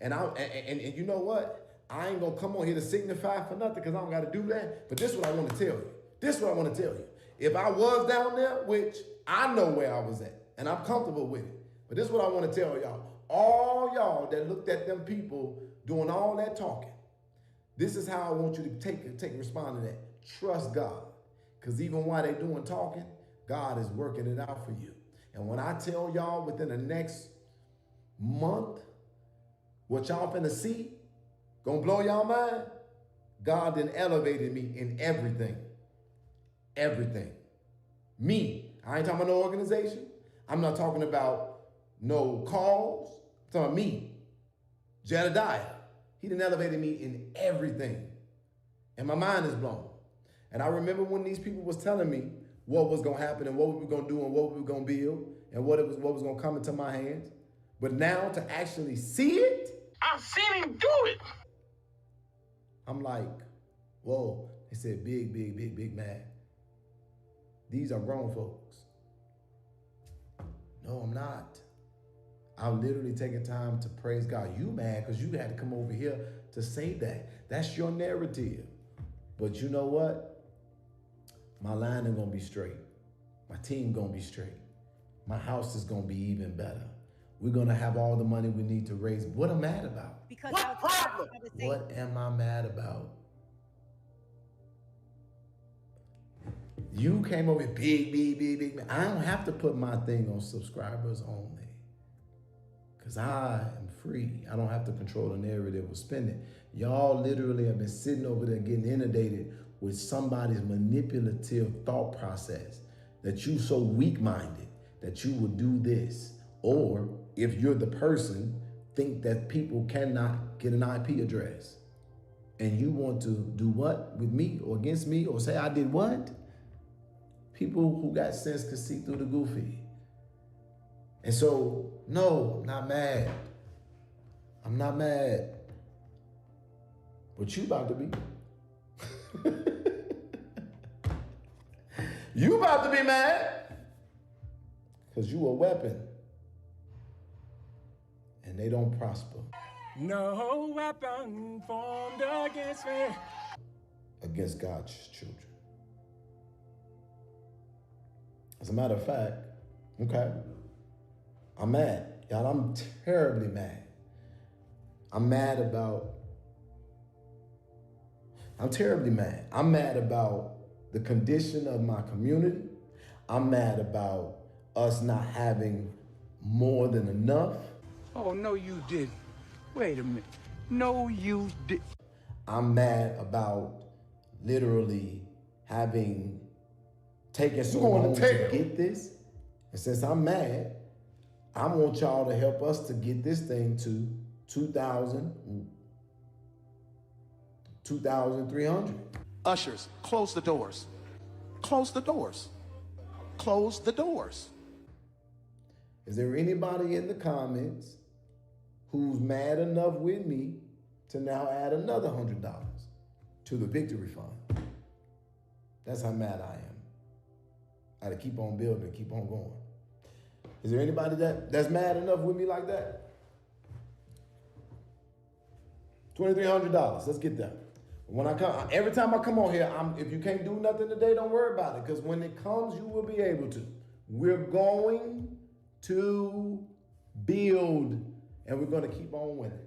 And you know what? I ain't gonna come on here to signify for nothing because I don't gotta do that. But this is what I want to tell you. This is what I want to tell you. If I was down there, which I know where I was at, and I'm comfortable with it. But this is what I want to tell y'all. All y'all that looked at them people doing all that talking, this is how I want you to take respond to that. Trust God. Because even while they doing talking, God is working it out for you. And when I tell y'all within the next month, what y'all finna see, gonna blow y'all mind, God then elevated me in everything. Everything. Me. I ain't talking about no organization. I'm not talking about no cause. I'm talking about me. Jedidiah. He done elevated me in everything. And my mind is blown. And I remember when these people was telling me what was gonna happen and what we were gonna do and what we were gonna build and what was gonna come into my hands. But now to actually see it, I've seen him do it. I'm like, whoa. They said big man. These are grown folks. No, I'm not. I'm literally taking time to praise God. You mad because you had to come over here to say that. That's your narrative. But you know what? My line is gonna be straight. My team gonna be straight. My house is gonna be even better. We're gonna have all the money we need to raise. What am I mad about? Because what problem? What am I mad about? You came over big man. I don't have to put my thing on subscribers only. Because I am free. I don't have to control the narrative or spin it. Y'all literally have been sitting over there getting inundated with somebody's manipulative thought process that you so weak-minded that you would do this. Or if you're the person, think that people cannot get an IP address. And you want to do what with me or against me or say I did what? People who got sense can see through the goofy. And so, no, I'm not mad. I'm not mad. But you about to be. You about to be mad. Because you a weapon. And they don't prosper. No weapon formed against me. Against God's children. As a matter of fact, okay, I'm mad. Y'all, I'm terribly mad. I'm terribly mad. I'm mad about the condition of my community. I'm mad about us not having more than enough. Oh, no, you didn't. Wait a minute. No, you didn't. I'm mad about literally having taken so long to get this. And since I'm mad, I want y'all to help us to get this thing to 2,300. Ushers, close the doors. Close the doors. Close the doors. Is there anybody in the comments who's mad enough with me to now add another $100 to the victory fund? That's how mad I am. I had to keep on building and keep on going. Is there anybody that's mad enough with me like that? $2,300. Let's get that. When I come, every time I come on here, if you can't do nothing today, don't worry about it. Because when it comes, you will be able to. We're going to build, and we're going to keep on winning.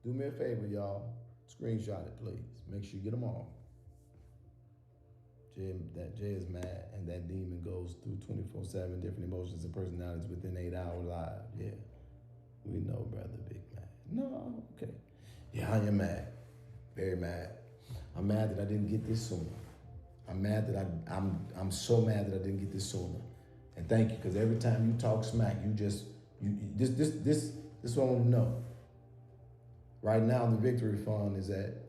Do me a favor, y'all. Screenshot it, please. Make sure you get them all. That Jay is mad, and that demon goes through 24/7 different emotions and personalities within 8 hours live. Yeah, we know, brother, big man. No, okay. Yeah, I am mad, very mad. I'm mad that I didn't get this sooner. I'm mad that I'm so mad that I didn't get this sooner. And thank you, because every time you talk smack, this is what I want to know. Right now, the victory fund is at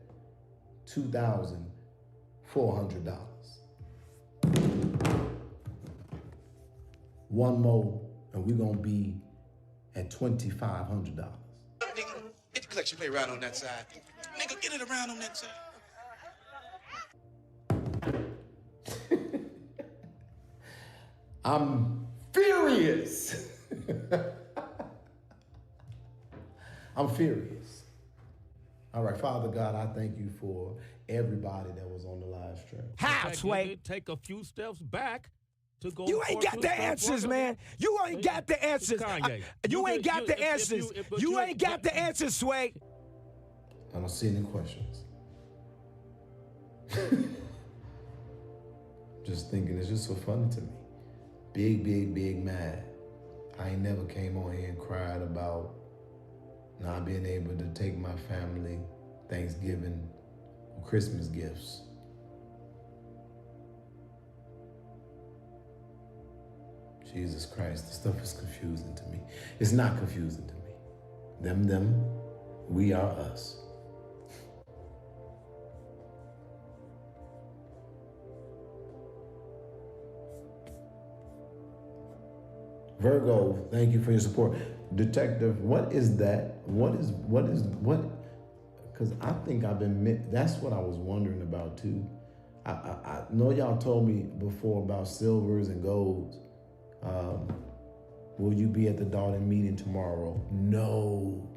$2,400. One more, and we're gonna be at $2,500. Nigga, get the collection plate around on that side. Nigga, get it around on that side. I'm furious. I'm furious. All right, Father God, I thank you for everybody that was on the live stream. How, Sway? Take a few steps back to go. You ain't got the answers, man. You ain't got the answers. Kanye. You ain't got the answers. You ain't got the answers, Sway. I don't see any questions. Just thinking, it's just so funny to me. Big mad. I ain't never came on here and cried about not being able to take my family Thanksgiving or Christmas gifts. Jesus Christ, this stuff is confusing to me. It's not confusing to me. Them, we are us. Virgo, thank you for your support. Detective, what is that? What? Because I think I've been, that's what I was wondering about too. I know y'all told me before about silvers and golds. Will you be at the Dalton meeting tomorrow? No,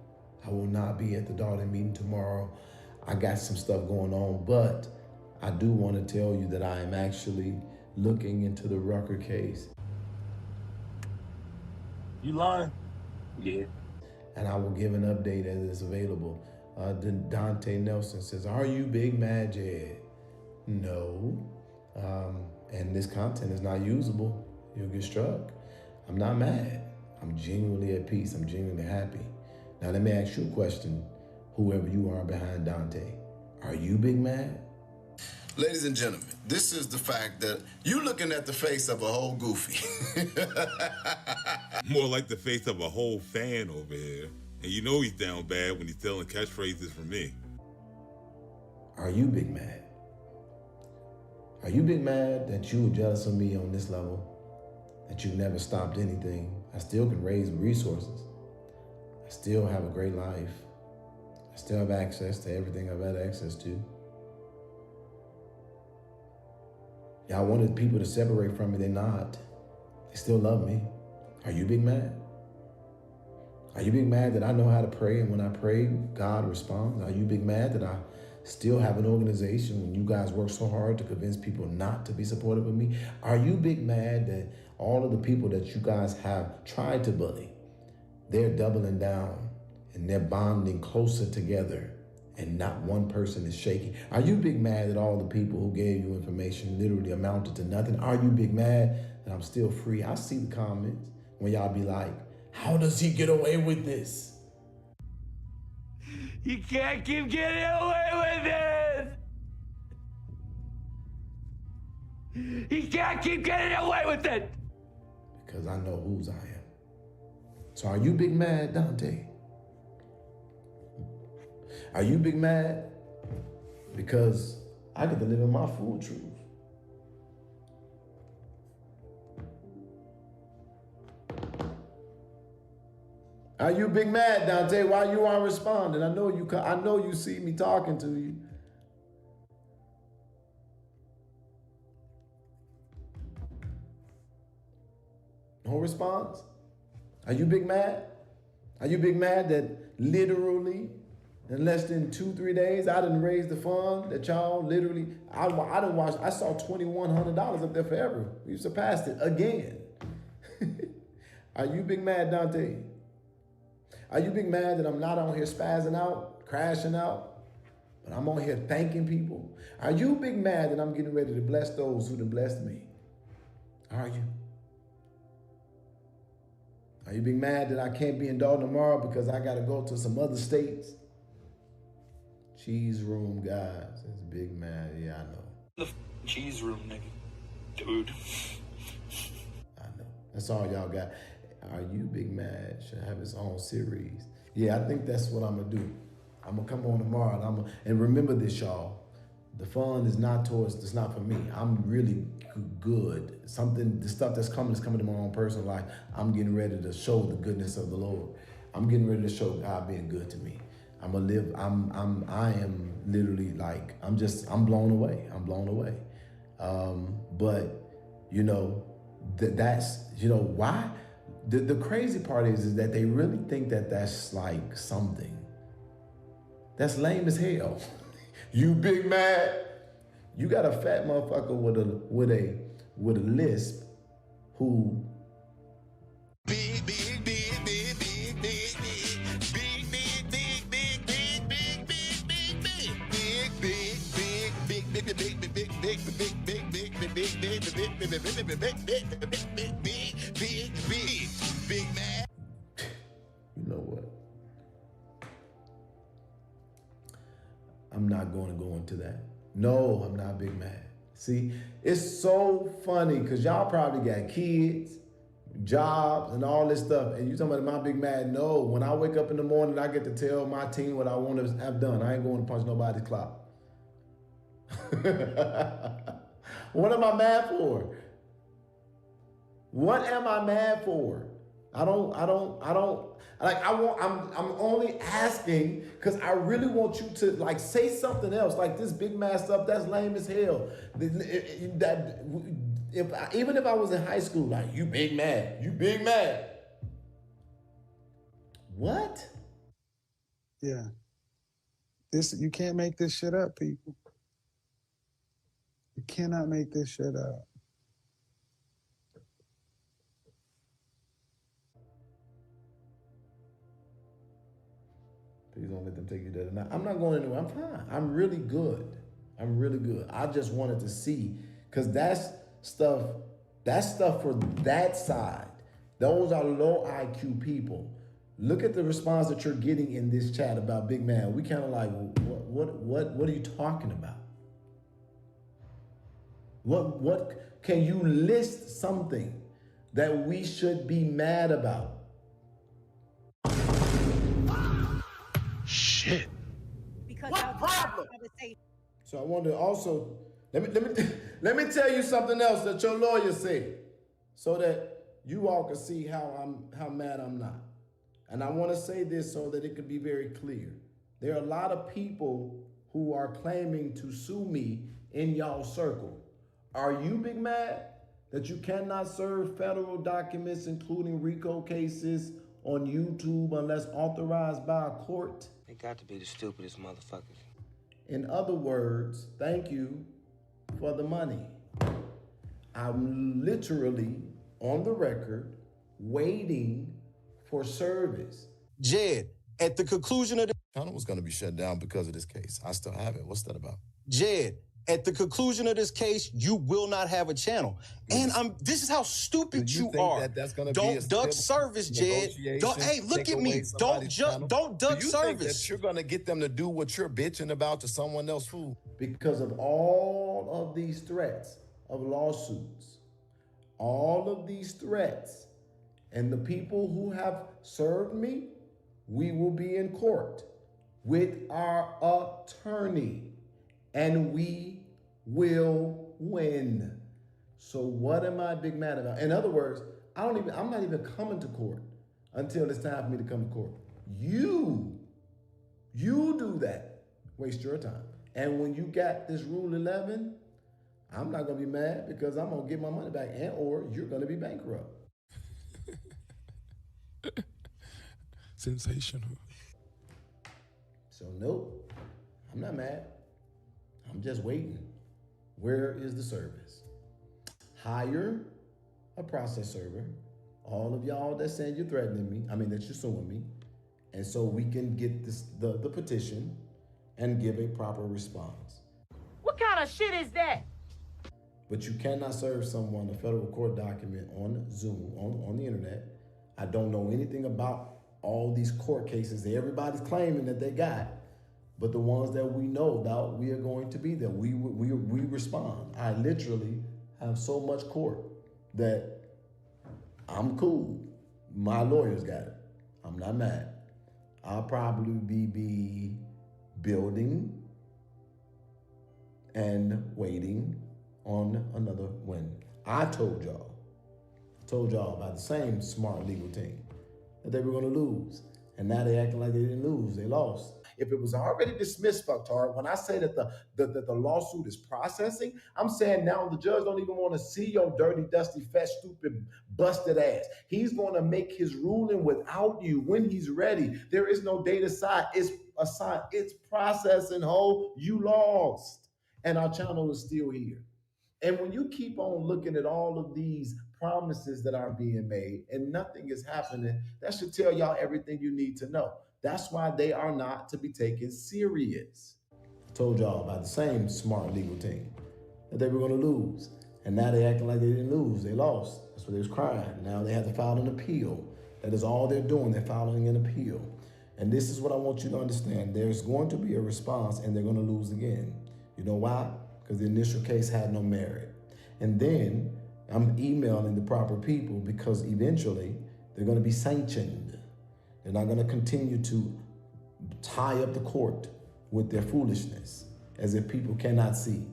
I will not be at the Dalton meeting tomorrow. I got some stuff going on, but I do want to tell you that I am actually looking into the Rucker case. You lying? Yeah. And I will give an update as it's available. Dante Nelson says, are you Big Mad Jed? No. And this content is not usable. You'll get struck. I'm not mad. I'm genuinely at peace. I'm genuinely happy. Now let me ask you a question, whoever you are behind Dante. Are you Big Mad? Ladies and gentlemen, this is the fact that you looking at the face of a whole goofy. More like the face of a whole fan over here. And you know he's down bad when he's telling catchphrases for me. Are you Big Mad? Are you Big Mad that you were jealous of me on this level? That you never stopped anything? I still can raise resources. I still have a great life. I still have access to everything I've had access to. Y'all wanted people to separate from me, they're not. They still love me. Are you Big Mad? Are you Big Mad that I know how to pray, and when I pray, God responds? Are you Big Mad that I still have an organization when you guys work so hard to convince people not to be supportive of me? Are you Big Mad that all of the people that you guys have tried to bully, they're doubling down and they're bonding closer together and not one person is shaking? Are you Big Mad that all the people who gave you information literally amounted to nothing? Are you Big Mad that I'm still free? I see the comments when y'all be like, how does he get away with this? You can't keep getting away with this. You can't keep getting away with it. Because I know whose I am. So are you Big Mad, Dante? Are you Big Mad because I get to live in my full truth? Are you Big Mad, Dante? Why you aren't responding? I know you see me talking to you. No response? Are you Big Mad? Are you Big Mad that literally in less than 2-3 days I didn't raise the fund that y'all literally, I saw $2,100 up there forever. We surpassed it again. Are you Big Mad, Dante? Are you Big Mad that I'm not on here spazzing out, crashing out, but I'm on here thanking people? Are you Big Mad that I'm getting ready to bless those who done blessed me? Are you? Are you Big Mad that I can't be in Dalton tomorrow because I got to go to some other states? Cheese room, guys. It's Big Mad. Yeah, I know. The cheese room, nigga. Dude. I know. That's all y'all got. Are you Big Mad should have its own series. Yeah, I think that's what I'm gonna do. I'm gonna come on tomorrow and remember this, y'all. The fund is not it's not for me. I'm really good. The stuff that's coming is coming to my own personal life. I'm getting ready to show the goodness of the Lord. I'm getting ready to show God being good to me. I am literally like, I'm blown away. I'm blown away. But you know, that's, you know, why? The crazy part is that they really think that that's like something. That's lame as hell. You big mad? You got a fat motherfucker with a lisp who you know what? I'm not going to go into that. No, I'm not Big Mad. See, it's so funny because y'all probably got kids, jobs, and all this stuff. And you talking about, am I Big Mad? No, when I wake up in the morning, I get to tell my team what I want to have done. I ain't going to punch nobody's clock. What am I mad for? What am I mad for? I'm only asking because I really want you to like say something else. Like this big mad stuff, that's lame as hell. Even if I was in high school, like you big mad. What? Yeah. You can't make this shit up, people. You cannot make this shit up. Please don't let them take you there tonight. I'm not going anywhere. I'm fine. I'm really good. I just wanted to see, because that's stuff for that side. Those are low IQ people. Look at the response that you're getting in this chat about Big Man. We kind of like, what are you talking about? What can you list something that we should be mad about? Shit. Because what problem? So I wanted to also let me tell you something else that your lawyer said, so that you all can see how mad I'm not. And I want to say this so that it could be very clear. There are a lot of people who are claiming to sue me in y'all circle. Are you big mad that you cannot serve federal documents, including RICO cases, on YouTube unless authorized by a court? They got to be the stupidest motherfuckers. In other words, thank you for the money. I'm literally on the record waiting for service. Jed, at the conclusion of the channel was going to be shut down because of this case. I still have it. What's that about? Jed, at the conclusion of this case, you will not have a channel. And this is how stupid you are. That's gonna don't duck service, Jed. Hey, look at me. Don't duck do you service. Think that you're gonna get them to do what you're bitching about to someone else, fool? Because of all of these threats of lawsuits, all of these threats, and the people who have served me, we will be in court with our attorney. And we will win. So what am I big mad about? In other words, I'm not even coming to court until it's time for me to come to court. You do that. Waste your time. And when you got this Rule 11, I'm not gonna be mad because I'm gonna get my money back, and or you're gonna be bankrupt. Sensational. So nope, I'm not mad. I'm just waiting. Where is the service? Hire a process server. All of y'all that saying you're threatening me, that you're suing me, and so we can get the petition and give a proper response. What kind of shit is that? But you cannot serve someone a federal court document on Zoom, on the internet. I don't know anything about all these court cases that everybody's claiming that they got. But the ones that we know about, we are going to be there. We respond. I literally have so much court that I'm cool. My lawyers got it. I'm not mad. I'll probably be building and waiting on another win. I told y'all about the same smart legal team that they were going to lose. And now they acting like they didn't lose. They lost. If it was already dismissed, fucktard, when I say that the lawsuit is processing, I'm saying now the judge don't even want to see your dirty, dusty, fat, stupid, busted ass. He's going to make his ruling without you when he's ready. There is no date aside. It's assigned. It's processing, ho. You lost. And our channel is still here. And when you keep on looking at all of these promises that are being made and nothing is happening, that should tell y'all everything you need to know. That's why they are not to be taken serious. I told y'all about the same smart legal team that they were going to lose. And now they acting like they didn't lose. They lost. That's what they was crying. Now they have to file an appeal. That is all they're doing. They're filing an appeal. And this is what I want you to understand. There's going to be a response and they're going to lose again. You know why? Because the initial case had no merit. And then I'm emailing the proper people because eventually they're going to be sanctioned. They're not going to continue to tie up the court with their foolishness as if people cannot see.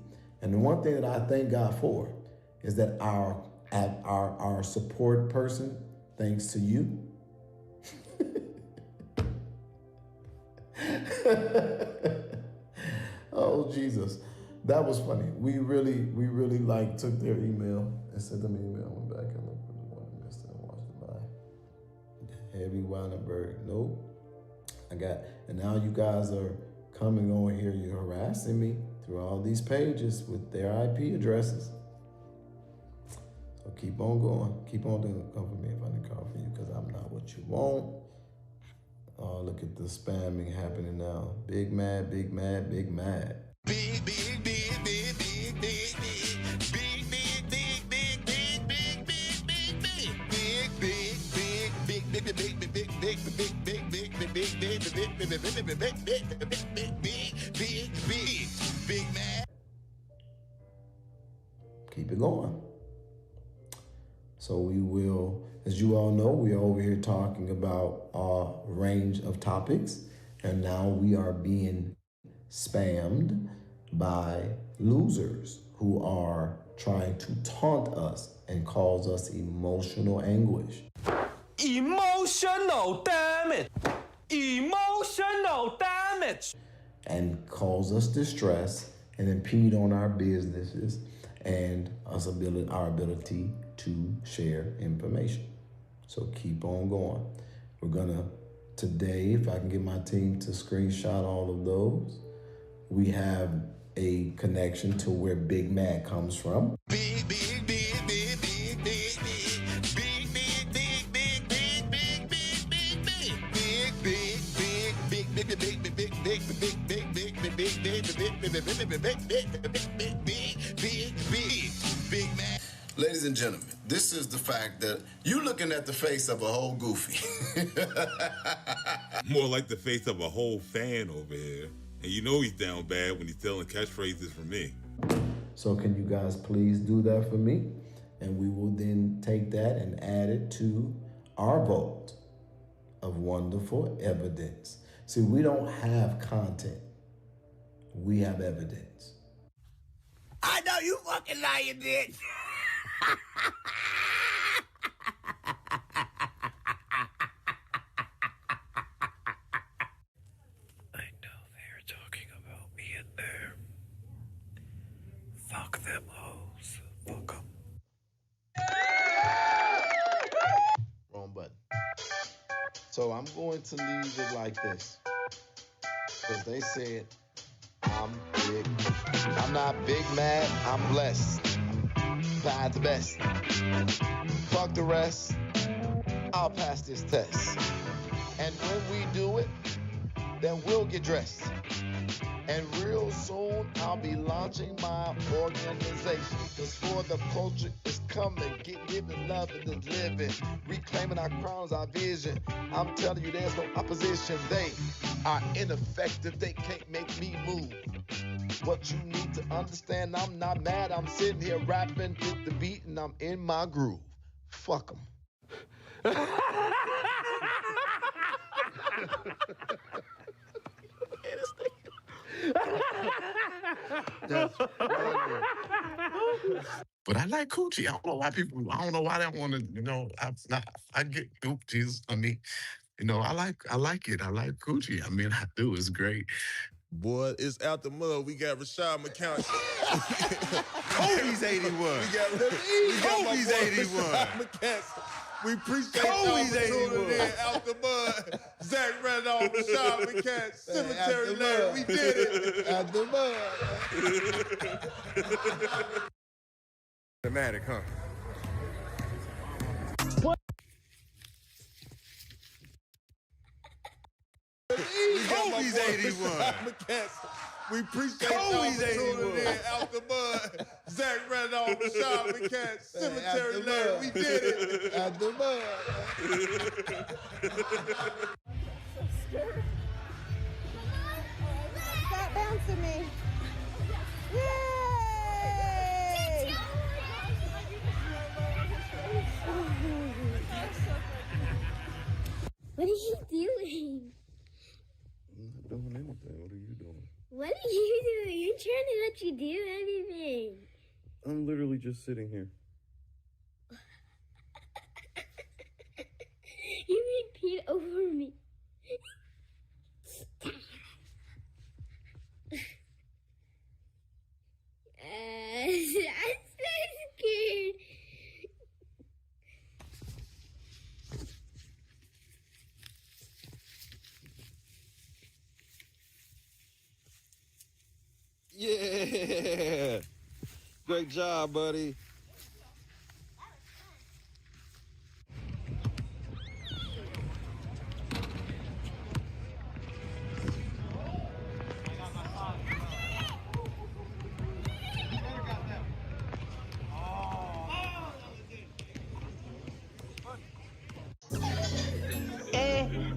And the one thing that I thank God for is that our support person, thanks to you, oh Jesus, that was funny. We really like took their email and sent them an email. Went back and looked at the one and missed it and watched it live. Heavy Weinberg, nope. And now you guys are coming on here. You're harassing me through all these pages with their IP addresses. So keep on going. Keep on doing it. Come for me if I didn't call for you because I'm not what you want. Oh, look at the spamming happening now. Big mad, big mad, big mad. Big, big, big, big, big, big, big man. Keep it going. So we will, as you all know, we are over here talking about a range of topics, and now we are being spammed by losers who are trying to taunt us and cause us emotional anguish. Emotional damage. Emotional damage. And cause us distress and impede on our businesses and our ability to share information. So keep on going. We're gonna, today, if I can get my team to screenshot all of those, we have a connection to where Big Mac comes from. Big, big, big, big, big, big, big, big, big, big, big, big, big, big, big, big, big, big, big man. Ladies and gentlemen, this is the fact that you looking at the face of a whole goofy. More like the face of a whole fan over here. And you know he's down bad when he's telling catchphrases from me. So can you guys please do that for me? And we will then take that and add it to our vault of wonderful evidence. See, we don't have content. We have evidence. I know you fucking lying, bitch. I know they're talking about me in there. Fuck them hoes. Fuck them. Wrong button. So I'm going to leave it like this. Because they said, I'm big. I'm not big mad, I'm blessed. Find the best. Fuck the rest. I'll pass this test. And when we do it, then we'll get dressed. And real soon I'll be launching my organization. Cause for the culture is coming, giving love and living, reclaiming our crowns, our vision. I'm telling you, there's no opposition. They are ineffective, they can't make me move. What you need to understand, I'm not mad, I'm sitting here rapping with the beat and I'm in my groove. Fuck them. But I like coochie. I don't know why they want to, I get oop, Jesus, I mean, You know, I like it. I like coochie. I mean, I do. It's great. Boy, it's out the mud. We got Rashad McCown. Kobe's 81. Kobe's 81. We appreciate Kobe's y'all for tuning 81. in. Out the mud. Zach Randolph, Rashad McCown, Cemetery Lane. We did it. Out the mud. Dramatic, huh? Kobe's 81. We appreciate y'all for tuning in. Out the mud. Zach Randolph, Rashad McCown, Cemetery Lane. We did it. Out the mud. Stop bouncing me. Yay! What are you doing? I'm not doing anything. What are you doing? What are you doing? I'm trying to let you do anything. I'm literally just sitting here. You repeat over me. I'm so scared. Yeah. Great job, buddy.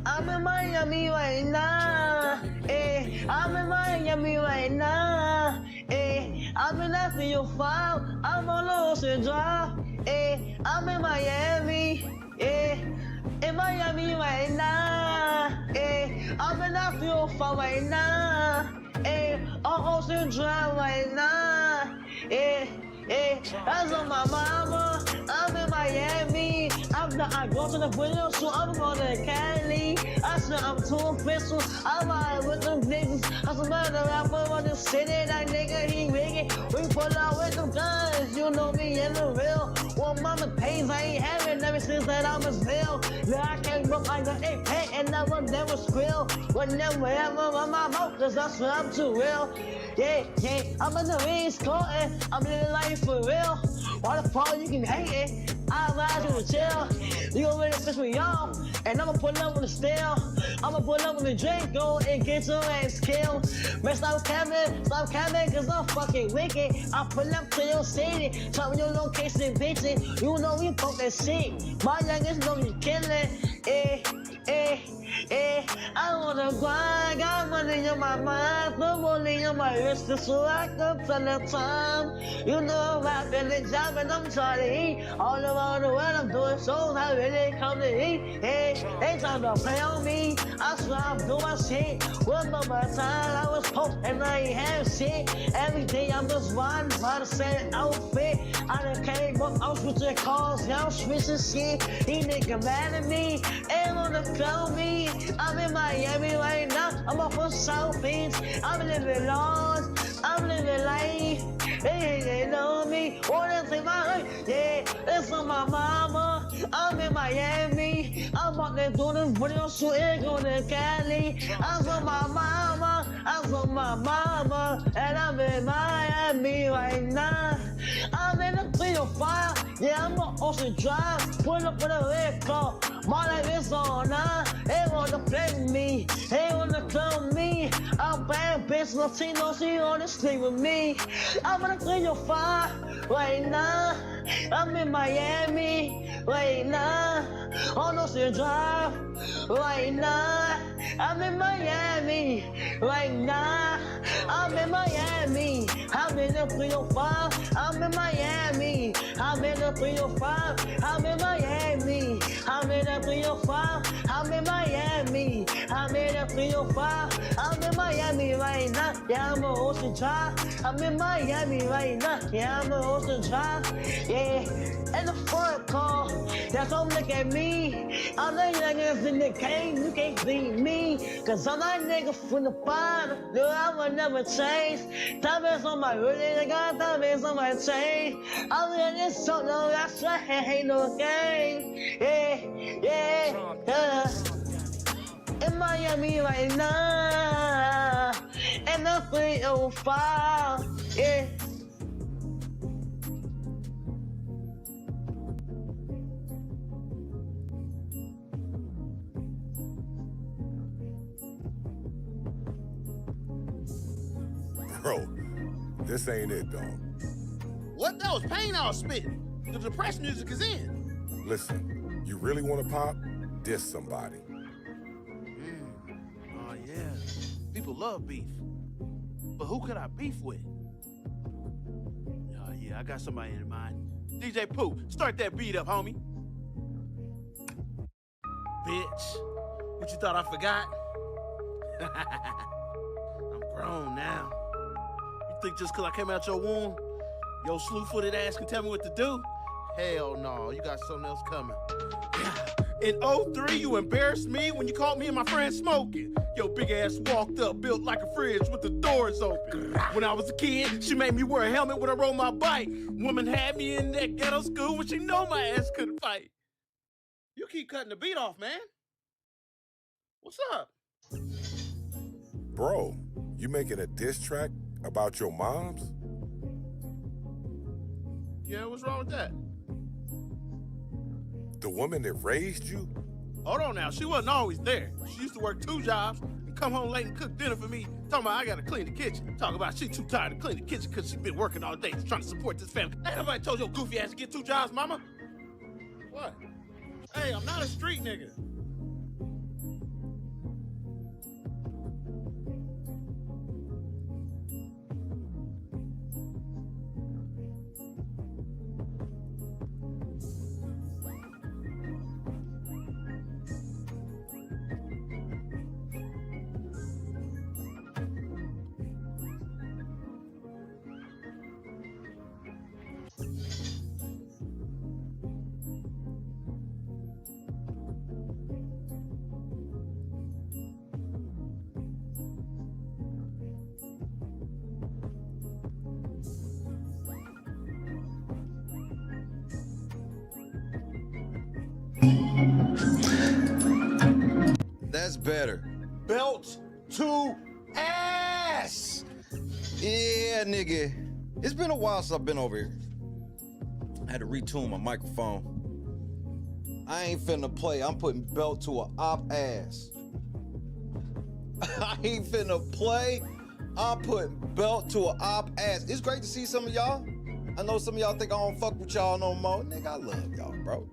I'm in Miami right now. I'm in Miami right now. I've been after your file. I'm on Ocean Drive. I'm in Miami. In Miami right now. I've been after your file right now. On Ocean Drive right now. That's on my mama. I'm in Miami. I go to the window, so I'm going to Cali. I said I'm too official. I'm out with them niggas. I said, man, the rapper on the city, that nigga, he wicked. We pull out with them guns, you know me in the real. Well, mama pays, I ain't having ever since that I was real. Yeah, I came up, I got a pet, and I will never squeal. Whenever ever on my mouth, cause I swear I'm too real. Yeah, I'm in the East Coast, I'm living life for real. Why the fuck you can hate it? I'll ride you to chill. You gon' really fish with y'all, and I'ma pull up with the steel. I'ma pull up with the drink, go and get your ass killed. Man, stop camming, cause I'm fucking wicked. I pull up to your city, tell me your location, bitch. You know we fuck that shit. My youngest know you killin', I wanna grind, got money on my mind, put money on my wrist, so I can tell the time. You know I'm rapping the job and I'm trying to eat. All around the world I'm doing shows, I really come to eat. They trying to play on me, I swear I'm doing my shit. One more time I was post and I ain't have shit. Every day I'm just riding by the same outfit. I done came up, I'm switching cars, now I'm switching shit. These niggas mad at me, ain't wanna clone me. I'm in Miami right now, I'm off of South Beach. I'm living large, I'm living life. They know me, wanna take my life. Yeah, it's on my mama. I'm in Miami. I'm out there doing this video shooting, going to Cali. I'm on my mama, and I'm in Miami right now. I'm in the 305, yeah, I'm on Ocean Drive. Pull up with a red car, my life is on now. They wanna play with me, they wanna clone me. I'm bad bitch, Latino, she wanna sleep with me. I'm on the 305 right now. I'm in Miami right now. On Ocean Drive right now. I'm in Miami right now. I'm in Miami. I'm in the 305. I'm in Miami. I'm in the 305. I'm in Miami. I'm in the 305. I'm in Miami. I'm in the 305. I'm in Miami right now. Yeah, I'm on Ocean Drive. I'm in Miami right now. Yeah, I'm on Ocean Drive. Yeah, in the front car. That's all look at me. I'm the youngest in the game. You can't beat me. Cause I'm that nigga from the bottom. No, I will never change. Diamonds on my really, I got diamonds on my chain. I'm in this song, no, that's right, ain't no game. Yeah, yeah, yeah. In Miami right now. And the 305. Yeah. Bro, this ain't it, dog. What? That was pain I was spitting. The depressed music is in. Listen, you really want to pop? Diss somebody. Oh, yeah. People love beef. But who could I beef with? Oh, yeah, I got somebody in mind. DJ Pooh, start that beat up, homie. Bitch, what you thought I forgot? I'm grown now. You think just because I came out your womb, your slew-footed ass can tell me what to do? Hell no, you got something else coming. In 03, you embarrassed me when you caught me and my friend smoking. Your big ass walked up, built like a fridge with the doors open. When I was a kid, she made me wear a helmet when I rode my bike. Woman had me in that ghetto school when she know my ass couldn't fight. You keep cutting the beat off, man. What's up? Bro, you making a diss track about your moms? Yeah, what's wrong with that? The woman that raised you? Hold on now, she wasn't always there. She used to work 2 jobs and come home late and cook dinner for me, talking about I gotta clean the kitchen. Talking about she too tired to clean the kitchen because she been working all day trying to support this family. Ain't nobody told your goofy ass to get 2 jobs, mama? What? Hey, I'm not a street nigga. That's better. Belt to ass. Yeah, nigga. It's been a while since I've been over here. I had to retune my microphone. I ain't finna play. I'm putting belt to a op ass. I ain't finna play. I'm putting belt to a op ass. It's great to see some of y'all. I know some of y'all think I don't fuck with y'all no more. Nigga, I love y'all, bro.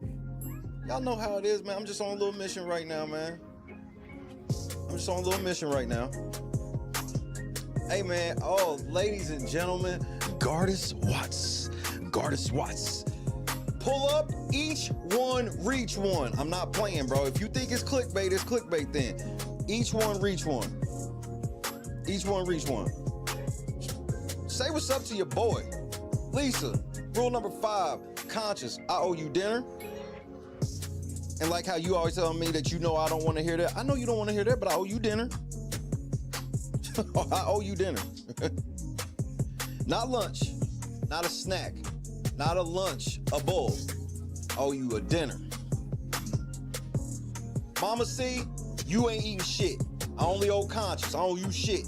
Y'all know how it is, man. I'm just on a little mission right now, man. I'm just on a little mission right now. Hey, man. Oh, ladies and gentlemen, Goddess Watts. Goddess Watts. Pull up, each one, reach one. I'm not playing, bro. If you think it's clickbait then. Each one, reach one. Each one, reach one. Say what's up to your boy. Lisa, rule number 5, conscious. I owe you dinner. And like how you always tell me that you know I don't want to hear that. I know you don't want to hear that, but I owe you dinner. I owe you dinner. Not lunch, not a snack, not a lunch, a bowl. I owe you a dinner. Mama C, you ain't eating shit. I only owe conscious. I owe you shit.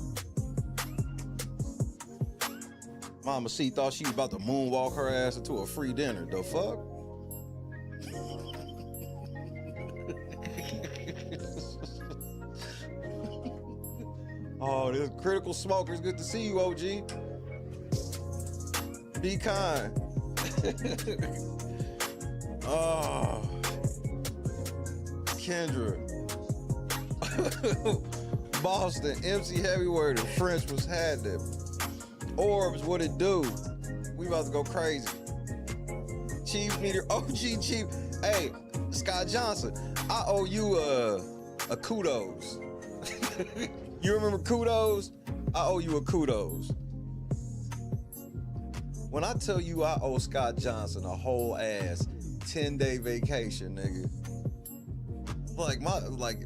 Mama C thought she was about to moonwalk her ass into a free dinner. The fuck? Oh, this critical smoker. It's good to see you, OG. Be kind. Oh, Kendra. Boston, MC Heavyweight, French was had them. Orbs, what it do? We about to go crazy. Chief Meter, OG Chief. Hey, Scott Johnson, I owe you a kudos. You remember kudos? I owe you a kudos. When I tell you I owe Scott Johnson a whole ass 10-day vacation, nigga.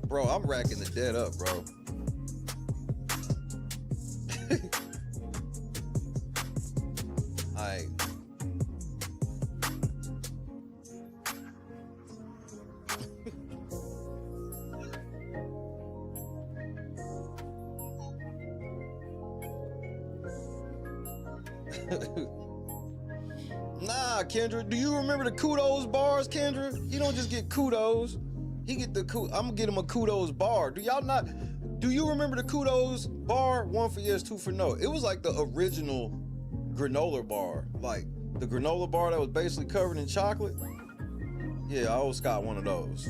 Bro, I'm racking the debt up, bro. Alright. Nah, Kendra, do you remember the kudos bars, Kendra? You don't just get kudos. He get the I'm gonna get him a kudos bar. Do you remember the kudos bar? 1 for yes, 2 for no. It was like the original granola bar. Like the granola bar that was basically covered in chocolate. Yeah, I owe Scott one of those.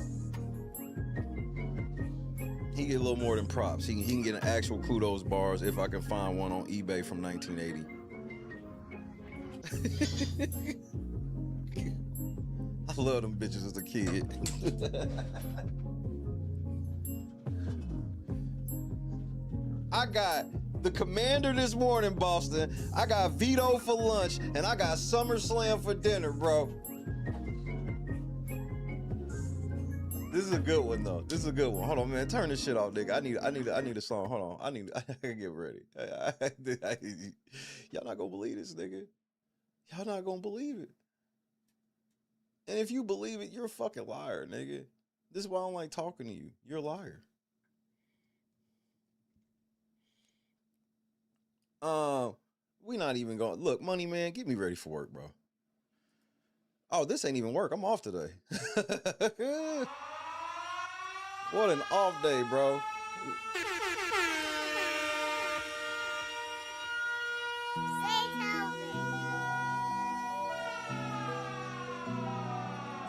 He get a little more than props. He can get an actual kudos bars if I can find one on eBay from 1980. I love them bitches as a kid. I got the Commander this morning, Boston. I got Vito for lunch, and I got SummerSlam for dinner, bro. This is a good one, though. This is a good one. Hold on, man. Turn this shit off, nigga. I need a song. Hold on. I can get ready. Y'all not gonna believe this, nigga. Y'all not gonna believe it. And if you believe it, you're a fucking liar, nigga. This is why I don't like talking to you. You're a liar. We not even going. Look, Money Man, get me ready for work, bro. Oh, this ain't even work. I'm off today. What an off day, bro.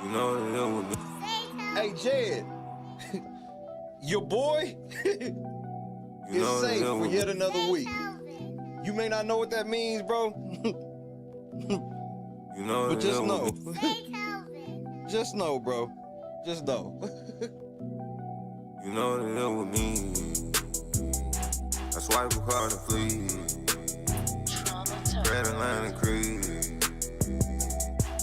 You know what it would be. Hey, Jed. Your boy is safe for yet another week. You may not know what that means, bro. You know, but just know. Just know, bro. Just know. You know what it would mean. I swipe a card to flee. Red Atlanta Creed.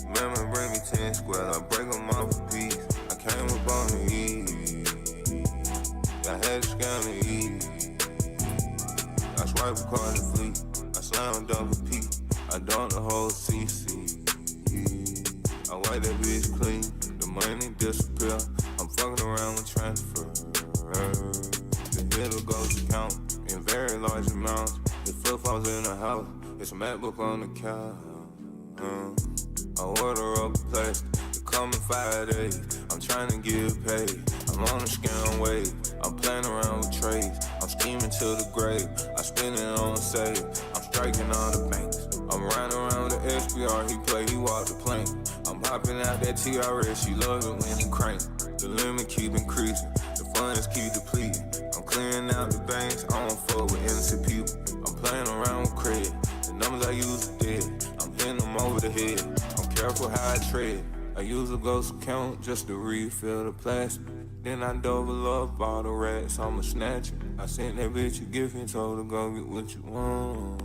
Remember, bring me 10 square. I break them off a piece. I came up on the E. I had to scam the E. I swipe a card to flee. I slam double P. I don't the whole CC. I wipe that bitch clean. The money disappear. I'm fucking around with transfer. The hitter goes to count in very large amounts. The flip falls in the house. It's a MacBook on the couch. I order up a plate. It come in 5 days. I'm trying to get paid. I'm on a scam wave. I'm playing around with trades. I'm scheming to the grave. I spend it on save. I'm striking all the banks. I'm riding around with the SPR. He play, he walk the plane. I'm hopping out that TRS. She love it when he crank. The limit keep increasing. The funds keep depleting. I'm clearing out the banks. I don't fuck with innocent people. I'm playing around with credit. The numbers I use are dead. I'm hitting them over the head. I'm careful how I tread. I use a ghost account just to refill the plastic. Then I double up all the rats, I'ma snatch it. I sent that bitch a gift and told her go get what you want.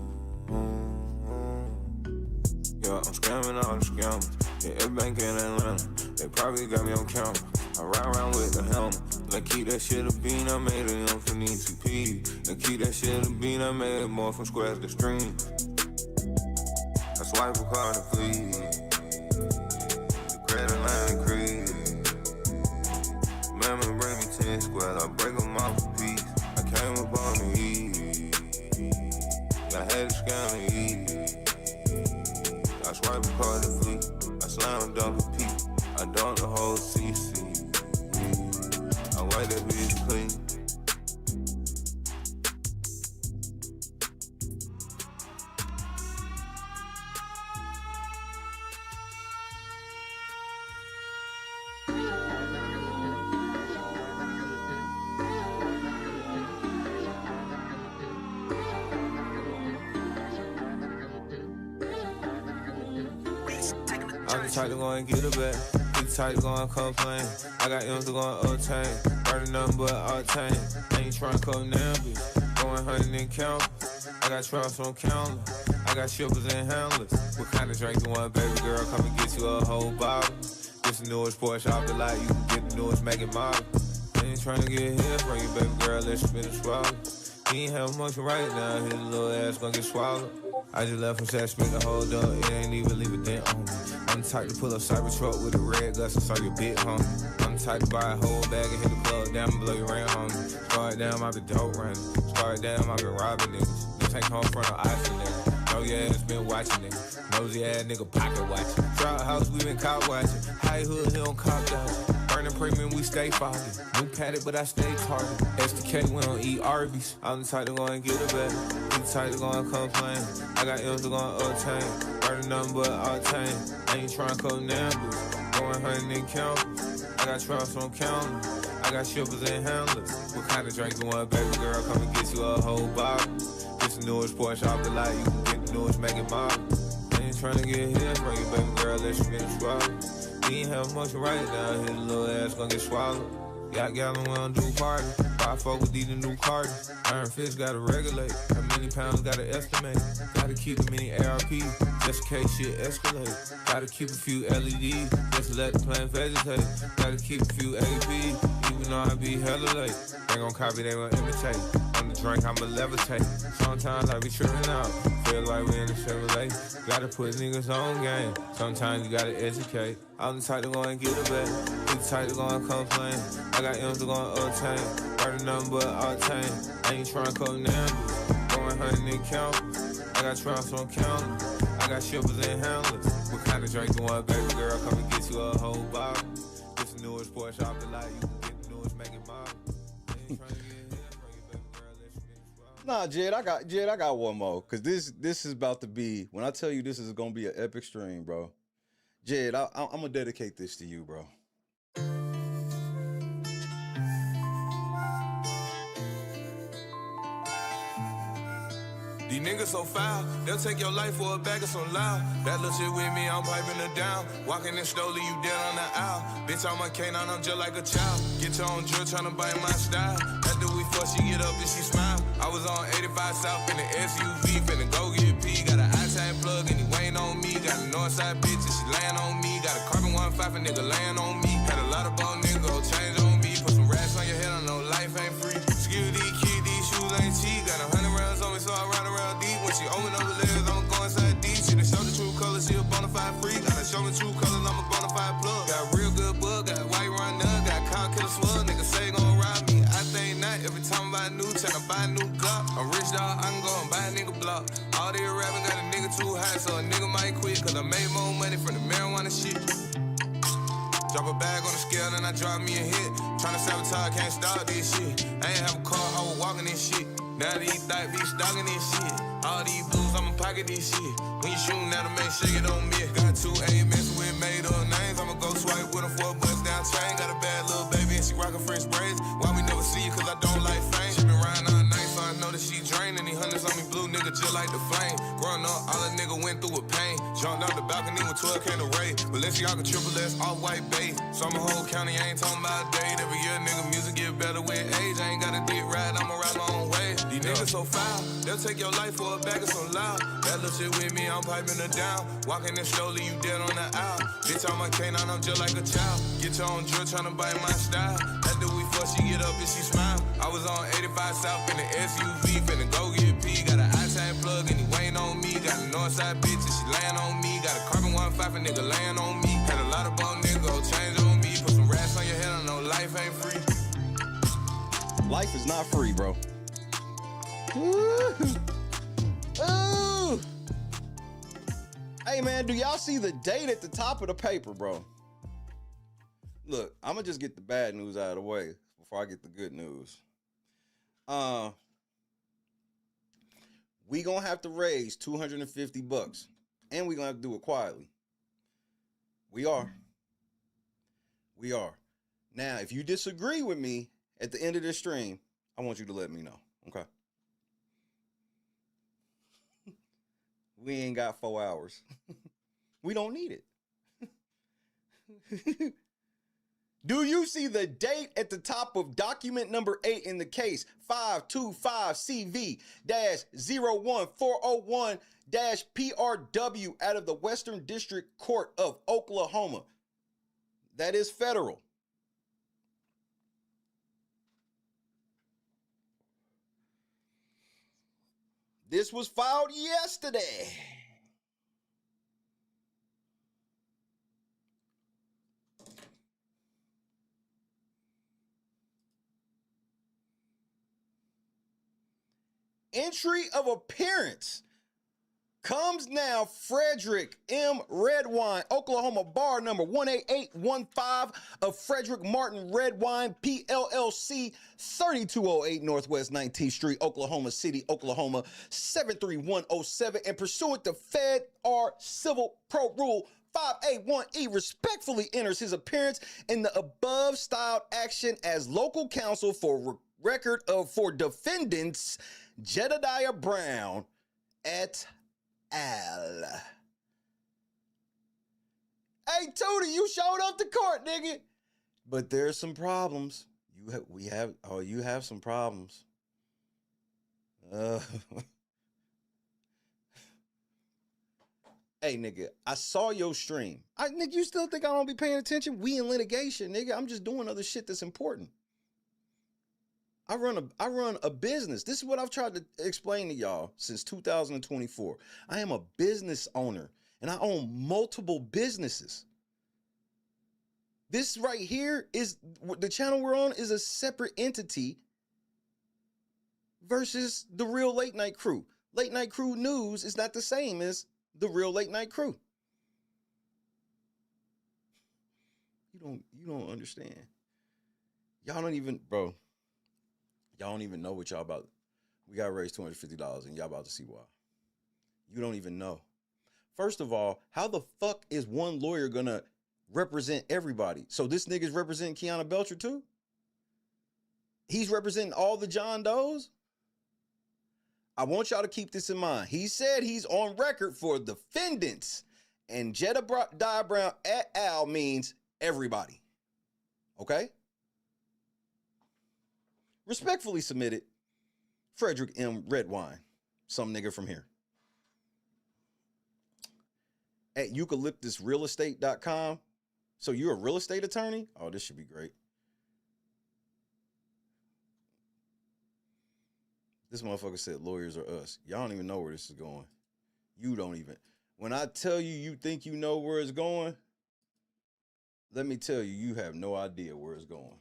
Yeah, I'm scamming all the scammers. Yeah, every bank in Atlanta, they probably got me on camera. I ride around with the helmet. Like keep that shit a bean, I made it on from ECP. Like keep that shit a bean, I made it more from squares to streams. I swipe a card to flee. The Red Atlanta Creed. Remember, bring me 10 squares, I break them off a piece. I came up on the E. I had to scam the E. I swipe a card to flee. I slam a double P. I don't the whole CC. I wipe that bitch clean. I'm just trying to go and get her back. the type going complain. I got M's going obtain. Burning nothing but octane. Ain't tryna come down, bitch. Going hunting and counting. I got troughs on counter. I got shippers and handlers. What kind of drink you want, baby girl? Come and get you a whole bottle. This the newest Porsche off the lot. You can get the newest making model. I ain't tryna get here from you, baby girl. Let you finish swallow. He ain't have much right now. His little ass gonna get swallowed. I just left from Seth Smith to hold up. It ain't even leave a dent on me. I'm the type to pull up Cybertruck with a red Gus and saw your bit, homie. I'm the type to buy a whole bag and hit the club down and blow your rent, homie. Squad down, I been dope running. Squad down, I been robbing niggas. This ain't home front of ice, nigga. Know your ass been watching niggas. Nosy ass nigga pocket watching. Drought house, we been cop watching. High hood, he don't cop dodging. Burning premium, we stay fogging. New paddock, but I stay target. SDK, we don't eat Arby's. I'm the type to go and get it back. You the type to go and complain. I got M's to go and obtain. Burning nothing but octane. Ain't tryna come down, bitch. Going hunting and counting. I got troughs on counter. I got shippers and handlers. What kind of drink you want, baby girl? Come and get you a whole bottle. This the newest Porsche off the lot. You can get the newest making model. I ain't tryna get here from you, baby girl. Let you finish swallow. He ain't have much right now. His little ass gonna get swallowed. Got gallon, we don't do party. 5-4 with these new cardi. Iron fist gotta regulate. How many pounds gotta estimate? Gotta keep a mini ARP just in case shit escalate. Gotta keep a few LEDs just to let the plant vegetate. Gotta keep a few AP even though I be hella late. They gon' copy, they gon' imitate. On the drink, I'ma levitate. Sometimes I be tripping out. Feel like we in the Chevrolet. Gotta put niggas on game. Sometimes you gotta educate. I'm the type to go and get it back. You the type to go and complain. I got M's to go and obtain. Burning nothing but octane. I ain't tryna come down, bitch. Going hunting and counting. I got troughs on counter. I got shippers and handlers. What kind of drink you want, baby girl? Come and get you a whole bottle. This the newest Porsche off the lot. You can get the newest making model. I ain't tryna get here from you, baby girl. Let you finish swallow. Nah, Jed, I got one more. Cause this is about to be, when I tell you this is gonna be an epic stream, bro. Jed, I'm gonna dedicate this to you, bro. These niggas so foul, they'll take your life for a bag of some loud. That little shit with me, I'm piping her down. Walking in slowly, you dead on the aisle. Bitch, on my canine, I'm just like a child. Get your own drill, tryna bite my style. After we fuck, she get up and she smile. I was on 85 South in the SUV, finna go get P. Got an iTag plug and he weighing on me. Got a Northside bitch and she laying on me. Got a carbon 1.5 a nigga laying on me. Had a lot of bone nigga go change on me. Put some racks on your head, I know life ain't free. Security key, these shoes ain't cheap. Got 100 rounds on me, so I ride around deep. When she open up the legs, I'ma go inside deep. She done show the true colors, she a bonafide freak. Gotta show me true colors, I'm a bonafide plug. Got real good bug, got white run nug, got con killer swug. Nigga say gon' rob me, I think not. Every time I buy new, tryna buy a new Glock. I'm rich dog, I can go and buy a nigga block. All these rapping got a nigga too high, so a nigga might quit. Cause I made more money from the marijuana shit. Drop a bag on the scale, then I drop me a hit. Tryna sabotage, can't stop this shit. I ain't have a car, I was walking this shit. Now these thighs be stalking this shit. All these blues, I'ma pocket this shit. When you shootin' at 'em, make sure you don't miss. Got 2 AMS with made up names. I'ma go swipe with them for a bust down chain. Got a bad little baby and she rockin' French braids. Why we never see you? Cause I don't like fame. She been riding all night, so I know that she draining. These hundreds on me blue, nigga, just like the flame. Growing up, all a nigga went through with pain. Jumped out the balcony with 12 came to raid. Balenciaga triple S, all white base. Summer whole county, I ain't talking about a date. Every year, nigga, music get better with age. I ain't got a dick ride, I'ma ride my own way. These niggas so foul, they'll take your life for a bag of some loud. That little shit with me, I'm piping her down. Walking in slowly, you dead on the aisle. Bitch, on my canine, I'm just like a child. Get your own drill, tryna bite my style. After we fuck, she get up and she smile. I was on 85 South in the SUV, finna go get P. Got an iTag plug and he weighing on me. Got a Northside bitch and she laying on me. Got a carbon 1.5 a nigga laying on me. Had a lot of bone nigga go change on me. Put some racks on your head, I know life ain't free. Life is not free, bro. Ooh. Ooh. Hey, man, do y'all see the date at the top of the paper, bro? Look, I'm going to just get the bad news out of the way before I get the good news. We going to have to raise $250, and we going to have to do it quietly. We are. Now, if you disagree with me at the end of this stream, I want you to let me know, okay? We ain't got 4 hours. We don't need it. Do you see the date at the top of document number 8 in the case? 525CV-01401-PRW out of the Western District Court of Oklahoma. That is federal. This was filed yesterday. Entry of appearance comes now Frederick M. Redwine, Oklahoma, bar number 18815 of Frederick Martin Redwine, PLLC, 3208 Northwest 19th Street, Oklahoma City, Oklahoma, 73107, and pursuant to Fed R Civil Pro Rule 5A1E, respectfully enters his appearance in the above styled action as local counsel for record of for defendants Jedidiah Brown et al. Hey, Tootie, you showed up to court, nigga. But there's some problems. You have some problems. Hey, nigga, I saw your stream. Nigga, you still think I don't be paying attention? We in litigation, nigga. I'm just doing other shit that's important. I run a business. This is what I've tried to explain to y'all since 2024. I am a business owner, and I own multiple businesses. This right here is the channel we're on is a separate entity versus the real late night crew. Late night crew news is not the same as the real late night crew. You don't understand. Y'all don't even, bro. Y'all don't even know what y'all about. We got to raise $250 and y'all about to see why. You don't even know. First of all, how the fuck is one lawyer gonna represent everybody? So this nigga's representing Kiana Belcher too? He's representing all the John Does? I want y'all to keep this in mind. He said he's on record for defendants, and Jedidiah Brown et al. Means everybody. Okay? Respectfully submitted, Frederick M. Redwine, some nigga from here. At eucalyptusrealestate.com. So you're a real estate attorney? Oh, this should be great. This motherfucker said lawyers are us. Y'all don't even know where this is going. You don't even. When I tell you you think you know where it's going, let me tell you, you have no idea where it's going.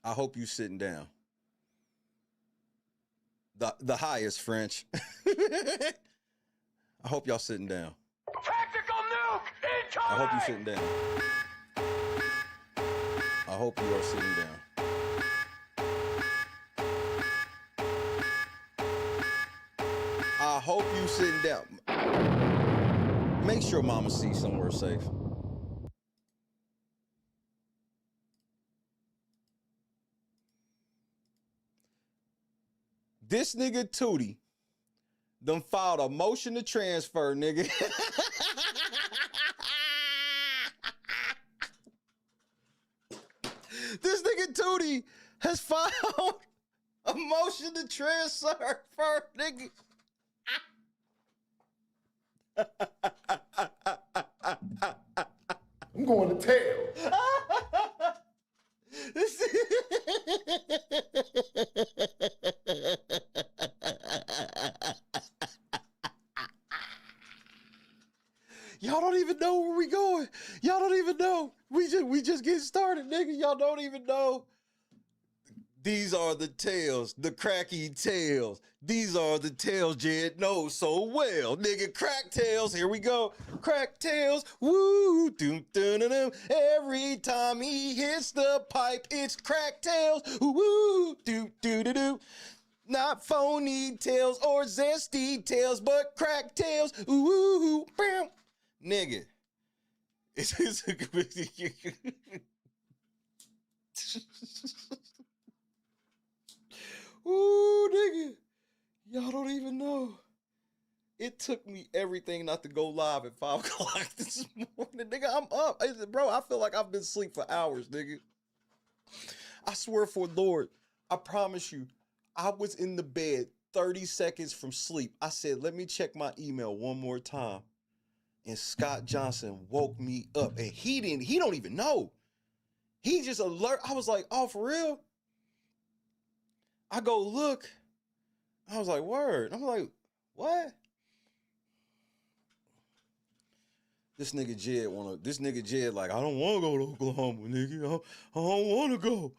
I hope you sitting down. The highest French. I hope y'all sitting down. Tactical nuke incoming! I hope you sitting down. I hope you are sitting down. I hope you sitting down. Make sure mama sees somewhere safe. This nigga Tootie done filed a motion to transfer, nigga. This nigga Tootie has filed a motion to transfer, nigga. I'm going to tell. Y'all don't even know where we going. Y'all don't even know. We just getting started, nigga. Y'all don't even know. These are the tales, the cracky tales. These are the tales Jed knows so well. Nigga, crack tales. Here we go. Crack tales. Woo. Doom, dun, dun, dun. Every time he hits the pipe, it's crack tales. Woo. Do, do, do, do. Not phony tales or zesty tales, but crack tales. Ooh. Bam. Nigga. It's Ooh, nigga. Y'all don't even know. It took me everything not to go live at 5 o'clock this morning. Nigga, I'm up. I said, bro, I feel like I've been asleep for hours, nigga. I swear for Lord, I promise you, I was in the bed 30 seconds from sleep. I said, let me check my email one more time. And Scott Johnson woke me up. And he don't even know. He just alert. I was like, oh, for real? I go look. I was like, word. I'm like, what? This nigga Jed like, I don't want to go to Oklahoma, nigga. I don't want to go.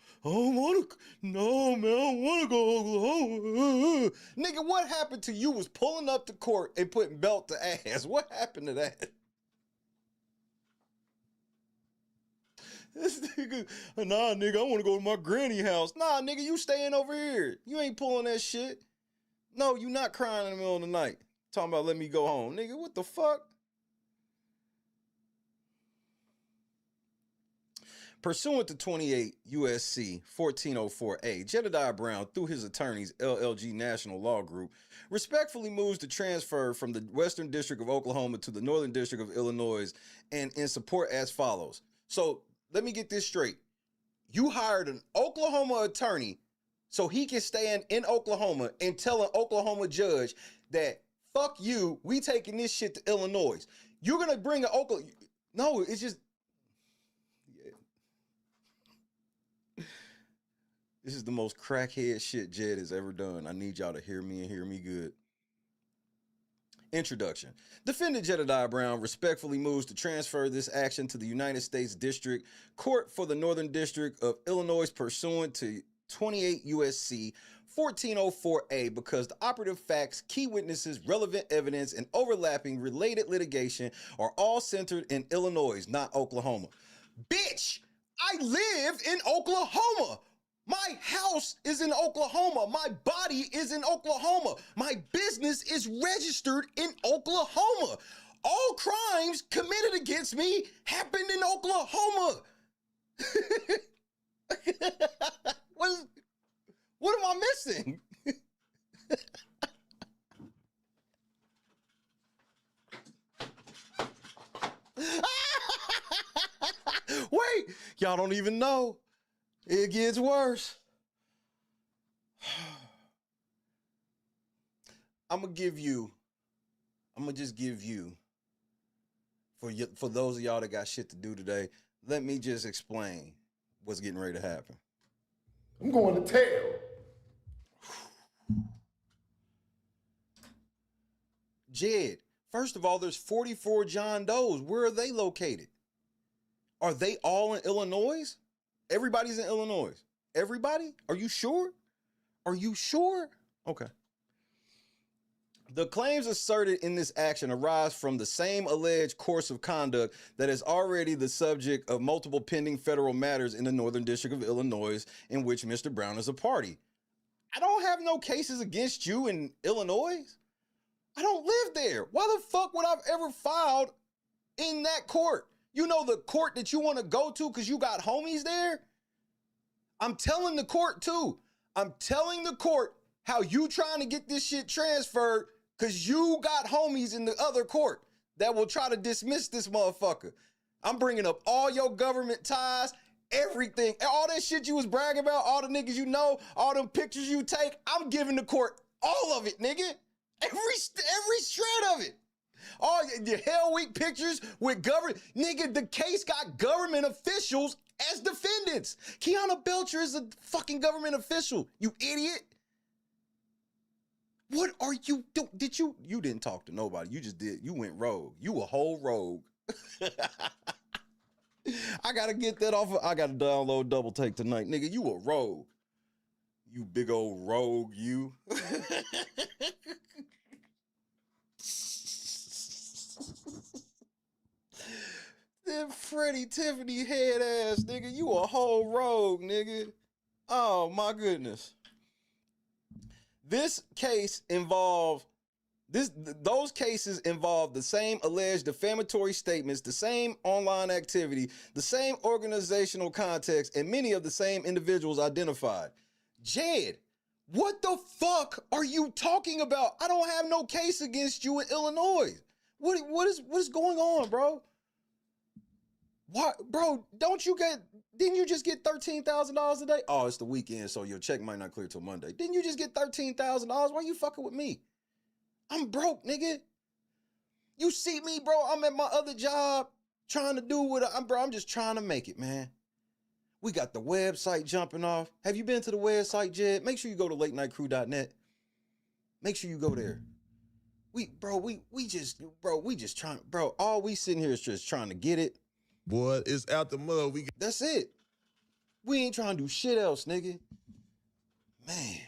No, man, I don't want to go to Oklahoma. Nigga, what happened to you was pulling up to court and putting belt to ass. What happened to that? This nigga, nah, nigga, I want to go to my granny house. Nah, nigga, you staying over here. You ain't pulling that shit. No, you not crying in the middle of the night. Talking about let me go home. Nigga, what the fuck? Pursuant to 28 U.S.C. 1404A, Jedidiah Brown, through his attorneys, LLG National Law Group, respectfully moves to transfer from the Western District of Oklahoma to the Northern District of Illinois, and in support as follows. So let me get this straight. You hired an Oklahoma attorney so he can stand in Oklahoma and tell an Oklahoma judge that, fuck you, we taking this shit to Illinois. You're going to bring an Oklahoma... No, it's just... This is the most crackhead shit Jed has ever done. I need y'all to hear me and hear me good. Introduction. Defendant Jedidiah Brown respectfully moves to transfer this action to the United States District Court for the Northern District of Illinois pursuant to 28 U.S.C. 1404A because the operative facts, key witnesses, relevant evidence, and overlapping related litigation are all centered in Illinois, not Oklahoma. Bitch, I live in Oklahoma. My house is in Oklahoma. My body is in Oklahoma. My business is registered in Oklahoma. All crimes committed against me happened in Oklahoma. What am I missing? Wait, y'all don't even know. It gets worse. I'm gonna just give you, for those of y'all that got shit to do today, let me just explain what's getting ready to happen. I'm going to tell. Jed, first of all, there's 44 John Does. Where are they located? Are they all in Illinois? Everybody's in Illinois. Everybody? Are you sure? Are you sure? Okay. The claims asserted in this action arise from the same alleged course of conduct that is already the subject of multiple pending federal matters in the Northern District of Illinois, in which Mr. Brown is a party. I don't have no cases against you in Illinois. I don't live there. Why the fuck would I've ever filed in that court? You know the court that you want to go to because you got homies there? I'm telling the court too. I'm telling the court how you trying to get this shit transferred because you got homies in the other court that will try to dismiss this motherfucker. I'm bringing up all your government ties, everything. All that shit you was bragging about, all the niggas you know, all them pictures you take, I'm giving the court all of it, nigga. Every shred of it. All your Hell Week pictures with government. Nigga, the case got government officials as defendants. Kiana Belcher is a fucking government official, you idiot. What are you doing? You didn't talk to nobody. You just did. You went rogue. You a whole rogue. I gotta get that off. I gotta download Double Take tonight. Nigga, you a rogue. You big old rogue, you. That Freddie Tiffany head ass nigga, you a whole rogue, nigga. Oh my goodness. Those cases involve the same alleged defamatory statements, the same online activity, the same organizational context, and many of the same individuals identified. Jed, What the fuck are you talking about? I don't have no case against you in Illinois. What is going on, bro? What, bro? Didn't you just get $13,000 a day? Oh, it's the weekend, so your check might not clear till Monday. Didn't you just get $13,000? Why you fucking with me? I'm broke, nigga. You see me, bro? I'm at my other job trying to do what I'm just trying to make it, man. We got the website jumping off. Have you been to the website, Jed? Make sure you go to latenightcrew.net. Make sure you go there. We just trying, bro, all we sitting here is just trying to get it. Boy, it's out the mud. That's it. We ain't trying to do shit else, nigga. Man.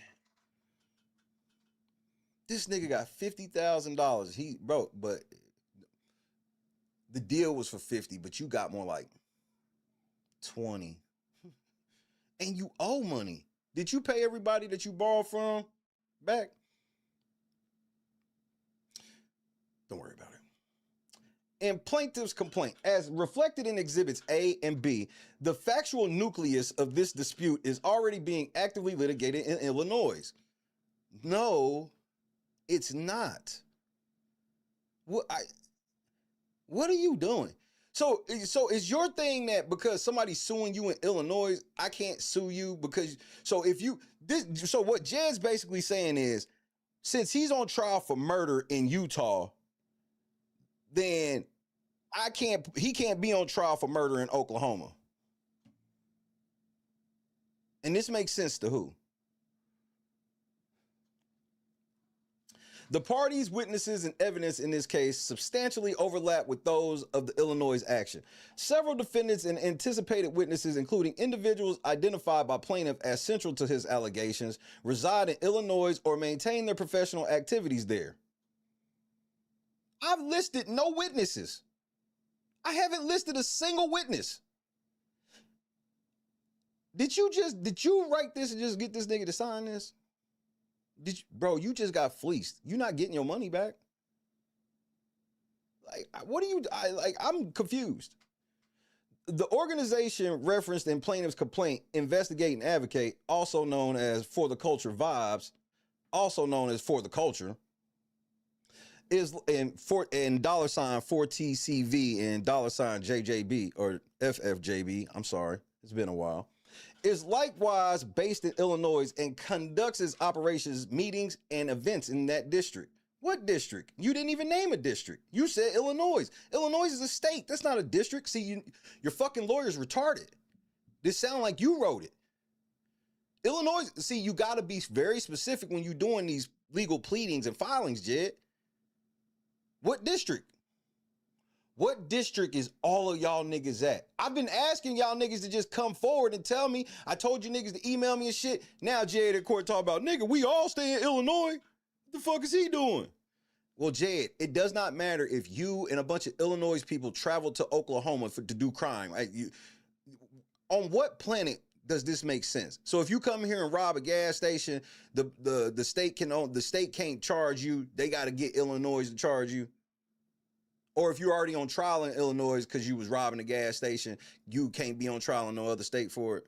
This nigga got $50,000. But the deal was for 50, but you got more like 20. And you owe money. Did you pay everybody that you borrowed from back? Don't worry about it. In plaintiff's complaint, as reflected in exhibits A and B, the factual nucleus of this dispute is already being actively litigated in Illinois. No, it's not. What are you doing? So is your thing that because somebody's suing you in Illinois, I can't sue you because so what Jed's basically saying is, since he's on trial for murder in Utah, then he can't be on trial for murder in Oklahoma. And this makes sense to who? The parties, witnesses, and evidence in this case substantially overlap with those of the Illinois action. Several defendants and anticipated witnesses, including individuals identified by plaintiff as central to his allegations, reside in Illinois or maintain their professional activities there. I've listed no witnesses. I haven't listed a single witness. Did you write this and just get this nigga to sign this? Bro, you just got fleeced. You're not getting your money back. Like, I'm confused. The organization referenced in plaintiff's complaint, Investigate and Advocate, also known as For the Culture Vibes, also known as For the Culture, is in $4TCV and $JJB or FFJB. I'm sorry, it's been a while. Is likewise based in Illinois and conducts its operations, meetings, and events in that district. What district? You didn't even name a district. You said Illinois. Illinois is a state. That's not a district. See, your fucking lawyer's retarded. This sound like you wrote it. Illinois, see, you got to be very specific when you're doing these legal pleadings and filings, Jed. What district? What district is all of y'all niggas at? I've been asking y'all niggas to just come forward and tell me. I told you niggas to email me and shit. Now Jed at court talk about, nigga, we all stay in Illinois. What the fuck is he doing? Well, Jed, it does not matter if you and a bunch of Illinois people travel to Oklahoma to do crime. Right? On what planet does this make sense? So if you come here and rob a gas station, the state can't charge you. They got to get Illinois to charge you. Or if you're already on trial in Illinois because you was robbing a gas station, you can't be on trial in no other state for it.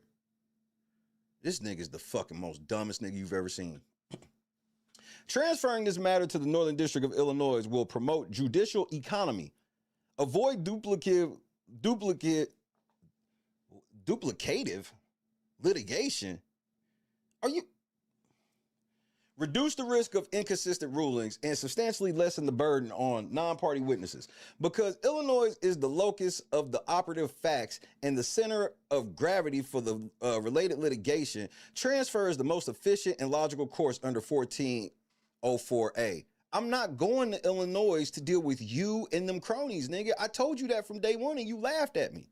This nigga's the fucking most dumbest nigga you've ever seen. Transferring this matter to the Northern District of Illinois will promote judicial economy, avoid duplicative litigation. Reduce the risk of inconsistent rulings and substantially lessen the burden on non-party witnesses. Because Illinois is the locus of the operative facts and the center of gravity for the related litigation, transfer is the most efficient and logical course under 1404A. I'm not going to Illinois to deal with you and them cronies, nigga. I told you that from day one and you laughed at me.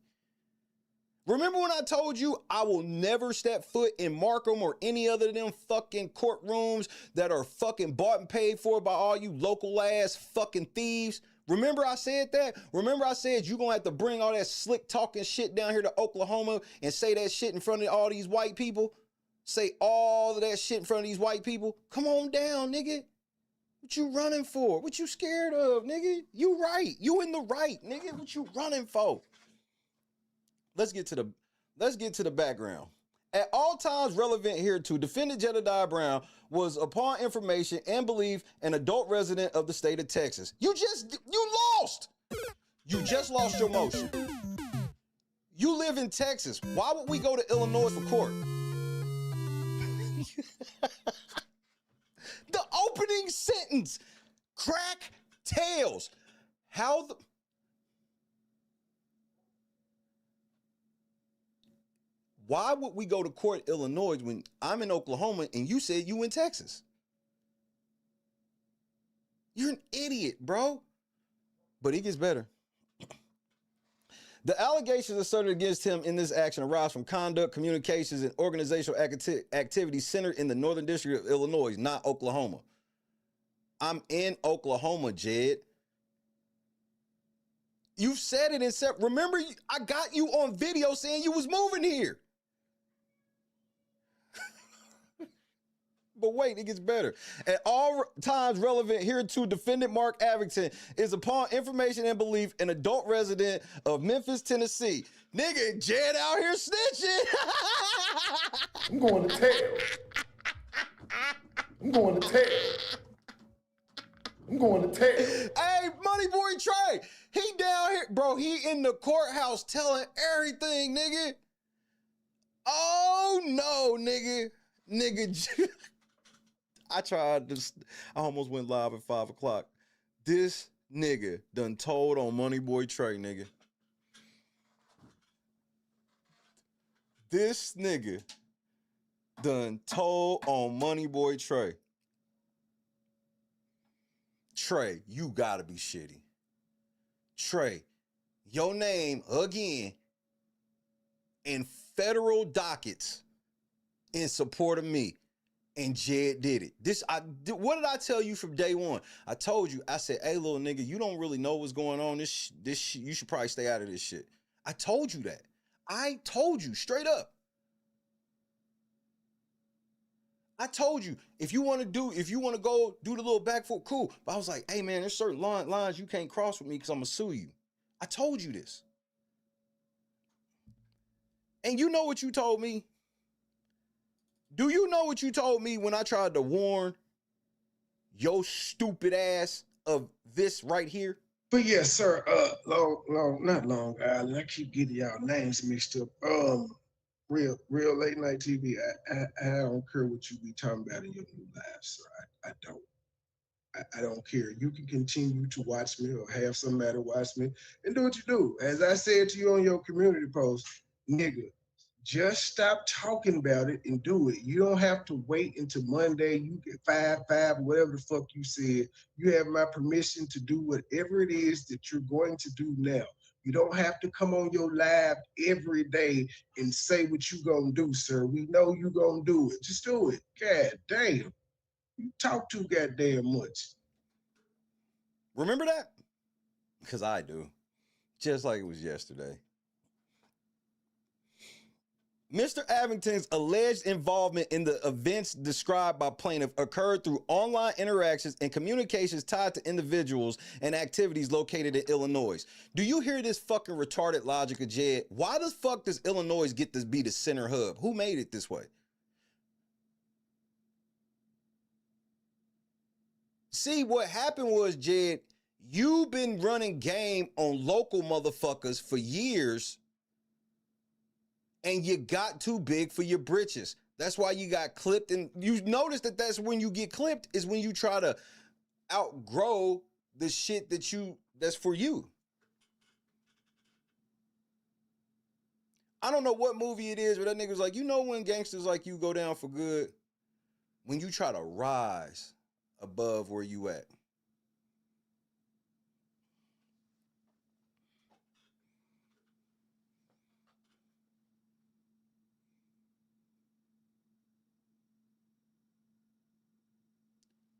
Remember when I told you I will never step foot in Markham or any other of them fucking courtrooms that are fucking bought and paid for by all you local ass fucking thieves? Remember I said that? Remember I said you gonna have to bring all that slick talking shit down here to Oklahoma and say that shit in front of all these white people? Say all of that shit in front of these white people? Come on down, nigga. What you running for? What you scared of, nigga? You right. You in the right, nigga. What you running for? Let's get to the background. At all times relevant here to defendant Jedidiah Brown was upon information and belief an adult resident of the state of Texas. You lost. You just lost your motion. You live in Texas. Why would we go to Illinois for court? The opening sentence, crack tails. How the... Why would we go to court in Illinois when I'm in Oklahoma and you said you in Texas? You're an idiot, bro. But it gets better. The allegations asserted against him in this action arise from conduct, communications, and organizational activities centered in the Northern District of Illinois, not Oklahoma. I'm in Oklahoma, Jed. You've said it in separate. Remember, I got you on video saying you was moving here. But wait, it gets better. At all times relevant hereto, defendant Mark Abington is upon information and belief an adult resident of Memphis, Tennessee. Nigga, Jed out here snitching. I'm going to tell. I'm going to tell. I'm going to tell. Hey, Money Boy Trey, he down here, bro. He in the courthouse telling everything, nigga. Oh no, nigga. I tried this. I almost went live at 5 o'clock. This nigga done told on Money Boy Trey, nigga. This nigga done told on Money Boy Trey. Trey, you gotta be shitty. Trey, your name again in federal dockets in support of me. And Jed did it. What did I tell you from day one? I told you, I said, hey, little nigga, you don't really know what's going on. This you should probably stay out of this shit. I told you that. I told you straight up. I told you, if you want to go do the little back foot, cool. But I was like, hey, man, there's certain lines you can't cross with me because I'm going to sue you. I told you this. And you know what you told me? Do you know what you told me when I tried to warn your stupid ass of this right here? But yes, sir, not Long Island. I keep getting y'all names mixed up. Real late night TV. I don't care what you be talking about in your new lives, sir. I don't. I don't care. You can continue to watch me or have somebody watch me and do what you do. As I said to you on your community post, nigga, just stop talking about it and do it. You don't have to wait until Monday. You get 5, whatever the fuck you said. You have my permission to do whatever it is that you're going to do now. You don't have to come on your live every day and say what you gonna do, sir. We know you gonna do it. Just do it. God damn. You talk too goddamn much. Remember that? Because I do. Just like it was yesterday. Mr. Abington's alleged involvement in the events described by plaintiff occurred through online interactions and communications tied to individuals and activities located in Illinois. Do you hear this fucking retarded logic of Jed? Why the fuck does Illinois get to be the center hub? Who made it this way? See, what happened was, Jed, you've been running game on local motherfuckers for years, and you got too big for your britches. That's why you got clipped. And you notice that that's when you get clipped, is when you try to outgrow the shit that's for you. I don't know what movie it is, but that nigga's like, you know when gangsters like you go down for good? When you try to rise above where you at.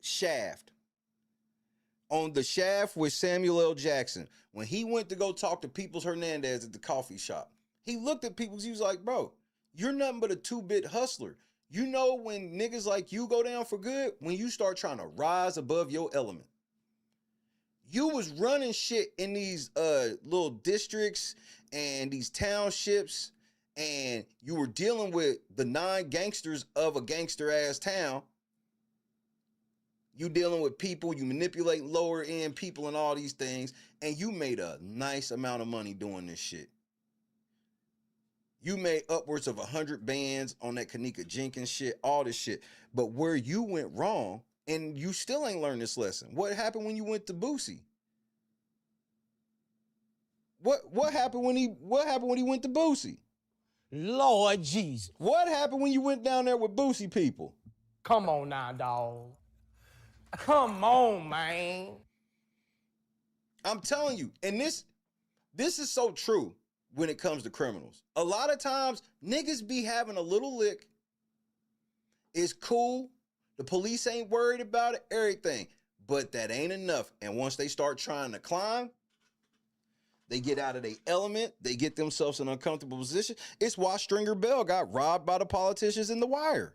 Shaft. On The Shaft with Samuel L. Jackson, when he went to go talk to Peoples Hernandez at the coffee shop, he looked at Peoples, he was like, bro, you're nothing but a 2-bit hustler. You know when niggas like you go down for good? When you start trying to rise above your element. You was running shit in these little districts and these townships and you were dealing with the 9 gangsters of a gangster-ass town, you dealing with people, you manipulate lower-end people and all these things, and you made a nice amount of money doing this shit. You made upwards of 100 bands on that Kanika Jenkins shit, all this shit. But where you went wrong, and you still ain't learned this lesson. What happened when you went to Boosie? What happened when he went to Boosie? Lord Jesus. What happened when you went down there with Boosie people? Come on now, dog. Come on, man. I'm telling you, and this is so true when it comes to criminals. A lot of times, niggas be having a little lick. It's cool. The police ain't worried about it, everything. But that ain't enough. And once they start trying to climb, they get out of their element. They get themselves in an uncomfortable position. It's why Stringer Bell got robbed by the politicians in The Wire.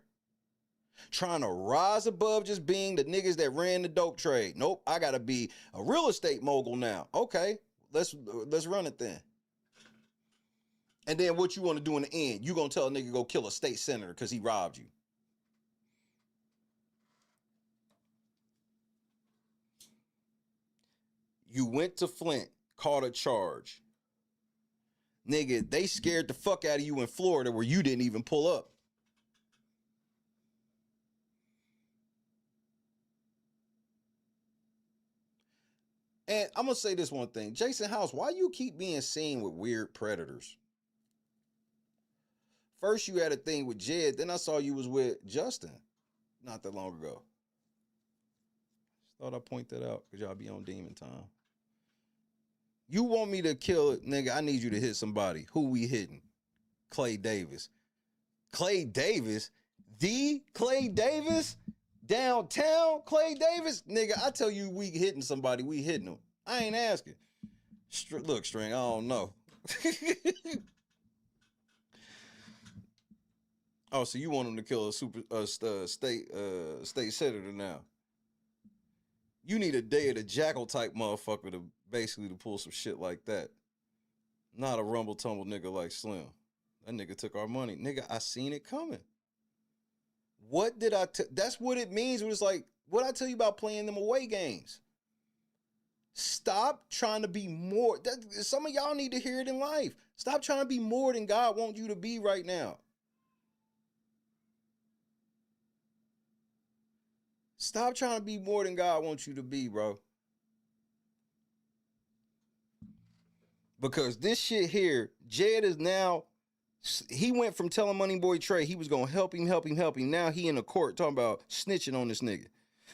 Trying to rise above just being the niggas that ran the dope trade. Nope, I gotta be a real estate mogul now. Okay, let's run it then. And then what you want to do in the end? You gonna tell a nigga go kill a state senator because he robbed you. You went to Flint, caught a charge. Nigga, they scared the fuck out of you in Florida where you didn't even pull up. And I'm going to say this one thing. Jason House, why you keep being seen with weird predators? First you had a thing with Jed, then I saw you was with Justin not that long ago. Just thought I'd point that out because y'all be on demon time. You want me to kill it, nigga, I need you to hit somebody. Who we hitting? Clay Davis. Clay Davis? The Clay Davis? Downtown Clay Davis? Nigga, I tell you we hitting somebody, we hitting them. I ain't asking. Look, String, I don't know. Oh, so you want him to kill a state senator now? You need a Day of the Jackal type motherfucker to basically to pull some shit like that. Not a rumble tumble nigga like Slim. That nigga took our money. Nigga, I seen it coming. What did that's what it means when it's like, what I tell you about playing them away games. Stop trying to be more. Some of y'all need to hear it in life. Stop trying to be more than God wants you to be right now. Stop trying to be more than God wants you to be, bro. Because this shit here, Jed is now, he went from telling Money Boy Trey he was going to help him. Now he in the court talking about snitching on this nigga.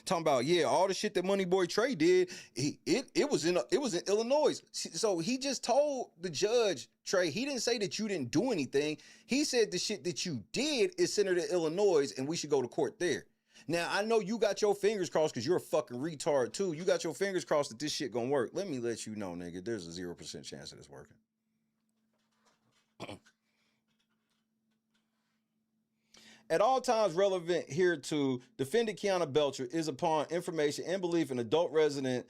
Talking about, yeah, all the shit that Money Boy Trey did, it was in Illinois. So he just told the judge, Trey, he didn't say that you didn't do anything. He said the shit that you did is centered in Illinois and we should go to court there. Now, I know you got your fingers crossed because you're a fucking retard too. You got your fingers crossed that this shit gonna work. Let me let you know, nigga, there's a 0% chance of this working. At all times relevant here to defendant Kiana Belcher is upon information and belief an adult resident,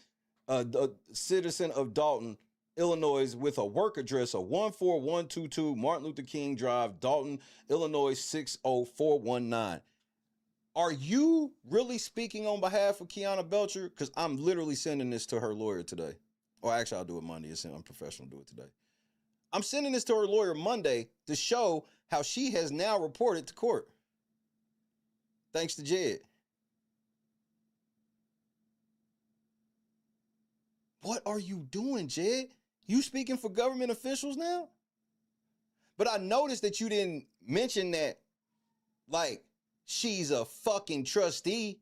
citizen of Dalton, Illinois, with a work address of 14122 Martin Luther King Drive, Dalton, Illinois 60419. Are you really speaking on behalf of Kiana Belcher? Because I'm literally sending this to her lawyer today. Or actually, I'll do it Monday. It's unprofessional to do it today. I'm sending this to her lawyer Monday to show how she has now reported to court. Thanks to Jed. What are you doing, Jed? You speaking for government officials now? But I noticed that you didn't mention that, like, she's a fucking trustee.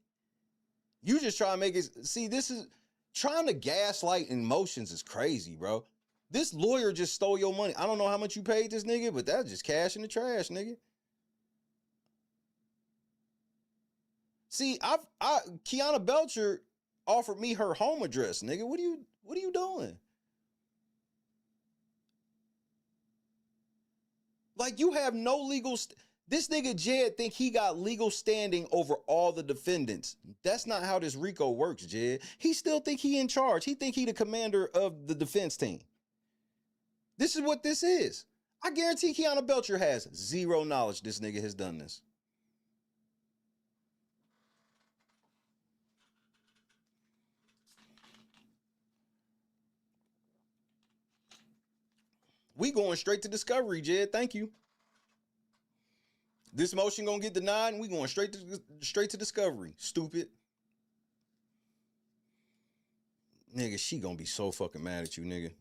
You just try to make it. See, this is trying to gaslight emotions is crazy, bro. This lawyer just stole your money. I don't know how much you paid this nigga, but that's just cash in the trash, nigga. See, Kiana Belcher offered me her home address, nigga. What are you doing? Like, you have no legal. This nigga Jed think he got legal standing over all the defendants. That's not how this RICO works, Jed. He still think he in charge. He think he the commander of the defense team. This is what this is. I guarantee Keanu Belcher has zero knowledge this nigga has done this. We going straight to discovery, Jed. Thank you. This motion gonna get denied, and we going straight to discovery. Stupid. Nigga, she gonna be so fucking mad at you, nigga.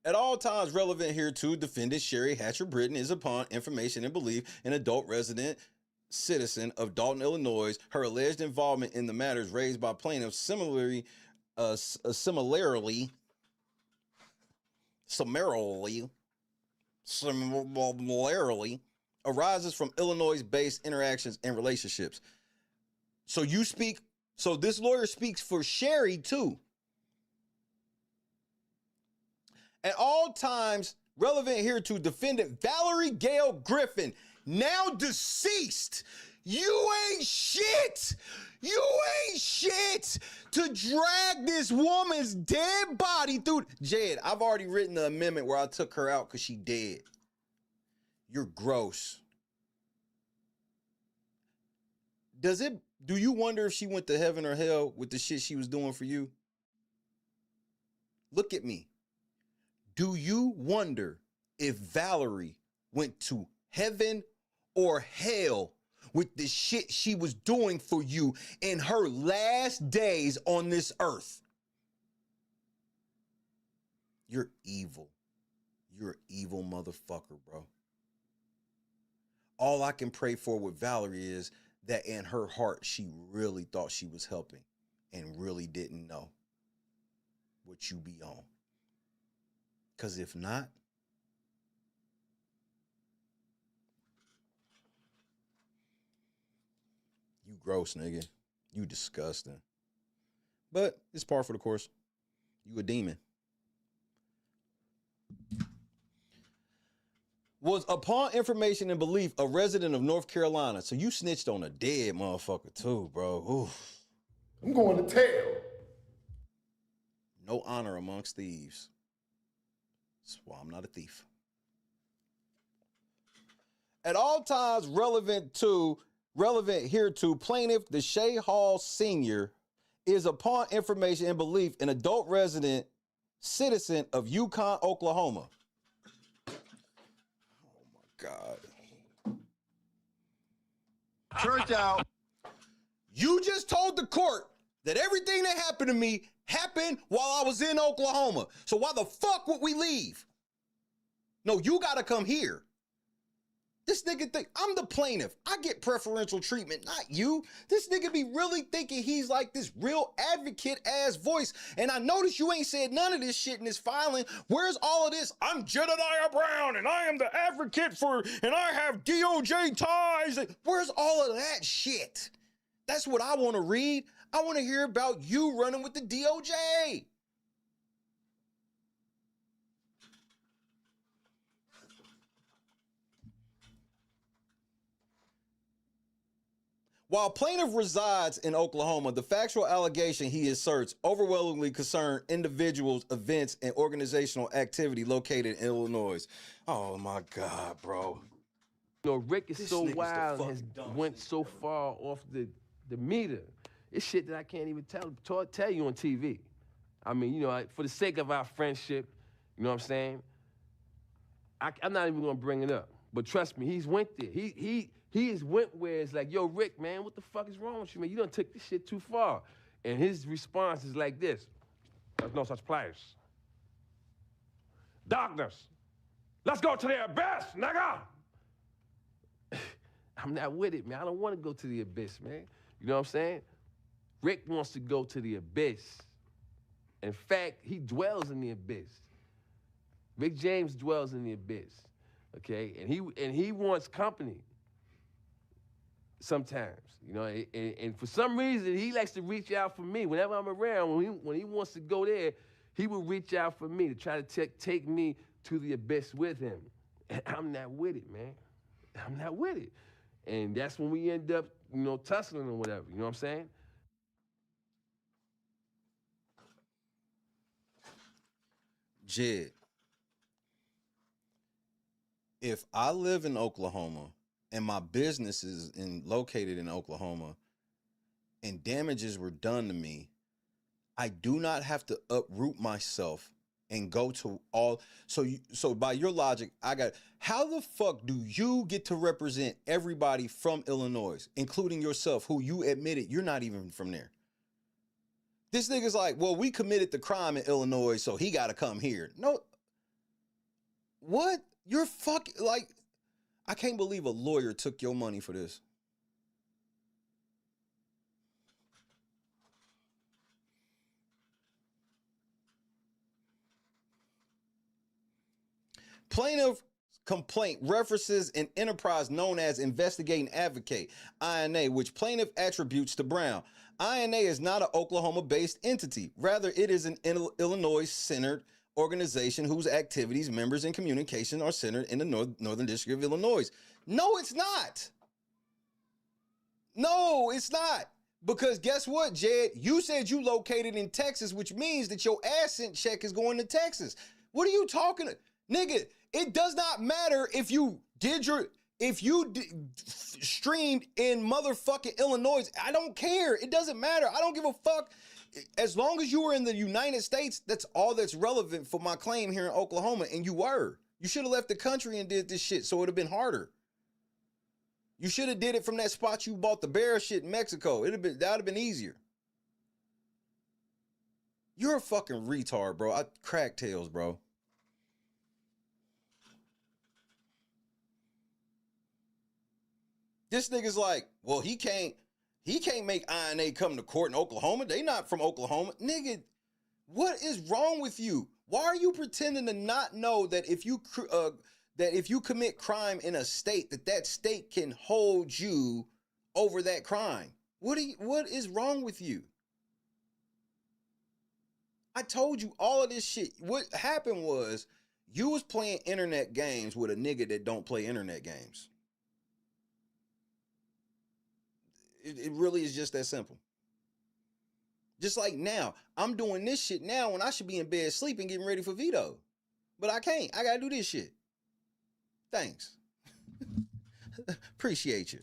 At all times relevant here to defendant Sherry Hatcher Britton is upon information and belief an adult resident citizen of Dalton, Illinois. Her alleged involvement in the matters raised by plaintiffs summarily arises from Illinois-based interactions and relationships. So this lawyer speaks for Sherry too. At all times relevant here to defendant Valerie Gail Griffin, now deceased. You ain't shit. You ain't shit to drag this woman's dead body through. Jed, I've already written the amendment where I took her out because she dead. You're gross. Do you wonder if she went to heaven or hell with the shit she was doing for you? Look at me. Do you wonder if Valerie went to heaven or hell with the shit she was doing for you in her last days on this earth? You're evil. You're an evil motherfucker, bro. All I can pray for with Valerie is that in her heart, she really thought she was helping and really didn't know what you be on. Because if not, you gross, nigga. You disgusting. But it's par for the course. You a demon. Was upon information and belief a resident of North Carolina. So you snitched on a dead motherfucker too, bro. Oof. I'm going to tell. No honor amongst thieves. That's why I'm not a thief. At all times relevant here to plaintiff, the Shay Hall Sr. is upon information and belief an adult resident citizen of Yukon, Oklahoma. Oh my God. Church out. You just told the court that everything that happened to me happened while I was in Oklahoma. So why the fuck would we leave? No, you gotta come here. This nigga think I'm the plaintiff. I get preferential treatment, not you. This nigga be really thinking he's like this real advocate ass voice. And I notice you ain't said none of this shit in this filing. Where's all of this? I'm Jedidiah Brown and I am the advocate for, and I have DOJ ties. Where's all of that shit? That's what I want to read. I want to hear about you running with the DOJ. While plaintiff resides in Oklahoma, the factual allegation he asserts overwhelmingly concern individuals, events, and organizational activity located in Illinois. Oh my God, bro. You know, Rick is so wild and has went so far off the meter. It's shit that I can't even tell you on TV. I mean, you know, for the sake of our friendship, you know what I'm saying? I'm not even gonna bring it up. But trust me, he's went there. He has went where it's like, yo, Rick, man, what the fuck is wrong with you, man? You done took this shit too far. And his response is like this. There's no such place. Darkness. Let's go to the abyss, nigga. I'm not with it, man. I don't want to go to the abyss, man. You know what I'm saying? Rick wants to go to the abyss. In fact, he dwells in the abyss. Rick James dwells in the abyss, okay? And he wants company sometimes, you know? And for some reason, he likes to reach out for me. Whenever I'm around, when he wants to go there, he will reach out for me to try to take me to the abyss with him. And I'm not with it, man. I'm not with it. And that's when we end up, you know, tussling or whatever, you know what I'm saying? Jed, if I live in Oklahoma and my business is located in Oklahoma and damages were done to me, I do not have to uproot myself and go to all. So by your logic, how the fuck do you get to represent everybody from Illinois, including yourself, who you admitted you're not even from there? This nigga's like, well, we committed the crime in Illinois, so he got to come here. No. What? You're fucking, like, I can't believe a lawyer took your money for this. Plaintiff complaint references an enterprise known as Investigating Advocate, INA, which plaintiff attributes to Brown. INA is not an Oklahoma-based entity. Rather, it is an Illinois-centered organization whose activities, members, and communication are centered in the Northern District of Illinois. No, it's not. No, it's not. Because guess what, Jed? You said you located in Texas, which means that your ascent check is going to Texas. What are you talking about? Nigga, it does not matter if you streamed in motherfucking Illinois. I don't care. It doesn't matter. I don't give a fuck. As long as you were in the United States, that's all that's relevant for my claim here in Oklahoma, and you were. You should have left the country and did this shit, so it would have been harder. You should have did it from that spot you bought the bear shit in Mexico. That would have been easier. You're a fucking retard, bro. Crack tails, bro. This nigga's like, well, he can't make INA come to court in Oklahoma. They not from Oklahoma. Nigga, what is wrong with you? Why are you pretending to not know that if you commit crime in a state, that state can hold you over that crime? What is wrong with you? I told you all of this shit. What happened was you was playing internet games with a nigga that don't play internet games. It really is just that simple. Just like now, I'm doing this shit now when I should be in bed sleeping, getting ready for veto. But I can't. I gotta do this shit. Thanks. Appreciate you.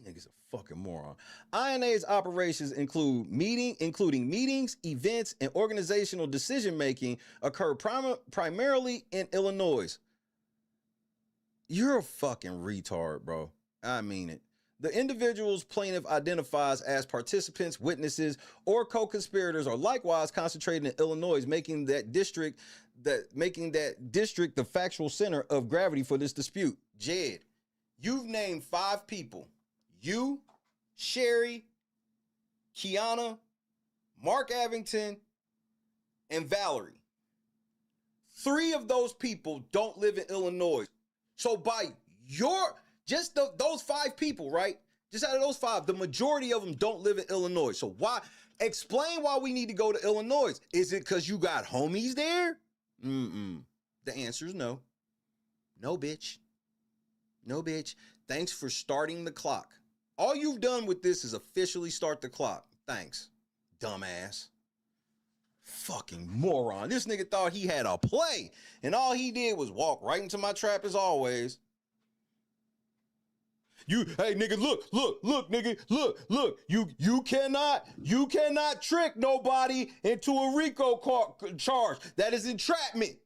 Niggas a fucking moron. INA's operations including meetings, events, and organizational decision-making occur primarily in Illinois. You're a fucking retard, bro. I mean it. The individuals plaintiff identifies as participants, witnesses, or co-conspirators are likewise concentrated in Illinois, making that district the factual center of gravity for this dispute. Jed, you've named 5 people. You, Sherry, Kiana, Mark Avington, and Valerie. 3 of those people don't live in Illinois. So by just those 5 people, right? Just out of those 5, the majority of them don't live in Illinois. So explain why we need to go to Illinois. Is it because you got homies there? The answer is no. No, bitch. No, bitch. Thanks for starting the clock. All you've done with this is officially start the clock. Thanks, dumbass. Fucking moron. This nigga thought he had a play, and all he did was walk right into my trap as always. Hey nigga, look, nigga, look. You cannot trick nobody into a RICO charge. That is entrapment.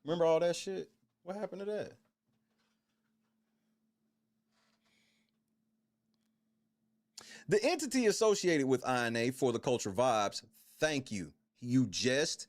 Remember all that shit? What happened to that? The entity associated with INA for the culture vibes, thank you. You just,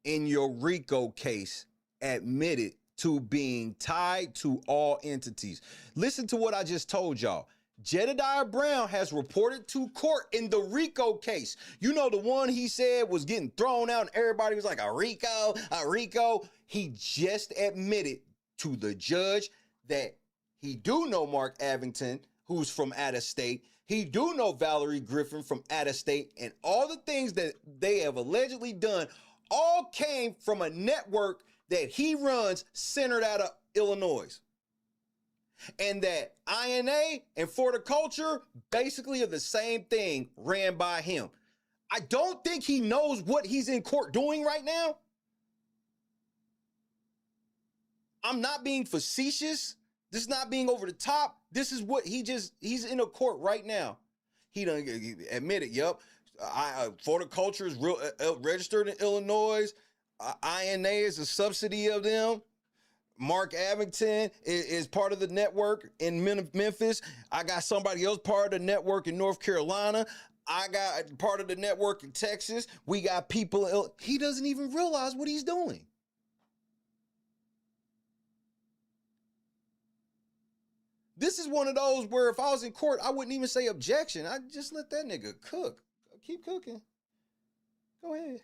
in your RICO case, admitted to being tied to all entities. Listen to what I just told y'all. Jedidiah Brown has reported to court in the RICO case. You know, the one he said was getting thrown out and everybody was like, a RICO. He just admitted to the judge that he do know Mark Avington, who's from out of state. He do know Valerie Griffin from out of state, and all the things that they have allegedly done all came from a network that he runs centered out of Illinois. And that INA and For the Culture basically are the same thing ran by him. I don't think he knows what he's in court doing right now. I'm not being facetious. This is not being over the top. This is what he's in a court right now. He done admitted, yep, horticulture is registered in Illinois. INA is a subsidy of them. Mark Abington is part of the network in Memphis. I got somebody else part of the network in North Carolina. I got part of the network in Texas. We got people. He doesn't even realize what he's doing. This is one of those where if I was in court, I wouldn't even say objection. I'd just let that nigga cook. Keep cooking. Go ahead.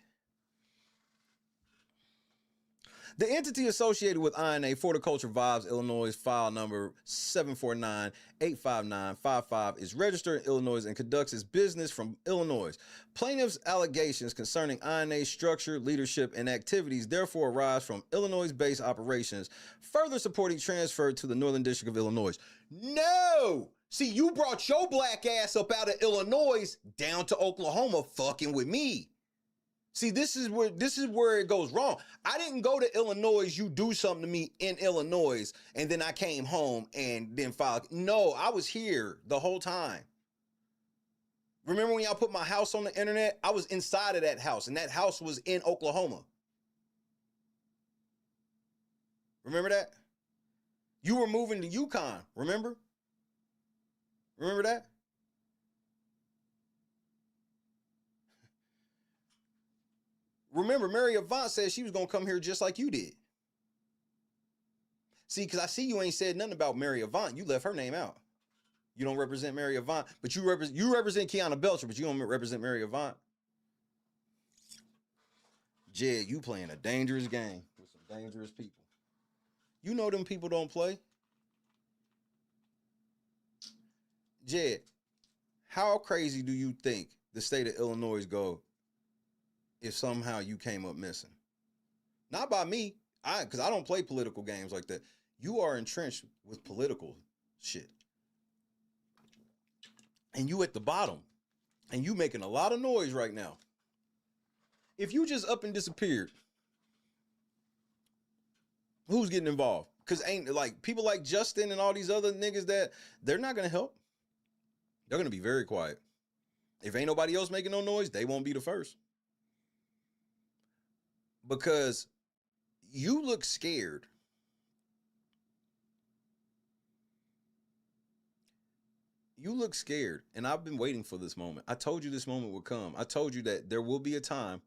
The entity associated with INA, Horticulture Vibes, Illinois, file number 749-85955, is registered in Illinois and conducts its business from Illinois. Plaintiff's allegations concerning INA's structure, leadership, and activities therefore arise from Illinois-based operations, further supporting transfer to the Northern District of Illinois. No! See, you brought your black ass up out of Illinois down to Oklahoma fucking with me. See, this is where it goes wrong. I didn't go to Illinois, you do something to me in Illinois, and then I came home and then filed. No, I was here the whole time. Remember when y'all put my house on the internet? I was inside of that house, and that house was in Oklahoma. Remember that? You were moving to Yukon, remember? Remember that? Remember, Mary Avant said she was going to come here just like you did. See, because I see you ain't said nothing about Mary Avant. You left her name out. You don't represent Mary Avant, but you represent Kiana Belcher, but you don't represent Mary Avant. Jed, you playing a dangerous game with some dangerous people. You know them people don't play. Jed, how crazy do you think the state of Illinois go if somehow you came up missing? Not by me, because I don't play political games like that. You are entrenched with political shit. And you at the bottom. And you making a lot of noise right now. If you just up and disappeared, who's getting involved? Because ain't like people like Justin and all these other niggas that they're not going to help. They're going to be very quiet. If ain't nobody else making no noise, they won't be the first. Because you look scared. You look scared, and I've been waiting for this moment. I told you this moment would come. I told you that there will be a time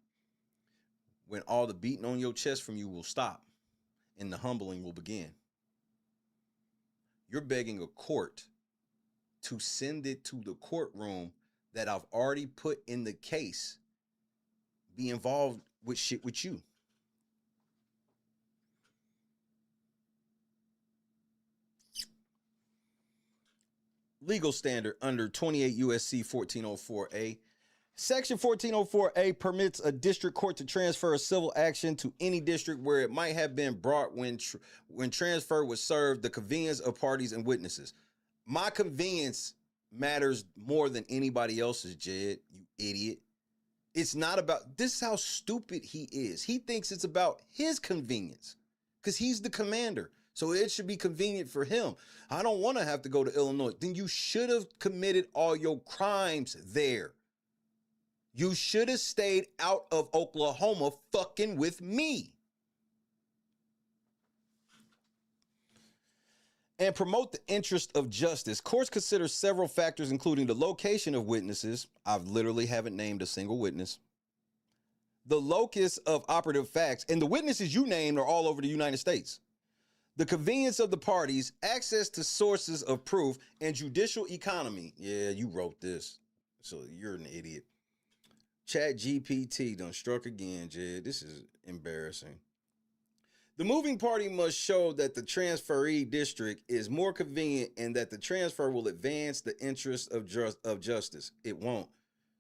when all the beating on your chest from you will stop and the humbling will begin. You're begging a court to send it to the courtroom that I've already put in the case be involved with shit with you. Legal standard under 28 USC 1404A. Section 1404A permits a district court to transfer a civil action to any district where it might have been brought when transfer was served the convenience of parties and witnesses. My convenience matters more than anybody else's, Jed, you idiot. It's not about, this is how stupid he is. He thinks it's about his convenience because he's the commander. So it should be convenient for him. I don't want to have to go to Illinois. Then you should have committed all your crimes there. You should have stayed out of Oklahoma fucking with me. And promote the interest of justice. Courts consider several factors, including the location of witnesses. I literally haven't named a single witness. The locus of operative facts, and the witnesses you named are all over the United States. The convenience of the parties, access to sources of proof, and judicial economy. Yeah, you wrote this, so you're an idiot. ChatGPT done struck again, Jed. This is embarrassing. The moving party must show that the transferee district is more convenient and that the transfer will advance the interests of justice. It won't.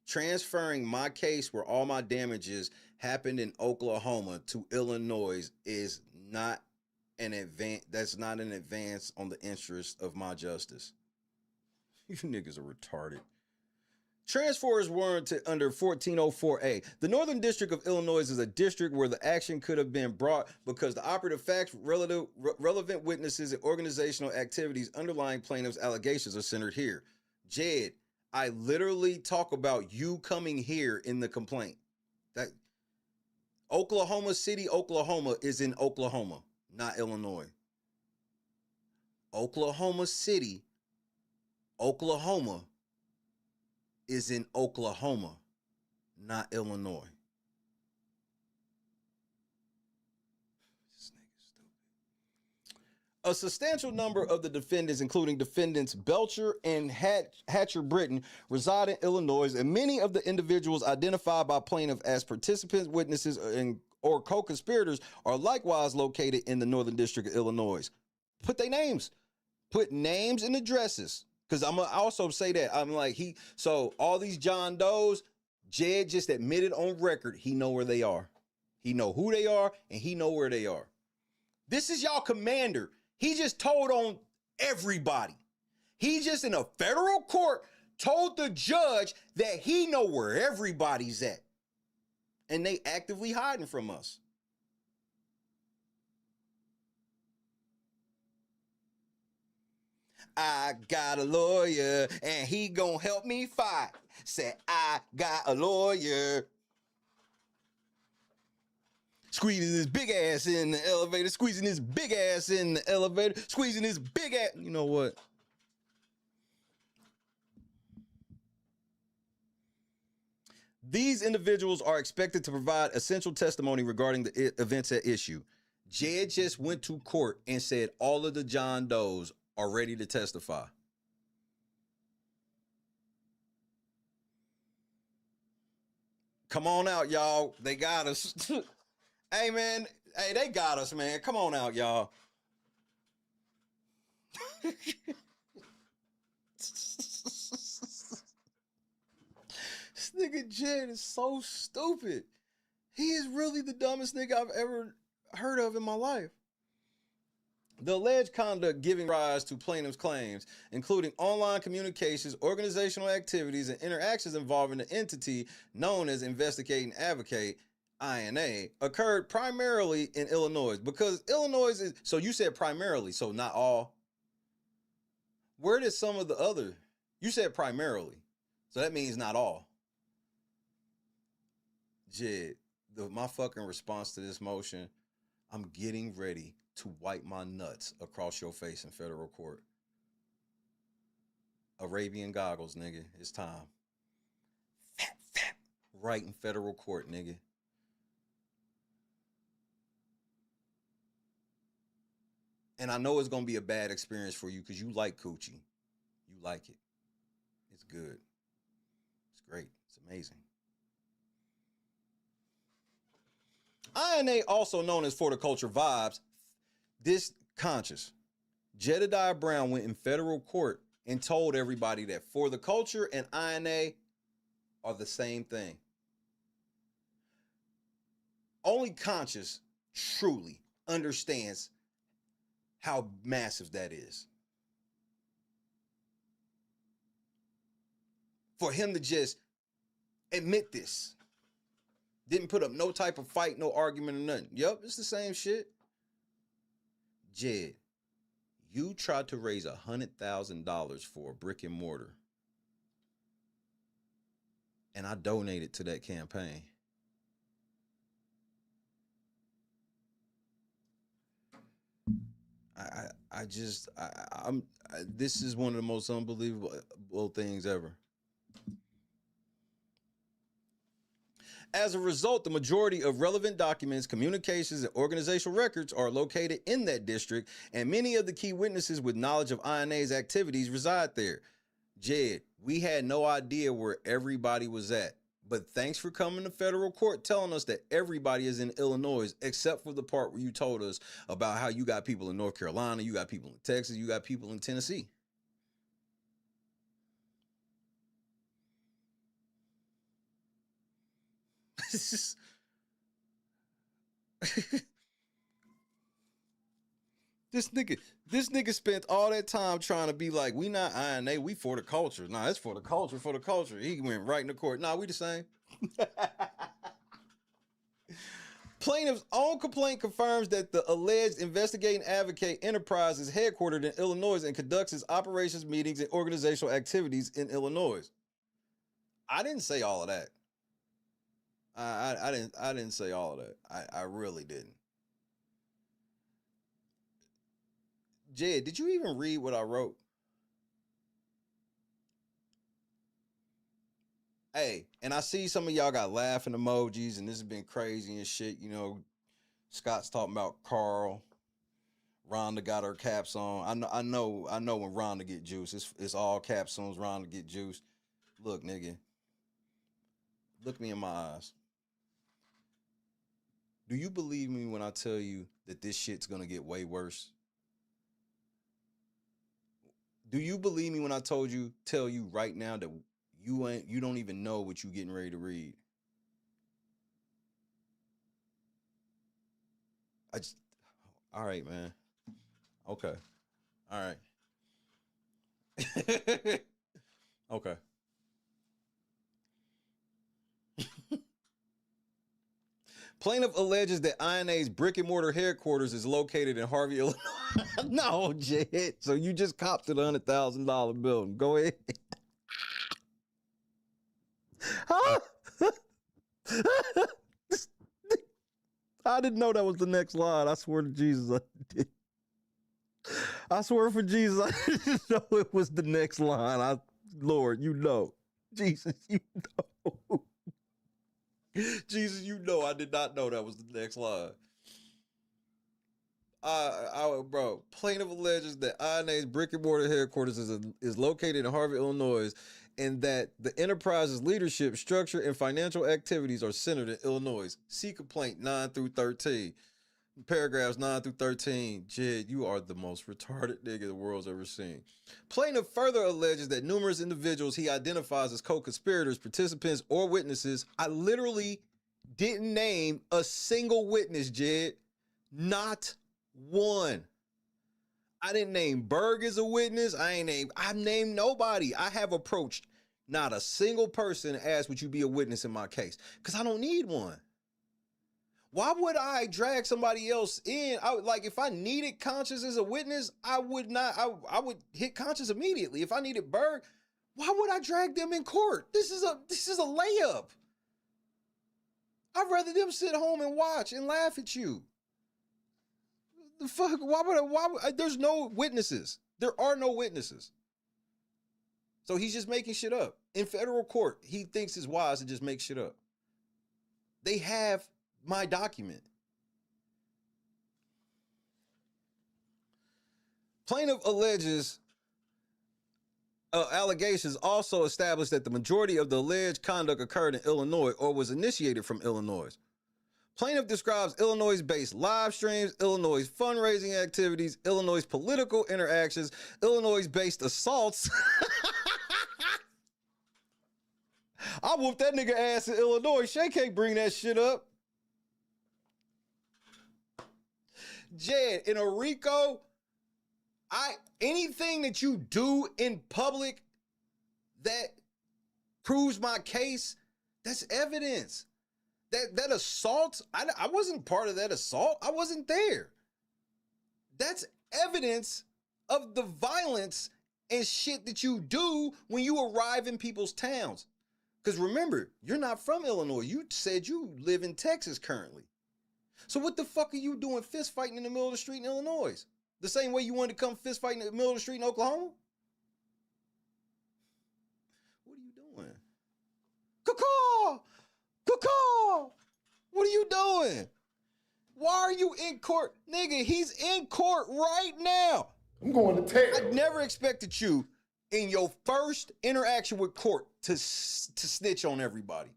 Transferring my case where all my damages happened in Oklahoma to Illinois is not an advance. That's not an advance on the interest of my justice. You niggas are retarded. Transfers warranted under 1404A. The Northern District of Illinois is a district where the action could have been brought because the operative facts, relevant witnesses, and organizational activities underlying plaintiff's allegations are centered here. Jed, I literally talk about you coming here in the complaint. That Oklahoma City, Oklahoma is in Oklahoma, not Illinois. Oklahoma City, Oklahoma is in Oklahoma, not Illinois. This nigga's stupid. A substantial number of the defendants, including defendants Belcher and Hatcher Britton, reside in Illinois, and many of the individuals identified by plaintiff as participants, witnesses, or co-conspirators are likewise located in the Northern District of Illinois. Put their names. Put names and addresses. Because I'm going to also say that. I'm like, so all these John Does, Jed just admitted on record, he know where they are. He know who they are, and he know where they are. This is y'all commander. He just told on everybody. He just in a federal court told the judge that he know where everybody's at. And they actively hiding from us. I got a lawyer and he gonna help me fight. Said I got a lawyer. Squeezing his big ass in the elevator, squeezing his big ass in the elevator, squeezing his big ass. You know what? These individuals are expected to provide essential testimony regarding the events at issue. Jed just went to court and said all of the John Does are ready to testify. Come on out, y'all. They got us. Hey, man. Hey, they got us, man. Come on out, y'all. This nigga Jed is so stupid. He is really the dumbest nigga I've ever heard of in my life. The alleged conduct giving rise to plaintiff's claims, including online communications, organizational activities, and interactions involving the entity known as Investigating Advocate, INA, occurred primarily in Illinois. Because Illinois is, so you said primarily, so not all. Where did some of the other, you said primarily, so that means not all. Jed, my fucking response to this motion, I'm getting ready to wipe my nuts across your face in federal court. Arabian goggles, nigga. It's time. Fap. Right in federal court, nigga. And I know it's going to be a bad experience for you because you like coochie. You like it. It's good. It's great. It's amazing. INA, also known as For the Culture Vibes, this conscious. Jedidiah Brown went in federal court and told everybody that For the Culture and INA are the same thing. Only conscious truly understands how massive that is. For him to just admit this. Didn't put up no type of fight, no argument or nothing. Yup, it's the same shit. Jed, you tried to raise $100,000 for a brick and mortar. And I donated to that campaign. This is one of the most unbelievable things ever. As a result, the majority of relevant documents, communications, and organizational records are located in that district, and many of the key witnesses with knowledge of INA's activities reside there. Jed, we had no idea where everybody was at, but thanks for coming to federal court telling us that everybody is in Illinois, except for the part where you told us about how you got people in North Carolina, you got people in Texas, you got people in Tennessee. This nigga, This nigga spent all that time trying to be like, we not INA, we for the culture. Nah, it's for the culture, for the culture. He went right in the court. Nah, we the same. Plaintiff's own complaint confirms that the alleged investigating advocate enterprise is headquartered in Illinois and conducts its operations, meetings, and organizational activities in Illinois. I didn't say all of that. I didn't say all of that. I really didn't. Jed, did you even read what I wrote? Hey, and I see some of y'all got laughing emojis, and this has been crazy and shit. You know, Scott's talking about Carl. Rhonda got her caps on. I know when Rhonda get juice. It's all caps on. Rhonda get juice. Look, nigga. Look me in my eyes. Do you believe me when I tell you that this shit's gonna get way worse? Do you believe me when I tell you right now that you don't even know what you getting ready to read? All right, man. Okay. All right. Okay. Plaintiff alleges that INA's brick and mortar headquarters is located in Harvey, Illinois. No, Jed. So you just copped a $100,000 building. Go ahead. Huh? I didn't know that was the next line. I swear to Jesus, I did. I swear for Jesus, I didn't know it was the next line. Lord, you know. Jesus, you know. Jesus, you know I did not know that was the next line. Bro, plaintiff alleges that INA's brick and mortar headquarters is located in Harvey, Illinois, and that the enterprise's leadership, structure, and financial activities are centered in Illinois. See complaint 9 through 13. Paragraphs 9 through 13. Jed, you are the most retarded nigga the world's ever seen. Plaintiff further alleges that numerous individuals he identifies as co-conspirators, participants, or witnesses. I literally didn't name a single witness, Jed. Not one. I didn't name Berg as a witness. I've named nobody. I have approached not a single person and asked, would you be a witness in my case? Because I don't need one. Why would I drag somebody else in? If I needed Conscious as a witness, I would hit Conscious immediately. If I needed Berg, why would I drag them in court? This is a layup. I'd rather them sit home and watch and laugh at you. The fuck? Why would I? There's no witnesses. There are no witnesses. So he's just making shit up. In federal court, he thinks it's wise to just make shit up. They have my document. Plaintiff allegations also established that the majority of the alleged conduct occurred in Illinois or was initiated from Illinois. Plaintiff describes Illinois-based live streams, Illinois fundraising activities, Illinois political interactions, Illinois-based assaults. I whooped that nigga ass in Illinois. Shay can't bring that shit up. Jed, in a RICO, anything that you do in public that proves my case, that's evidence. That assault, I wasn't part of that assault. I wasn't there. That's evidence of the violence and shit that you do when you arrive in people's towns. Because remember, you're not from Illinois. You said you live in Texas currently. So what the fuck are you doing fist fighting in the middle of the street in Illinois? The same way you wanted to come fist fighting in the middle of the street in Oklahoma? What are you doing? Caw-caw! Caw-caw! What are you doing? Why are you in court? Nigga, he's in court right now. I'm going to tell. I never expected you in your first interaction with court to snitch on everybody.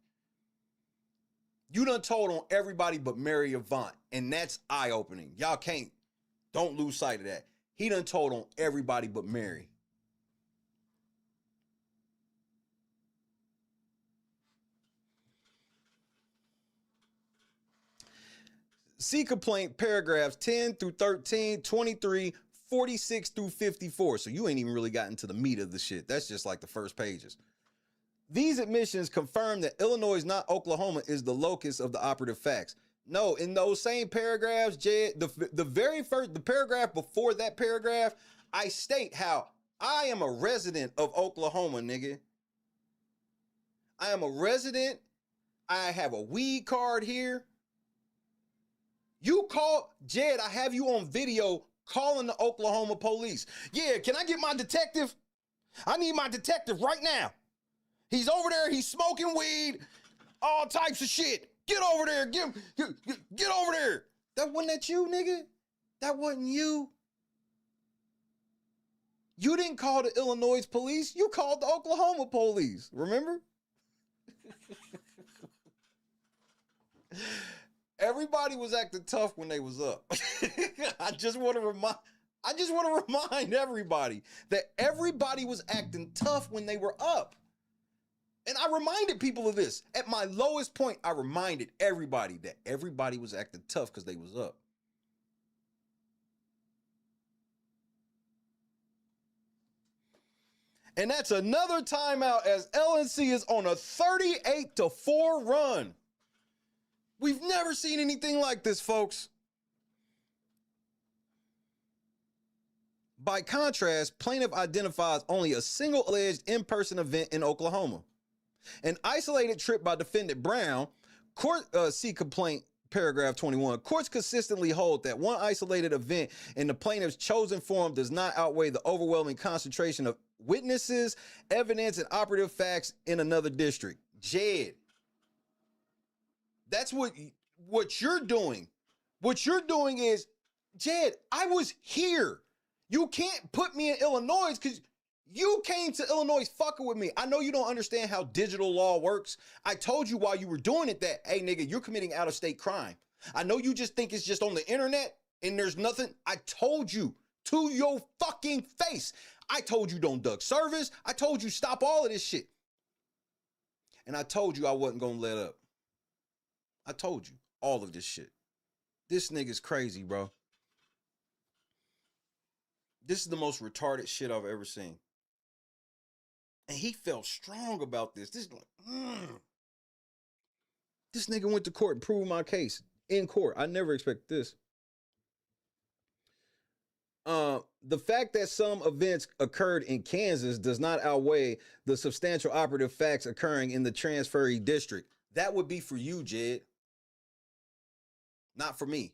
You done told on everybody but Mary Avant, and that's eye-opening. Y'all don't lose sight of that. He done told on everybody but Mary. See complaint paragraphs 10 through 13, 23, 46 through 54. So you ain't even really gotten to the meat of the shit. That's just like the first pages. These admissions confirm that Illinois, not Oklahoma, is the locus of the operative facts. No, in those same paragraphs, Jed, the paragraph before that paragraph, I state how I am a resident of Oklahoma, nigga. I am a resident. I have a weed card here. You call, Jed, I have you on video calling the Oklahoma police. Yeah, can I get my detective? I need my detective right now. He's over there, he's smoking weed, all types of shit. Get over there, get over there. That wasn't that you, nigga? That wasn't you. You didn't call the Illinois police, you called the Oklahoma police, remember? Everybody was acting tough when they was up. I just want to remind everybody that everybody was acting tough when they were up. And I reminded people of this. At my lowest point, I reminded everybody that everybody was acting tough because they was up. And that's another timeout as LNC is on a 38-4 run. We've never seen anything like this, folks. By contrast, plaintiff identifies only a single alleged in-person event in Oklahoma. An isolated trip by defendant Brown, court see complaint paragraph 21. Courts consistently hold that one isolated event in the plaintiff's chosen forum does not outweigh the overwhelming concentration of witnesses, evidence, and operative facts in another district. Jed, that's what you're doing. What you're doing is, Jed, I was here. You can't put me in Illinois because you came to Illinois fucking with me. I know you don't understand how digital law works. I told you while you were doing it that, hey, nigga, you're committing out-of-state crime. I know you just think it's just on the internet and there's nothing. I told you to your fucking face. I told you don't duck service. I told you stop all of this shit. And I told you I wasn't going to let up. I told you all of this shit. This nigga's crazy, bro. This is the most retarded shit I've ever seen. And he felt strong about this. This nigga went to court and proved my case in court. I never expected this. The fact that some events occurred in Kansas does not outweigh the substantial operative facts occurring in the transferee district. That would be for you, Jed. Not for me.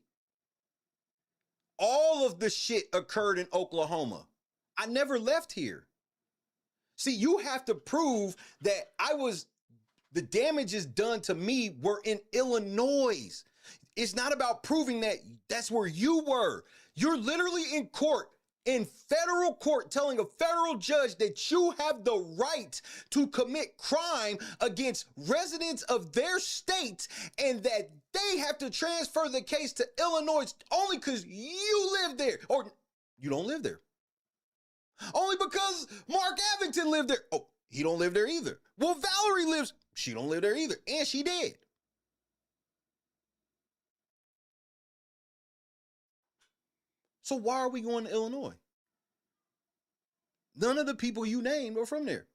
All of the shit occurred in Oklahoma. I never left here. See, you have to prove that the damages done to me were in Illinois. It's not about proving that that's where you were. You're literally in court, in federal court, telling a federal judge that you have the right to commit crime against residents of their state and that they have to transfer the case to Illinois only because you live there. Or you don't live there. Only because Mark Abington lived there. Oh, he don't live there either. Well, Valerie lives. She don't live there either. And she did. So why are we going to Illinois? None of the people you named are from there.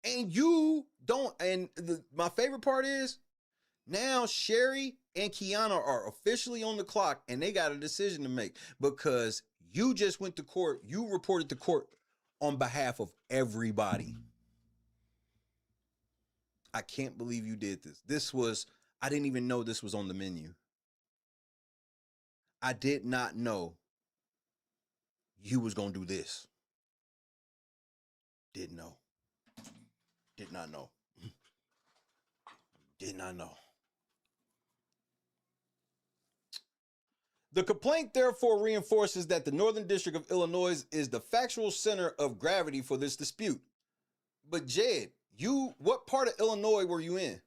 And you don't, and my favorite part is, now Sherry and Kiana are officially on the clock and they got a decision to make because you just went to court, you reported to court on behalf of everybody. I can't believe you did this. I didn't even know this was on the menu. I did not know you was gonna do this. Didn't know. Did not know. Did not know. The complaint therefore reinforces that the Northern District of Illinois is the factual center of gravity for this dispute. But Jed, what part of Illinois were you in?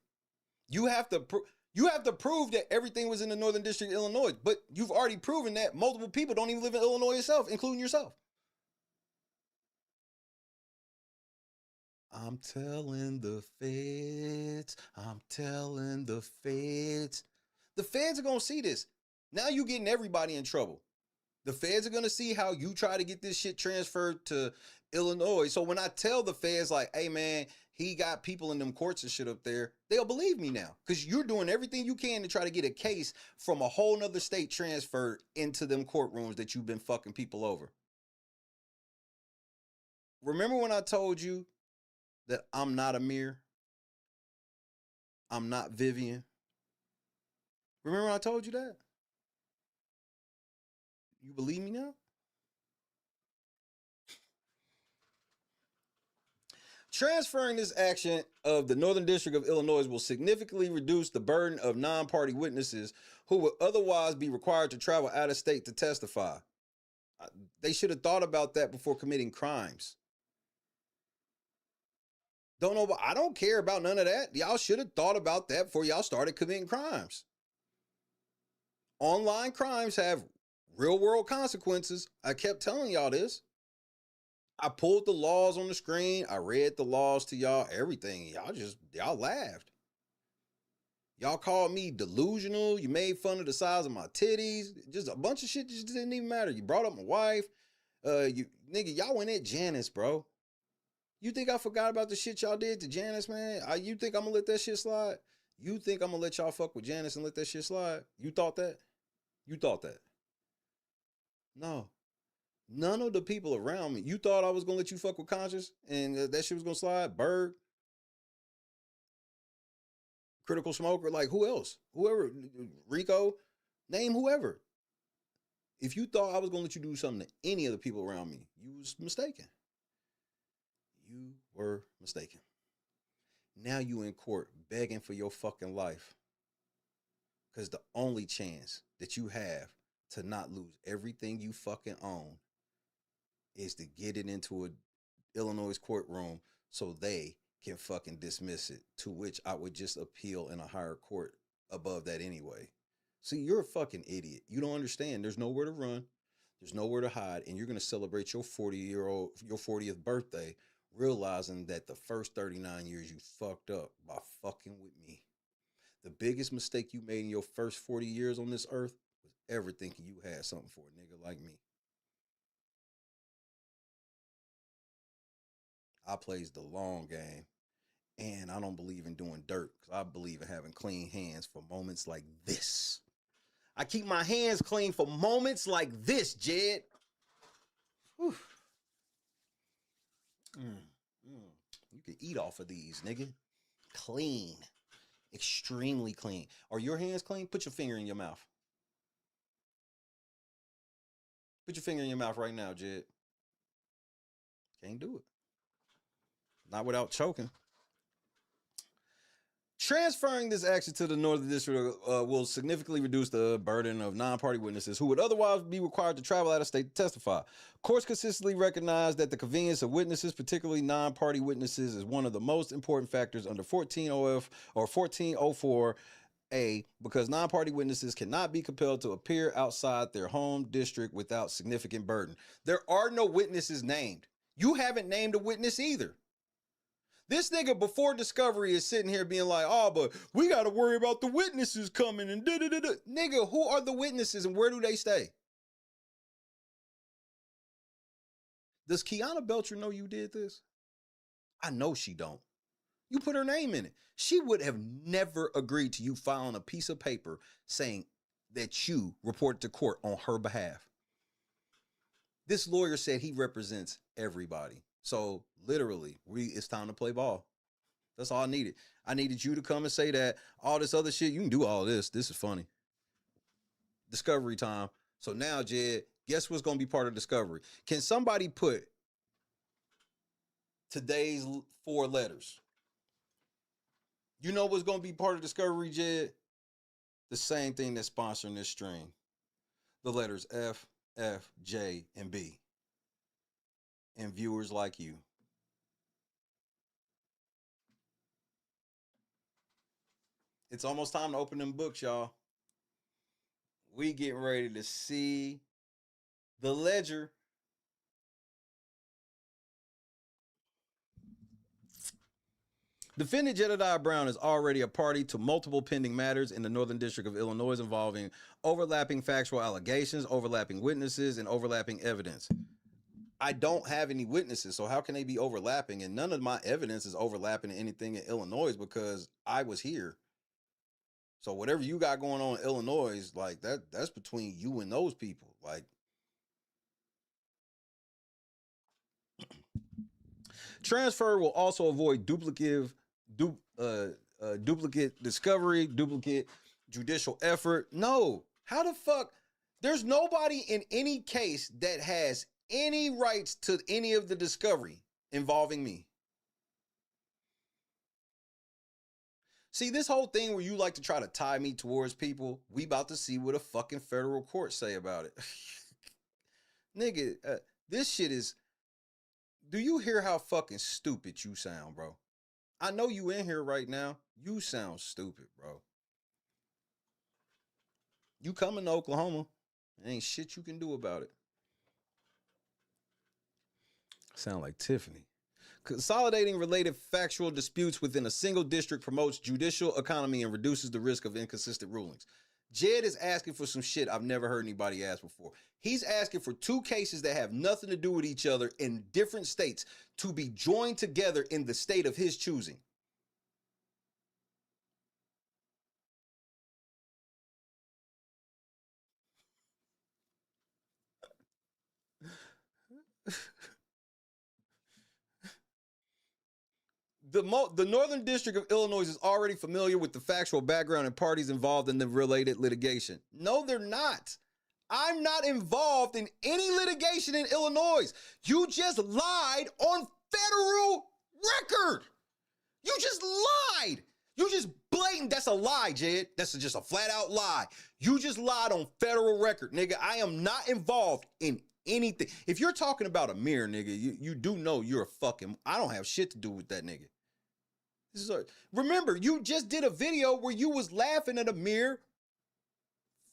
You have to prove that everything was in the Northern District of Illinois, but you've already proven that multiple people don't even live in Illinois itself, including yourself. I'm telling the feds. I'm telling the feds. The feds are going to see this. Now you're getting everybody in trouble. The feds are gonna see how you try to get this shit transferred to Illinois. So when I tell the feds, like, hey man, he got people in them courts and shit up there, they'll believe me now. Because you're doing everything you can to try to get a case from a whole nother state transferred into them courtrooms that you've been fucking people over. Remember when I told you that I'm not Amir? I'm not Vivian? Remember when I told you that? You believe me now? Transferring this action of the Northern District of Illinois will significantly reduce the burden of non-party witnesses who would otherwise be required to travel out of state to testify. They should have thought about that before committing crimes. Don't know, I don't care about none of that. Y'all should have thought about that before y'all started committing crimes. Online crimes have real world consequences. I kept telling y'all this. I pulled the laws on the screen. I read the laws to y'all, everything. Y'all laughed. Y'all called me delusional. You made fun of the size of my titties. Just a bunch of shit that just didn't even matter. You brought up my wife. Y'all went at Janice, bro. You think I forgot about the shit y'all did to Janice, man? You think I'm gonna let that shit slide? You think I'm gonna let y'all fuck with Janice and let that shit slide? You thought that? You thought that? No. None of the people around me. You thought I was gonna let you fuck with Conscious and that shit was gonna slide? Berg? Critical Smoker? Like, who else? Whoever. Rico? Name whoever. If you thought I was gonna let you do something to any of the people around me, you was mistaken. You were mistaken. Now you in court begging for your fucking life. Because the only chance that you have to not lose everything you fucking own is to get it into a Illinois courtroom so they can fucking dismiss it, to which I would just appeal in a higher court above that anyway. See, you're a fucking idiot. You don't understand. There's nowhere to run. There's nowhere to hide. And you're going to celebrate your 40th birthday realizing that the first 39 years you fucked up by fucking with me. The biggest mistake you made in your first 40 years on this earth was ever thinking you had something for a nigga like me. I plays the long game, and I don't believe in doing dirt because I believe in having clean hands for moments like this. I keep my hands clean for moments like this, Jed. Whew. You can eat off of these, nigga. Clean. Extremely clean. Are your hands clean? Put your finger in your mouth. Put your finger in your mouth right now, Jed. Can't do it. Not without choking. Transferring this action to the Northern District will significantly reduce the burden of non-party witnesses who would otherwise be required to travel out of state to testify. Courts consistently recognize that the convenience of witnesses, particularly non-party witnesses, is one of the most important factors under 14OF or 1404A because non-party witnesses cannot be compelled to appear outside their home district without significant burden. There are no witnesses named. You haven't named a witness either. This nigga before discovery is sitting here being like, oh, but we got to worry about the witnesses coming and da-da-da-da. Nigga, who are the witnesses and where do they stay? Does Kiana Belcher know you did this? I know she don't. You put her name in it. She would have never agreed to you filing a piece of paper saying that you reported to court on her behalf. This lawyer said he represents everybody. So literally, it's time to play ball. That's all I needed. I needed you to come and say that all this other shit, you can do all this. This is funny. Discovery time. So now, Jed, guess what's going to be part of discovery? Can somebody put today's 4 letters? You know what's going to be part of discovery, Jed? The same thing that's sponsoring this stream. The letters F, F, J, and B. And viewers like you. It's almost time to open them books, y'all. We getting ready to see the ledger. Defendant Jedidiah Brown is already a party to multiple pending matters in the Northern District of Illinois involving overlapping factual allegations, overlapping witnesses, and overlapping evidence. I don't have any witnesses, so how can they be overlapping? And none of my evidence is overlapping anything in Illinois because I was here. So whatever you got going on in Illinois, like that's between you and those people. Like, transfer will also avoid duplicate discovery, duplicate judicial effort. No, how the fuck? There's nobody in any case that has any rights to any of the discovery involving me. See, this whole thing where you like to try to tie me towards people, we about to see what a fucking federal court say about it. Nigga, this shit is... Do you hear how fucking stupid you sound, bro? I know you in here right now. You sound stupid, bro. You coming to Oklahoma. Ain't shit you can do about it. Sound like Tiffany. Consolidating related factual disputes within a single district promotes judicial economy and reduces the risk of inconsistent rulings. Jed is asking for some shit I've never heard anybody ask before. He's asking for two cases that have nothing to do with each other in different states to be joined together in the state of his choosing. The Northern District of Illinois is already familiar with the factual background and parties involved in the related litigation. No, they're not. I'm not involved in any litigation in Illinois. You just lied on federal record. You just lied. You just blatant. That's a lie, Jed. That's just a flat out lie. You just lied on federal record, nigga. I am not involved in anything. If you're talking about Amir, nigga, you do know you're a fucking... I don't have shit to do with that nigga. Remember, you just did a video where you was laughing at Amir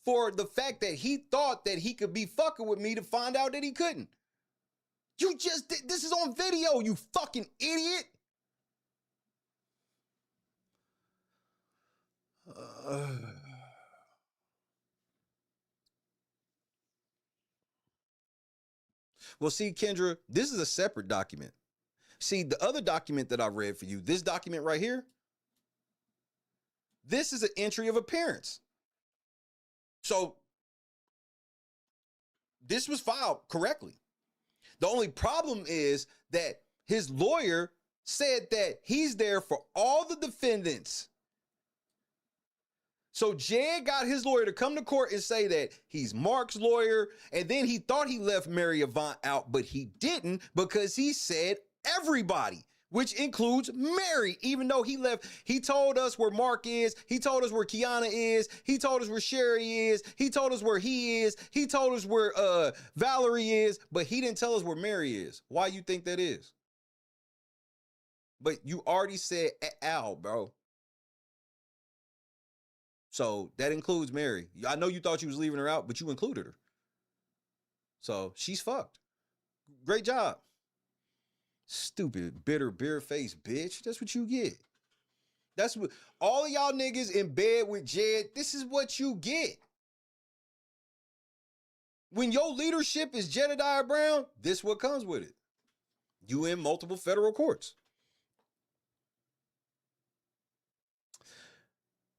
for the fact that he thought that he could be fucking with me to find out that he couldn't. You just did, this is on video, you fucking idiot. Well, see, Kendra, this is a separate document. See, the other document that I read for you, this document right here, this is an entry of appearance. So this was filed correctly. The only problem is that his lawyer said that he's there for all the defendants. So Jed got his lawyer to come to court and say that he's Mark's lawyer, and then he thought he left Mary Avant out, but he didn't because he said everybody, which includes Mary, even though he left. He told us where Mark is. He told us where Kiana is. He told us where Sherry is. He told us where he is. He told us where Valerie is, but he didn't tell us where Mary is. Why you think that is? But you already said Al, bro. So that includes Mary. I know you thought you was leaving her out, but you included her. So she's fucked. Great job. Stupid, bitter, beer-faced bitch. That's what you get. That's what all of y'all niggas in bed with Jed, this is what you get. When your leadership is Jedidiah Brown, this what comes with it. You in multiple federal courts.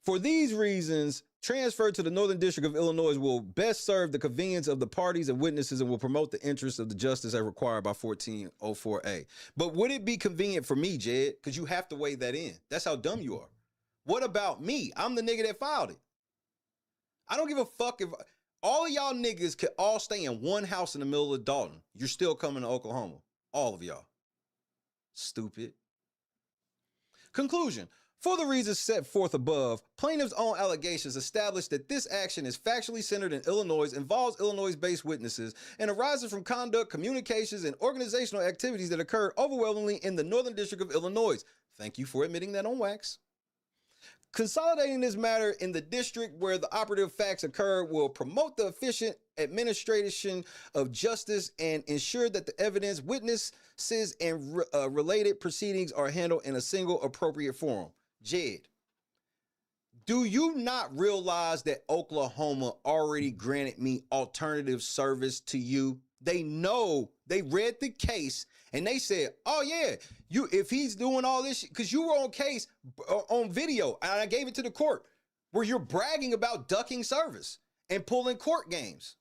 For these reasons, transfer to the Northern District of Illinois will best serve the convenience of the parties and witnesses and will promote the interests of the justice as required by 1404A. But would it be convenient for me, Jed? Because you have to weigh that in. That's how dumb you are. What about me? I'm the nigga that filed it. I don't give a fuck if all of y'all niggas could all stay in one house in the middle of Dalton. You're still coming to Oklahoma. All of y'all. Stupid. Conclusion. For the reasons set forth above, plaintiff's own allegations establish that this action is factually centered in Illinois, involves Illinois-based witnesses, and arises from conduct, communications, and organizational activities that occur overwhelmingly in the Northern District of Illinois. Thank you for admitting that on wax. Consolidating this matter in the district where the operative facts occurred will promote the efficient administration of justice and ensure that the evidence, witnesses, and related proceedings are handled in a single appropriate forum. Jed, do you not realize that Oklahoma already granted me alternative service to you? They know, they read the case and they said, oh yeah, if he's doing all this shit, because you were on case on video and I gave it to the court where you're bragging about ducking service and pulling court games.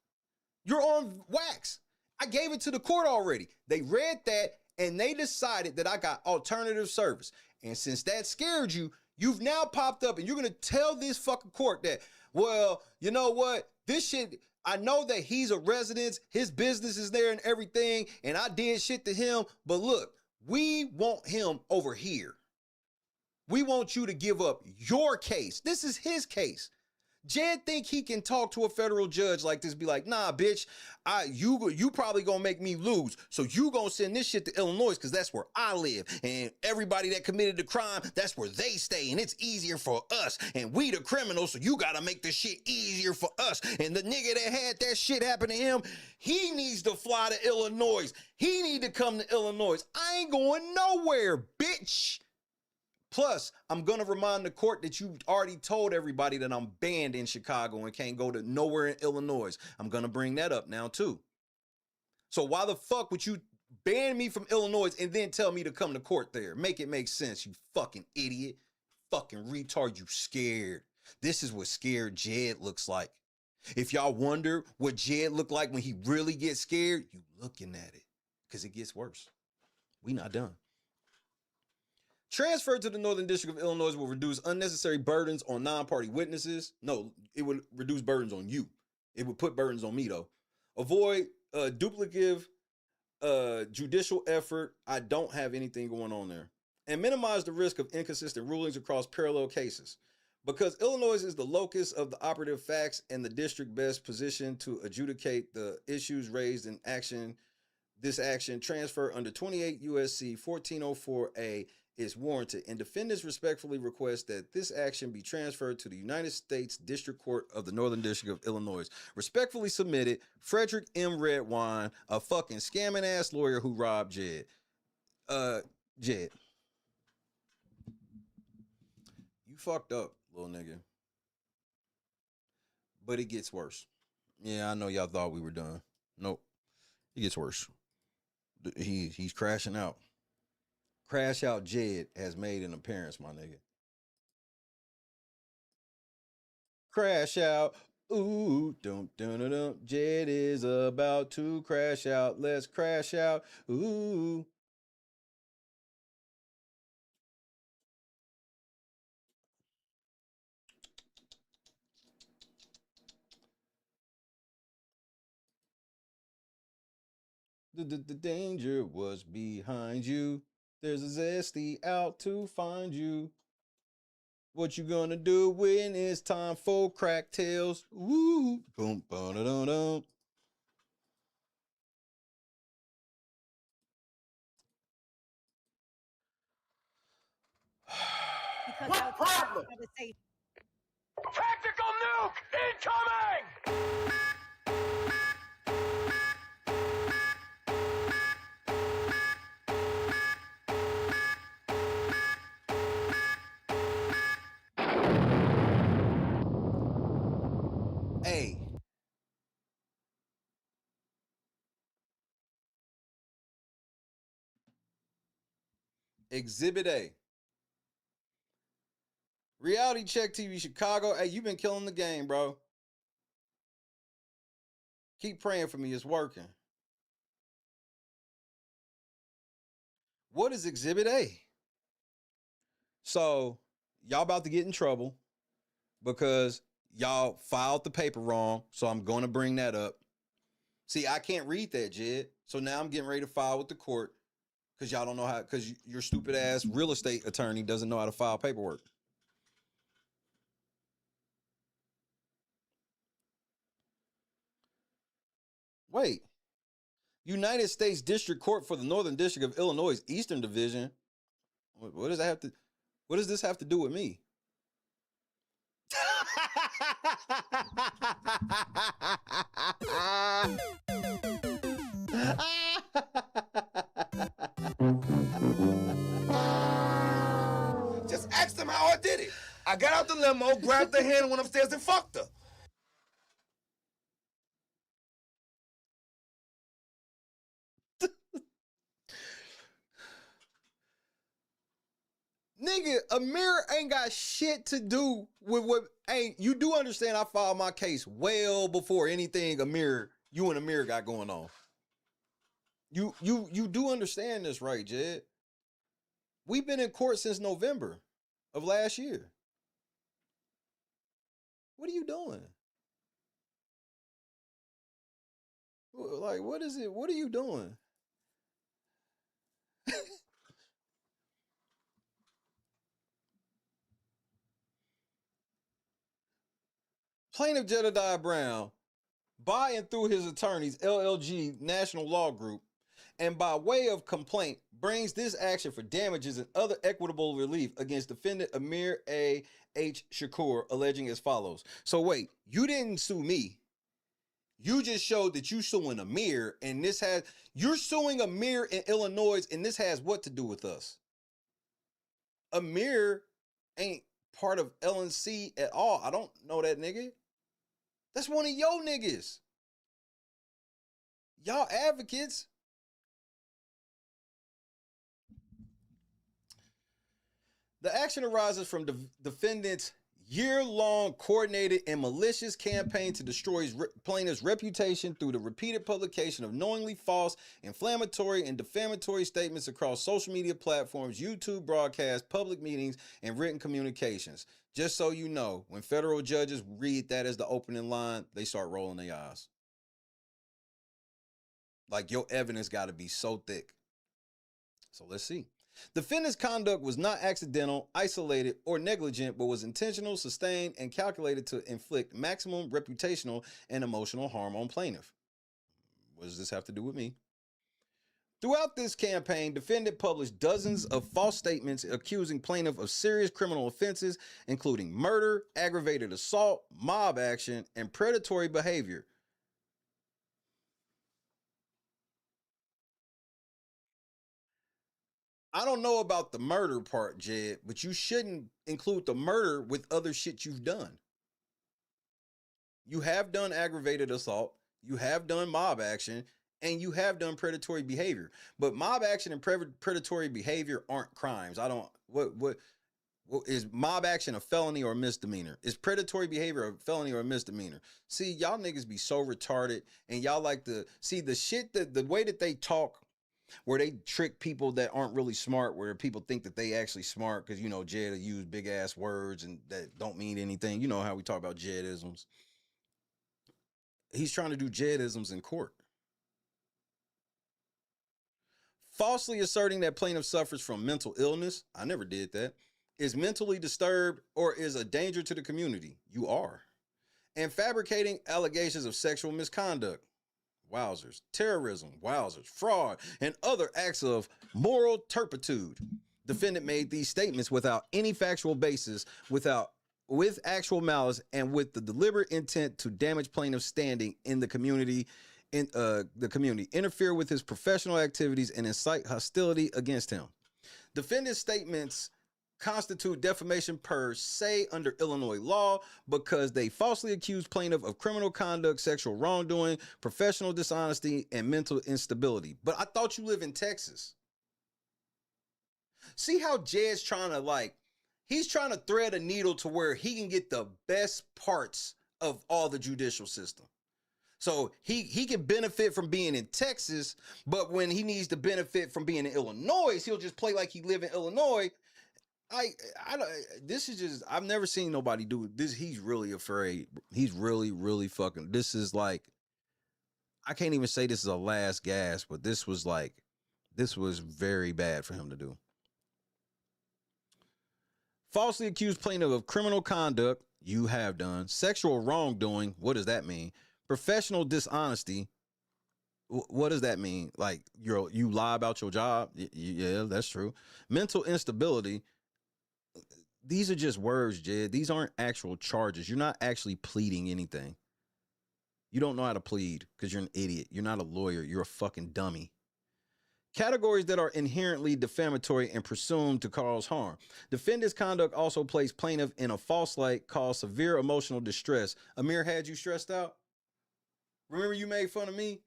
You're on wax. I gave it to the court already. They read that and they decided that I got alternative service. And since that scared you, you've now popped up and you're going to tell this fucking court that, well, you know what? This shit, I know that he's a resident, his business is there and everything, and I did shit to him, but look, we want him over here. We want you to give up your case. This is his case. Jed think he can talk to a federal judge like this, be like, nah, bitch, you probably gonna make me lose. So you gonna send this shit to Illinois because that's where I live. And everybody that committed the crime, that's where they stay. And it's easier for us. And we the criminals, so you gotta make this shit easier for us. And the nigga that had that shit happen to him, he needs to fly to Illinois. He need to come to Illinois. I ain't going nowhere, bitch. Plus, I'm going to remind the court that you already told everybody that I'm banned in Chicago and can't go to nowhere in Illinois. I'm going to bring that up now, too. So why the fuck would you ban me from Illinois and then tell me to come to court there? Make it make sense, you fucking idiot. Fucking retard, you scared. This is what scared Jed looks like. If y'all wonder what Jed look like when he really gets scared, you looking at it. Because it gets worse. We not done. Transfer to the Northern District of Illinois will reduce unnecessary burdens on non-party witnesses. No, it would reduce burdens on you. It would put burdens on me, though. Avoid duplicative judicial effort. I don't have anything going on there. And minimize the risk of inconsistent rulings across parallel cases. Because Illinois is the locus of the operative facts and the district best positioned to adjudicate the issues raised in this action transfer under 28 U.S.C. 1404A is warranted, and defendants respectfully request that this action be transferred to the United States District Court of the Northern District of Illinois. Respectfully submitted, Frederick M. Redwine, a fucking scamming ass lawyer who robbed Jed. Jed. You fucked up, little nigga. But it gets worse. Yeah, I know y'all thought we were done. Nope. It gets worse. He's crashing out. Crash Out Jed has made an appearance, my nigga. Crash out. Ooh, dum dum dum dum. Jed is about to crash out. Let's crash out. Ooh. The danger was behind you. There's a zesty out to find you. What you gonna do when it's time for crack tales? Ooh, boom, ba-da-dum-dum. What problem? Tactical nuke incoming! Hey. Exhibit A. Reality Check TV Chicago. Hey, you've been killing the game, bro. Keep praying for me. It's working. What is Exhibit A? So, y'all about to get in trouble because y'all filed the paper wrong. So, I'm going to bring that up. See, I can't read that, Jed. So, now I'm getting ready to file with the court because y'all don't know how, because your stupid ass real estate attorney doesn't know how to file paperwork. Wait. United States District Court for the Northern District of Illinois, Eastern Division. What does that have to? What does this have to do with me? Just ask them how I did it. I got out the limo, grabbed the hand, and went upstairs and fucked her. Nigga, Amir ain't got shit to do with what. Hey, you do understand I filed my case well before anything you and Amir got going on. You do understand this, right, Jed? We've been in court since November of last year. What are you doing? Like, what is it? What are you doing? Plaintiff Jedidiah Brown, by and through his attorneys, LLG National Law Group, and by way of complaint, brings this action for damages and other equitable relief against defendant Amir A. H. Shakur, alleging as follows. So wait, you didn't sue me. You just showed that you suing Amir, and you're suing Amir in Illinois, and this has what to do with us? Amir ain't part of LNC at all. I don't know that nigga. That's one of your niggas. Y'all advocates. The action arises from the defendant's year-long coordinated and malicious campaign to destroy his plaintiff's reputation through the repeated publication of knowingly false, inflammatory, and defamatory statements across social media platforms, YouTube broadcasts, public meetings, and written communications. Just so you know, when federal judges read that as the opening line, they start rolling their eyes. Like, your evidence got to be so thick. So let's see. Defendant's conduct was not accidental, isolated, or negligent, but was intentional, sustained, and calculated to inflict maximum reputational and emotional harm on plaintiff. What does this have to do with me? Throughout this campaign, defendant published dozens of false statements accusing plaintiff of serious criminal offenses, including murder, aggravated assault, mob action, and predatory behavior. I don't know about the murder part, Jed, but you shouldn't include the murder with other shit you've done. You have done aggravated assault, you have done mob action, and you have done predatory behavior. But mob action and predatory behavior aren't crimes. What is mob action a felony or a misdemeanor? Is predatory behavior a felony or a misdemeanor? See, y'all niggas be so retarded, and y'all like to see the shit that the way that they talk, where they trick people that aren't really smart, where people think that they actually smart because, you know, Jed will use big ass words and that don't mean anything. You know how we talk about Jedisms. He's trying to do Jedisms in court. Falsely asserting that plaintiff suffers from mental illness, I never did that, is mentally disturbed, or is a danger to the community, you are. And fabricating allegations of sexual misconduct, wowzers, terrorism, wowzers, fraud, and other acts of moral turpitude. Defendant made these statements without any factual basis, with actual malice, and with the deliberate intent to damage plaintiff's standing in the community, interfere with his professional activities, and incite hostility against him. Defendant's statements constitute defamation per se under Illinois law because they falsely accuse plaintiff of criminal conduct, sexual wrongdoing, professional dishonesty, and mental instability. But I thought you live in Texas. See how Jed's trying to he's trying to thread a needle to where he can get the best parts of all the judicial system. So he can benefit from being in Texas, but when he needs to benefit from being in Illinois, he'll just play like he live in Illinois. This is just, I've never seen nobody do this. He's really afraid. He's really, really fucking, this is like, I can't even say this is a last gasp, but this was very bad for him to do. Falsely accused plaintiff of criminal conduct, you have done. Sexual wrongdoing, what does that mean? Professional dishonesty, what does that mean? Like, you lie about your job? Yeah, that's true. Mental instability, these are just words, Jed. These aren't actual charges. You're not actually pleading anything. You don't know how to plead because you're an idiot. You're not a lawyer. You're a fucking dummy. Categories that are inherently defamatory and presumed to cause harm. Defendant's conduct also placed plaintiff in a false light, caused severe emotional distress. Amir had you stressed out? Remember you made fun of me?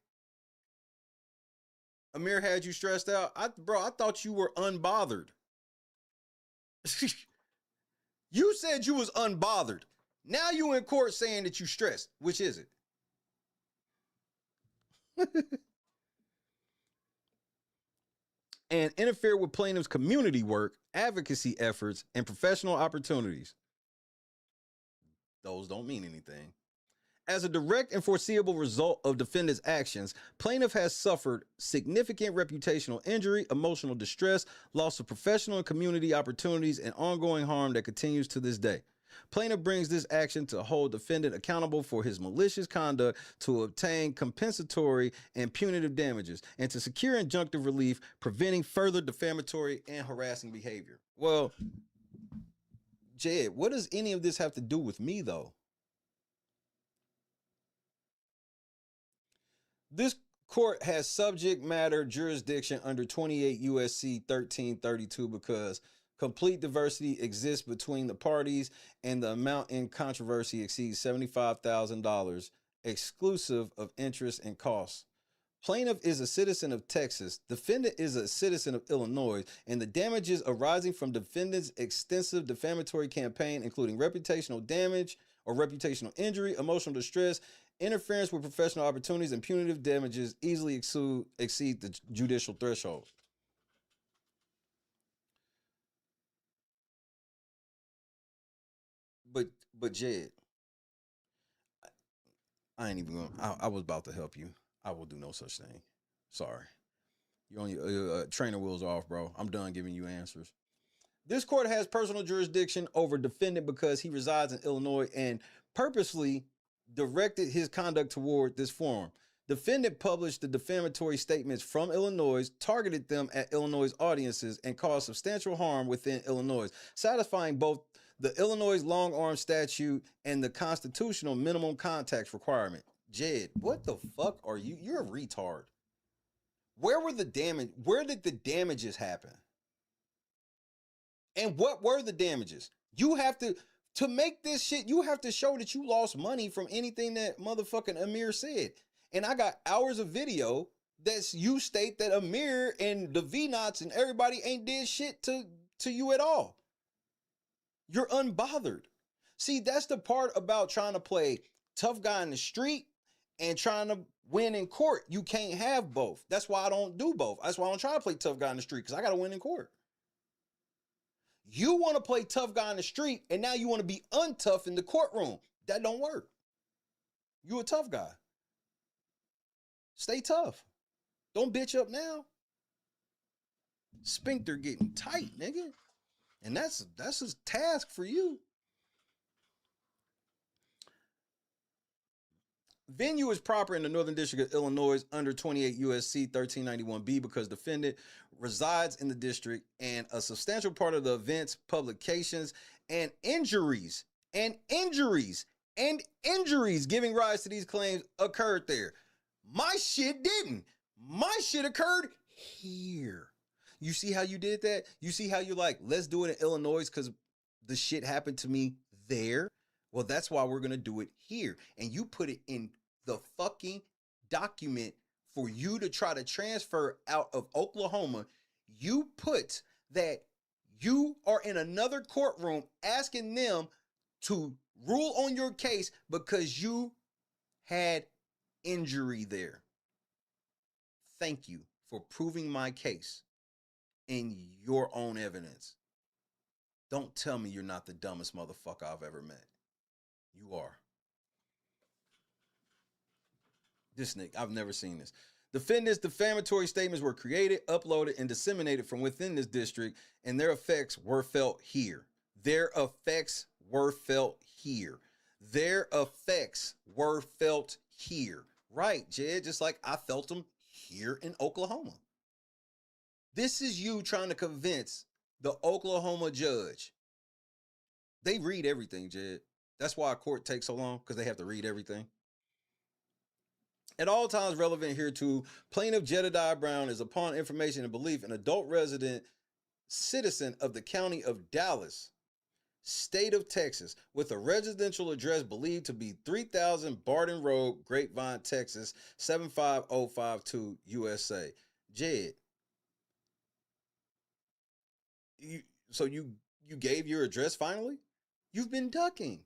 Amir had you stressed out? I thought you were unbothered. You said you was unbothered. Now you in court saying that you stressed. Which is it? And interfere with plaintiff's community work, advocacy efforts, and professional opportunities. Those don't mean anything. As a direct and foreseeable result of defendant's actions, plaintiff has suffered significant reputational injury, emotional distress, loss of professional and community opportunities, and ongoing harm that continues to this day. Plaintiff brings this action to hold defendant accountable for his malicious conduct, to obtain compensatory and punitive damages, and to secure injunctive relief, preventing further defamatory and harassing behavior. Well, Jed, what does any of this have to do with me, though? This court has subject matter jurisdiction under 28 USC 1332 because complete diversity exists between the parties and the amount in controversy exceeds $75,000 exclusive of interest and costs. Plaintiff is a citizen of Texas, defendant is a citizen of Illinois, and the damages arising from defendant's extensive defamatory campaign, including reputational damage or reputational injury, emotional distress, interference with professional opportunities, and punitive damages, easily exceed the judicial threshold. But Jed, I ain't even gonna. I was about to help you. I will do no such thing. Sorry. You're on your trainer wheels off, bro. I'm done giving you answers. This court has personal jurisdiction over defendant because he resides in Illinois and purposely directed his conduct toward this forum. Defendant published the defamatory statements from Illinois, targeted them at Illinois audiences, and caused substantial harm within Illinois, satisfying both the Illinois long-arm statute and the constitutional minimum contacts requirement. Jed, what the fuck are you? You're a retard. Where were the damage? Where did the damages happen? And what were the damages? You have to make this shit, you have to show that you lost money from anything that motherfucking Amir said. And I got hours of video that you state that Amir and the V-Knots and everybody ain't did shit to you at all. You're unbothered. See, that's the part about trying to play tough guy in the street and trying to win in court. You can't have both. That's why I don't do both. That's why I don't try to play tough guy in the street, because I got to win in court. You want to play tough guy in the street, and now you want to be untough in the courtroom. That don't work. You a tough guy. Stay tough. Don't bitch up now. Sphincter getting tight, nigga. And that's his task for you. Venue is proper in the Northern District of Illinois under 28 USC 1391B because defendant resides in the district and a substantial part of the events, publications, and injuries giving rise to these claims occurred there. My shit didn't. My shit occurred here. You see how you did that? You see how you're like, let's do it in Illinois because the shit happened to me there? Well, that's why we're going to do it here. And you put it in the fucking document for you to try to transfer out of Oklahoma. You put that you are in another courtroom asking them to rule on your case because you had injury there. Thank you for proving my case in your own evidence. Don't tell me you're not the dumbest motherfucker I've ever met. You are. This nigga, I've never seen this. Defendants' defamatory statements were created, uploaded, and disseminated from within this district, and their effects were felt here. Their effects were felt here. Their effects were felt here. Right, Jed, just like I felt them here in Oklahoma. This is you trying to convince the Oklahoma judge They read everything, Jed. That's why a court takes so long, because they have to read everything. At all times relevant here to plaintiff Jedidiah Brown is upon information and belief an adult resident citizen of the county of Dallas, state of Texas, with a residential address believed to be 3000 Barden Road, Grapevine, Texas, 75052 USA. Jed, you gave your address finally? You've been ducking.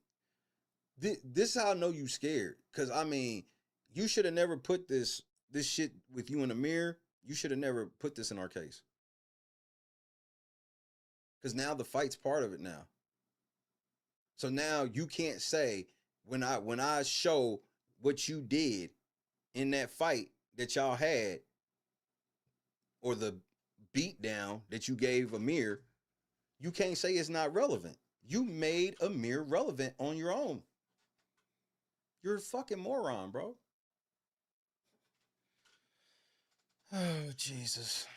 This is how I know you scared. Because, I mean, you should have never put this shit with you in the mirror. You should have never put this in our case. Because now the fight's part of it now. So now you can't say when I show what you did in that fight that y'all had, or the beat down that you gave Amir, you can't say it's not relevant. You made Amir relevant on your own. You're a fucking moron, bro. Oh, Jesus.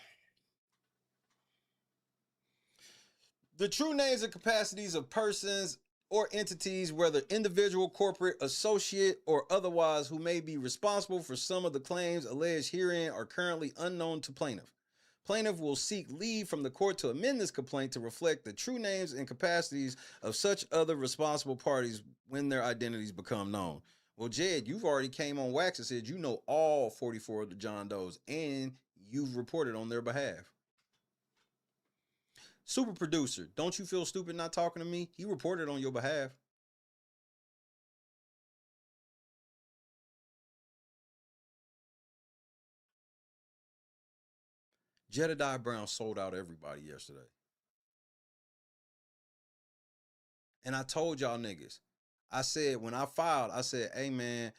The true names and capacities of persons or entities, whether individual, corporate, associate, or otherwise, who may be responsible for some of the claims alleged herein are currently unknown to plaintiff. Plaintiff will seek leave from the court to amend this complaint to reflect the true names and capacities of such other responsible parties when their identities become known. Well, Jed, you've already came on wax and said you know all 44 of the John Does, and you've reported on their behalf. Super producer, don't you feel stupid not talking to me? He reported on your behalf. Jedidiah Brown sold out everybody yesterday. And I told y'all niggas, I said, when I filed, I said, hey man,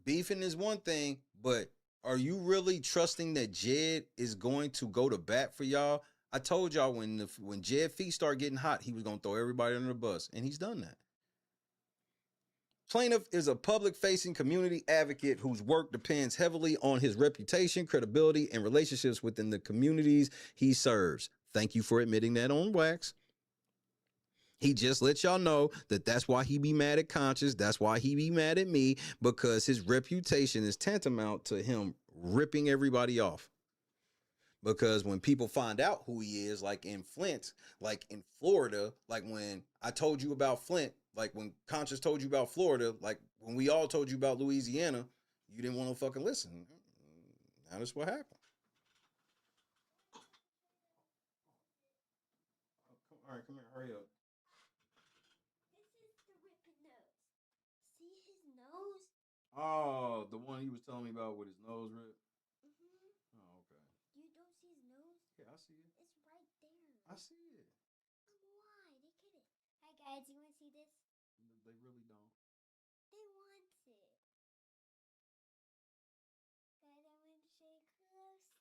beefing is one thing, but are you really trusting that Jed is going to go to bat for y'all? I told y'all when Jed feet start getting hot, he was going to throw everybody under the bus, and he's done that. Plaintiff is a public-facing community advocate whose work depends heavily on his reputation, credibility, and relationships within the communities he serves. Thank you for admitting that on wax. He just let y'all know that that's why he be mad at Conscious. That's why he be mad at me, because his reputation is tantamount to him ripping everybody off. Because when people find out who he is, like in Flint, like in Florida, like when I told you about Flint, like when Conscious told you about Florida, like when we all told you about Louisiana, you didn't want to fucking listen. Now that's what happened. All right, come here, hurry up. Oh, the one he was telling me about with his nose ripped? Mm-hmm. Oh, okay. You don't see his nose? Yeah, I see it. It's right there. I see it. Why? They couldn't. Hi, guys. You want to see this? They really don't. They want it. Guys, I want to show you closer.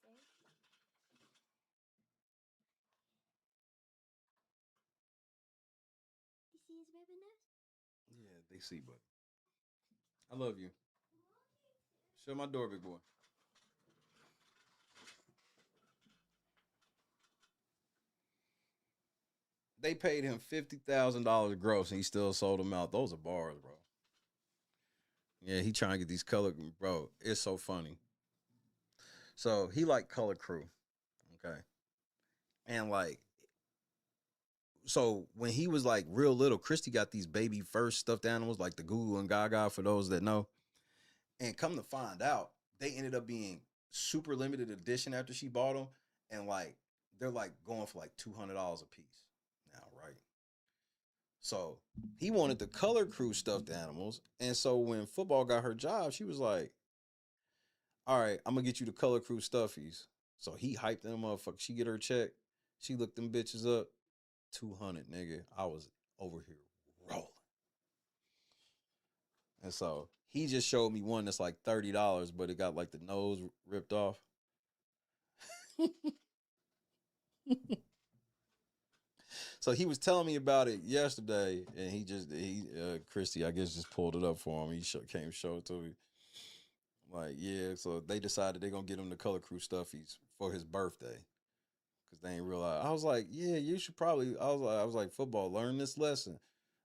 You see his ribbon nose? Yeah, they see, but I love you. Shut my door, big boy. They paid him $50,000 gross, and he still sold them out. Those are bars, bro. Yeah, he trying to get these color, bro. It's so funny. So he like Color Crew, okay, and like, so when he was like real little, Christy got these baby first stuffed animals like the Goo Goo and Gaga, for those that know. And come to find out, they ended up being super limited edition after she bought them, and like they're like going for like $200 a piece now, right? So he wanted the Color Crew stuffed animals, and so when football got her job, she was like, "All right, I'm gonna get you the Color Crew stuffies." So he hyped them motherfuckers. She get her check, she looked them bitches up, 200, nigga. I was over here rolling. And so he just showed me one that's like $30, but it got like the nose ripped off. So he was telling me about it yesterday, and Christy, I guess, just pulled it up for him. He came show it to me. Like, yeah, so they decided they're going to get him the Color Crew stuffies for his birthday. Because they ain't realize. I was like, yeah, you should probably, I was like, football, learn this lesson.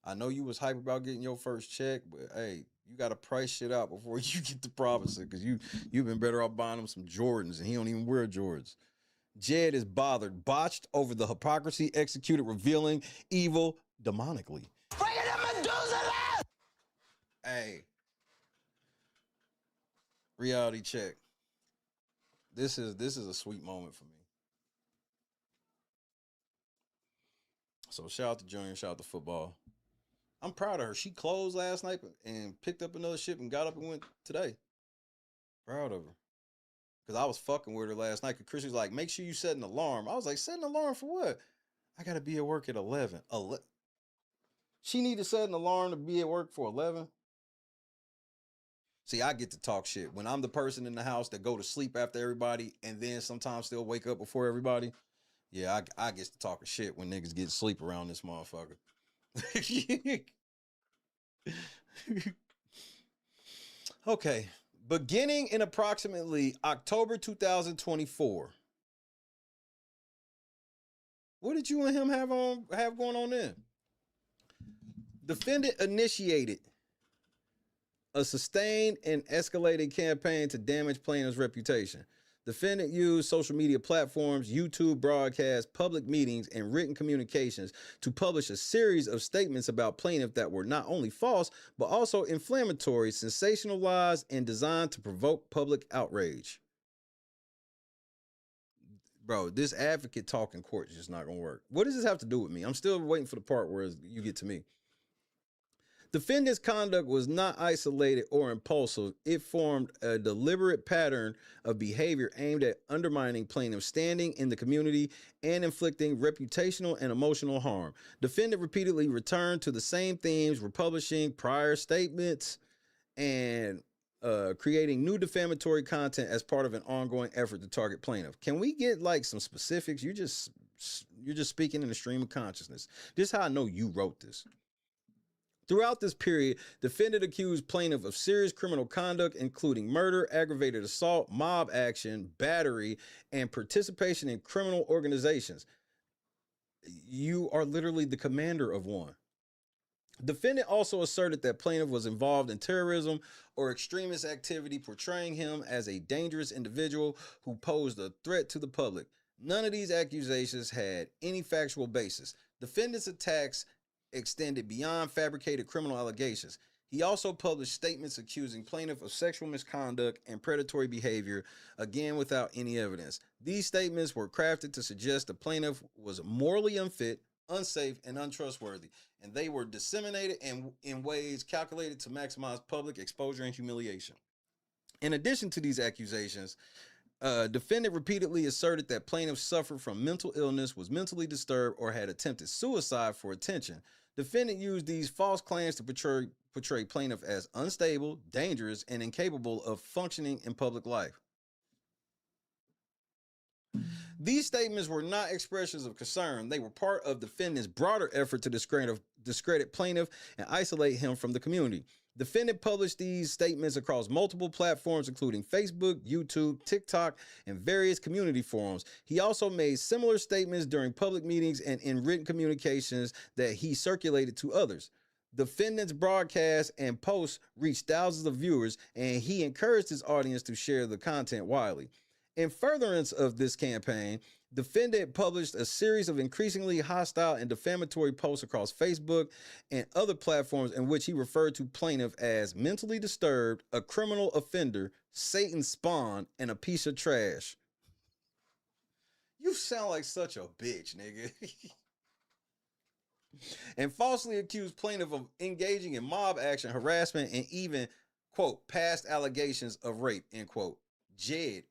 I know you was hype about getting your first check, but hey, you got to price shit out before you get the profits, because you've been better off buying him some Jordans, and he don't even wear Jordans. Jed is bothered, botched over the hypocrisy executed, revealing evil demonically. Hey, reality check. This is a sweet moment for me. So shout out to Junior, shout out to football. I'm proud of her. She closed last night and picked up another ship and got up and went today. Proud of her. Because I was fucking with her last night. Because Chris was like, make sure you set an alarm. I was like, set an alarm for what? I got to be at work at 11. She need to set an alarm to be at work for 11? See, I get to talk shit. When I'm the person in the house that go to sleep after everybody and then sometimes still wake up before everybody, yeah, I get to talking shit when niggas get sleep around this motherfucker. Okay. Beginning in approximately October 2024. What did you and him have going on then? Defendant initiated a sustained and escalated campaign to damage plaintiff's reputation. Defendant used social media platforms, YouTube broadcasts, public meetings, and written communications to publish a series of statements about plaintiff that were not only false, but also inflammatory, sensationalized, and designed to provoke public outrage. Bro, this advocate talk in court is just not going to work. What does this have to do with me? I'm still waiting for the part where you get to me. Defendant's conduct was not isolated or impulsive. It formed a deliberate pattern of behavior aimed at undermining plaintiff's standing in the community and inflicting reputational and emotional harm. Defendant repeatedly returned to the same themes, republishing prior statements and creating new defamatory content as part of an ongoing effort to target plaintiff. Can we get like some specifics? You're just speaking in a stream of consciousness. This is how I know you wrote this. Throughout this period, defendant accused plaintiff of serious criminal conduct, including murder, aggravated assault, mob action, battery, and participation in criminal organizations. You are literally the commander of one. Defendant also asserted that plaintiff was involved in terrorism or extremist activity, portraying him as a dangerous individual who posed a threat to the public. None of these accusations had any factual basis. Defendant's attacks extended beyond fabricated criminal allegations. He also published statements accusing plaintiff of sexual misconduct and predatory behavior, again without any evidence. These statements were crafted to suggest the plaintiff was morally unfit, unsafe, and untrustworthy, and they were disseminated in ways calculated to maximize public exposure and humiliation. In addition to these accusations, defendant repeatedly asserted that plaintiff suffered from mental illness, was mentally disturbed, or had attempted suicide for attention. Defendant used these false claims to portray plaintiff as unstable, dangerous, and incapable of functioning in public life. These statements were not expressions of concern. They were part of defendant's broader effort to discredit plaintiff and isolate him from the community. Defendant published these statements across multiple platforms, including Facebook, YouTube, TikTok, and various community forums. He also made similar statements during public meetings and in written communications that he circulated to others. Defendant's broadcasts and posts reached thousands of viewers, and he encouraged his audience to share the content widely. In furtherance of this campaign, defendant published a series of increasingly hostile and defamatory posts across Facebook and other platforms in which he referred to plaintiff as mentally disturbed, a criminal offender, Satan's spawn, and a piece of trash. You sound like such a bitch, nigga. And falsely accused plaintiff of engaging in mob action, harassment, and even, quote, past allegations of rape, end quote. Jed,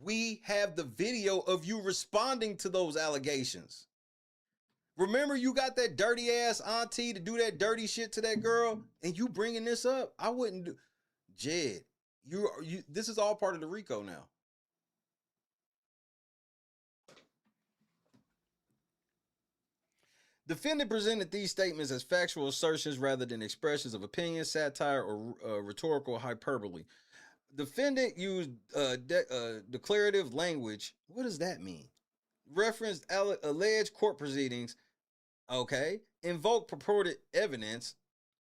we have the video of you responding to those allegations. Remember, you got that dirty ass auntie to do that dirty shit to that girl, and you bringing this up? I wouldn't do. Jed, you. This is all part of the RICO now. Defendant presented these statements as factual assertions rather than expressions of opinion, satire, or rhetorical hyperbole. Defendant used declarative language. What does that mean? Referenced alleged court proceedings, okay, invoked purported evidence,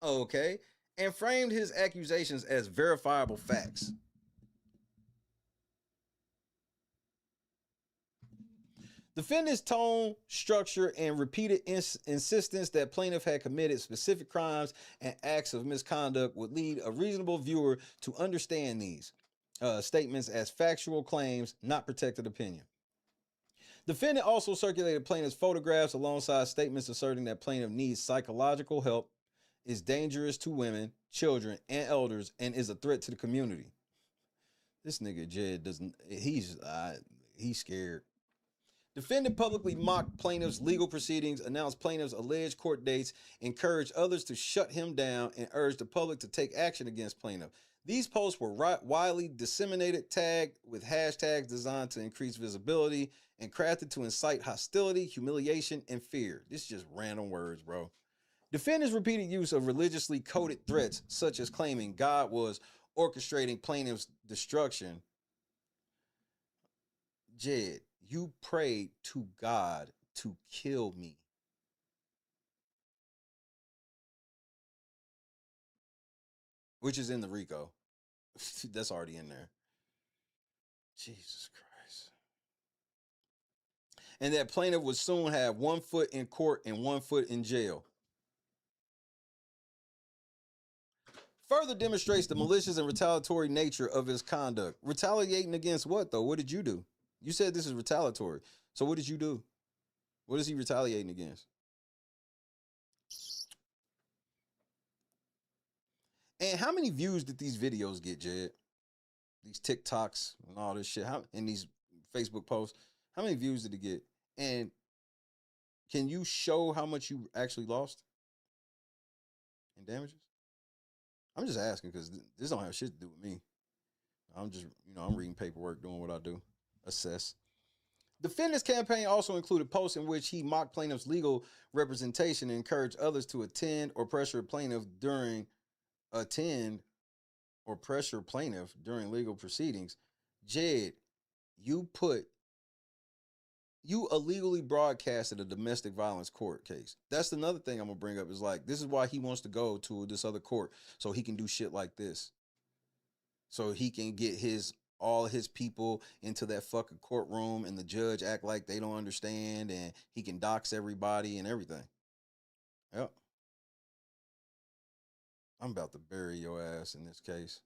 okay, and framed his accusations as verifiable facts. Defendant's tone, structure, and repeated insistence that plaintiff had committed specific crimes and acts of misconduct would lead a reasonable viewer to understand these statements as factual claims, not protected opinion. Defendant also circulated plaintiff's photographs alongside statements asserting that plaintiff needs psychological help, is dangerous to women, children, and elders, and is a threat to the community. This nigga Jed doesn't, he's scared. Defendant publicly mocked plaintiff's legal proceedings, announced plaintiff's alleged court dates, encouraged others to shut him down, and urged the public to take action against plaintiff. These posts were widely disseminated, tagged with hashtags designed to increase visibility, and crafted to incite hostility, humiliation, and fear. This is just random words, bro. Defendant's repeated use of religiously coded threats, such as claiming God was orchestrating plaintiff's destruction. Jed, you prayed to God to kill me. Which is in the RICO. That's already in there. Jesus Christ. And that plaintiff would soon have 1 foot in court and 1 foot in jail. Further demonstrates the malicious and retaliatory nature of his conduct. Retaliating against what, though? What did you do? You said this is retaliatory. So what did you do? What is he retaliating against? And how many views did these videos get, Jed? These TikToks and all this shit. And these Facebook posts. How many views did it get? And can you show how much you actually lost in damages? I'm just asking because this don't have shit to do with me. I'm just, I'm reading paperwork, doing what I do. Assess. Defendant's campaign also included posts in which he mocked plaintiff's legal representation and encouraged others to attend or pressure plaintiff during legal proceedings. Jed, you illegally broadcasted a domestic violence court case. That's another thing I'm gonna bring up is like, this is why he wants to go to this other court so he can do shit like this. So he can get all his people into that fucking courtroom and the judge act like they don't understand and he can dox everybody and everything. Yep. I'm about to bury your ass in this case.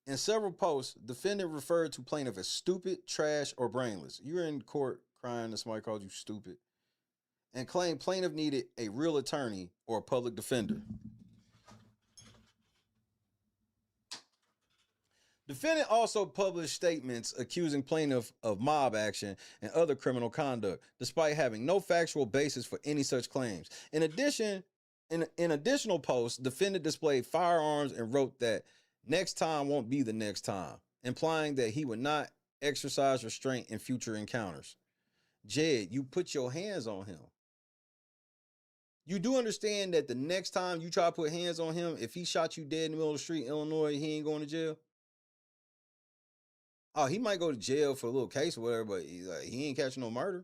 In several posts, defendant referred to plaintiff as stupid, trash, or brainless. You were in court crying that somebody called you stupid and claimed plaintiff needed a real attorney or a public defender. Defendant also published statements accusing plaintiff of mob action and other criminal conduct, despite having no factual basis for any such claims. In addition, in additional posts, defendant displayed firearms and wrote that next time won't be the next time, implying that he would not exercise restraint in future encounters. Jed, you put your hands on him. You do understand that the next time you try to put hands on him, if he shot you dead in the middle of the street in Illinois, he ain't going to jail? Oh, he might go to jail for a little case or whatever, but he ain't catching no murder.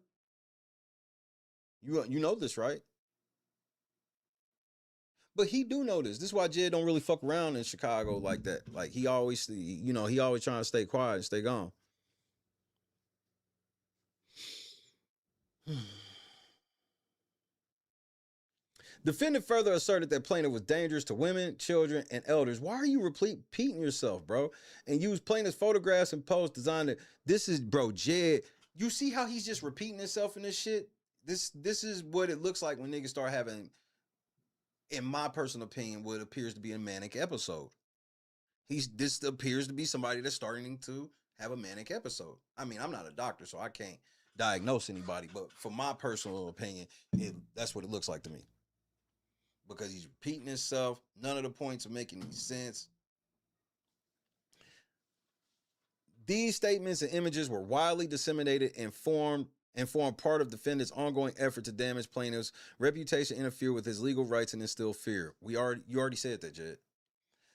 You know this, right? But he do know this. This is why Jed don't really fuck around in Chicago like that. Like he always trying to stay quiet and stay gone. Defendant further asserted that plaintiff was dangerous to women, children, and elders. Why are you repeating yourself, bro? And use plaintiff's photographs and posts designed to, this is, bro, Jed. You see how he's just repeating himself in this shit? This is what it looks like when niggas start having, in my personal opinion, what appears to be a manic episode. This appears to be somebody that's starting to have a manic episode. I mean, I'm not a doctor, so I can't diagnose anybody, but for my personal opinion, that's what it looks like to me. Because he's repeating himself. None of the points are making any sense. These statements and images were widely disseminated and formed part of defendant's ongoing effort to damage plaintiff's reputation, interfere with his legal rights, and instill fear. You already said that, Jed.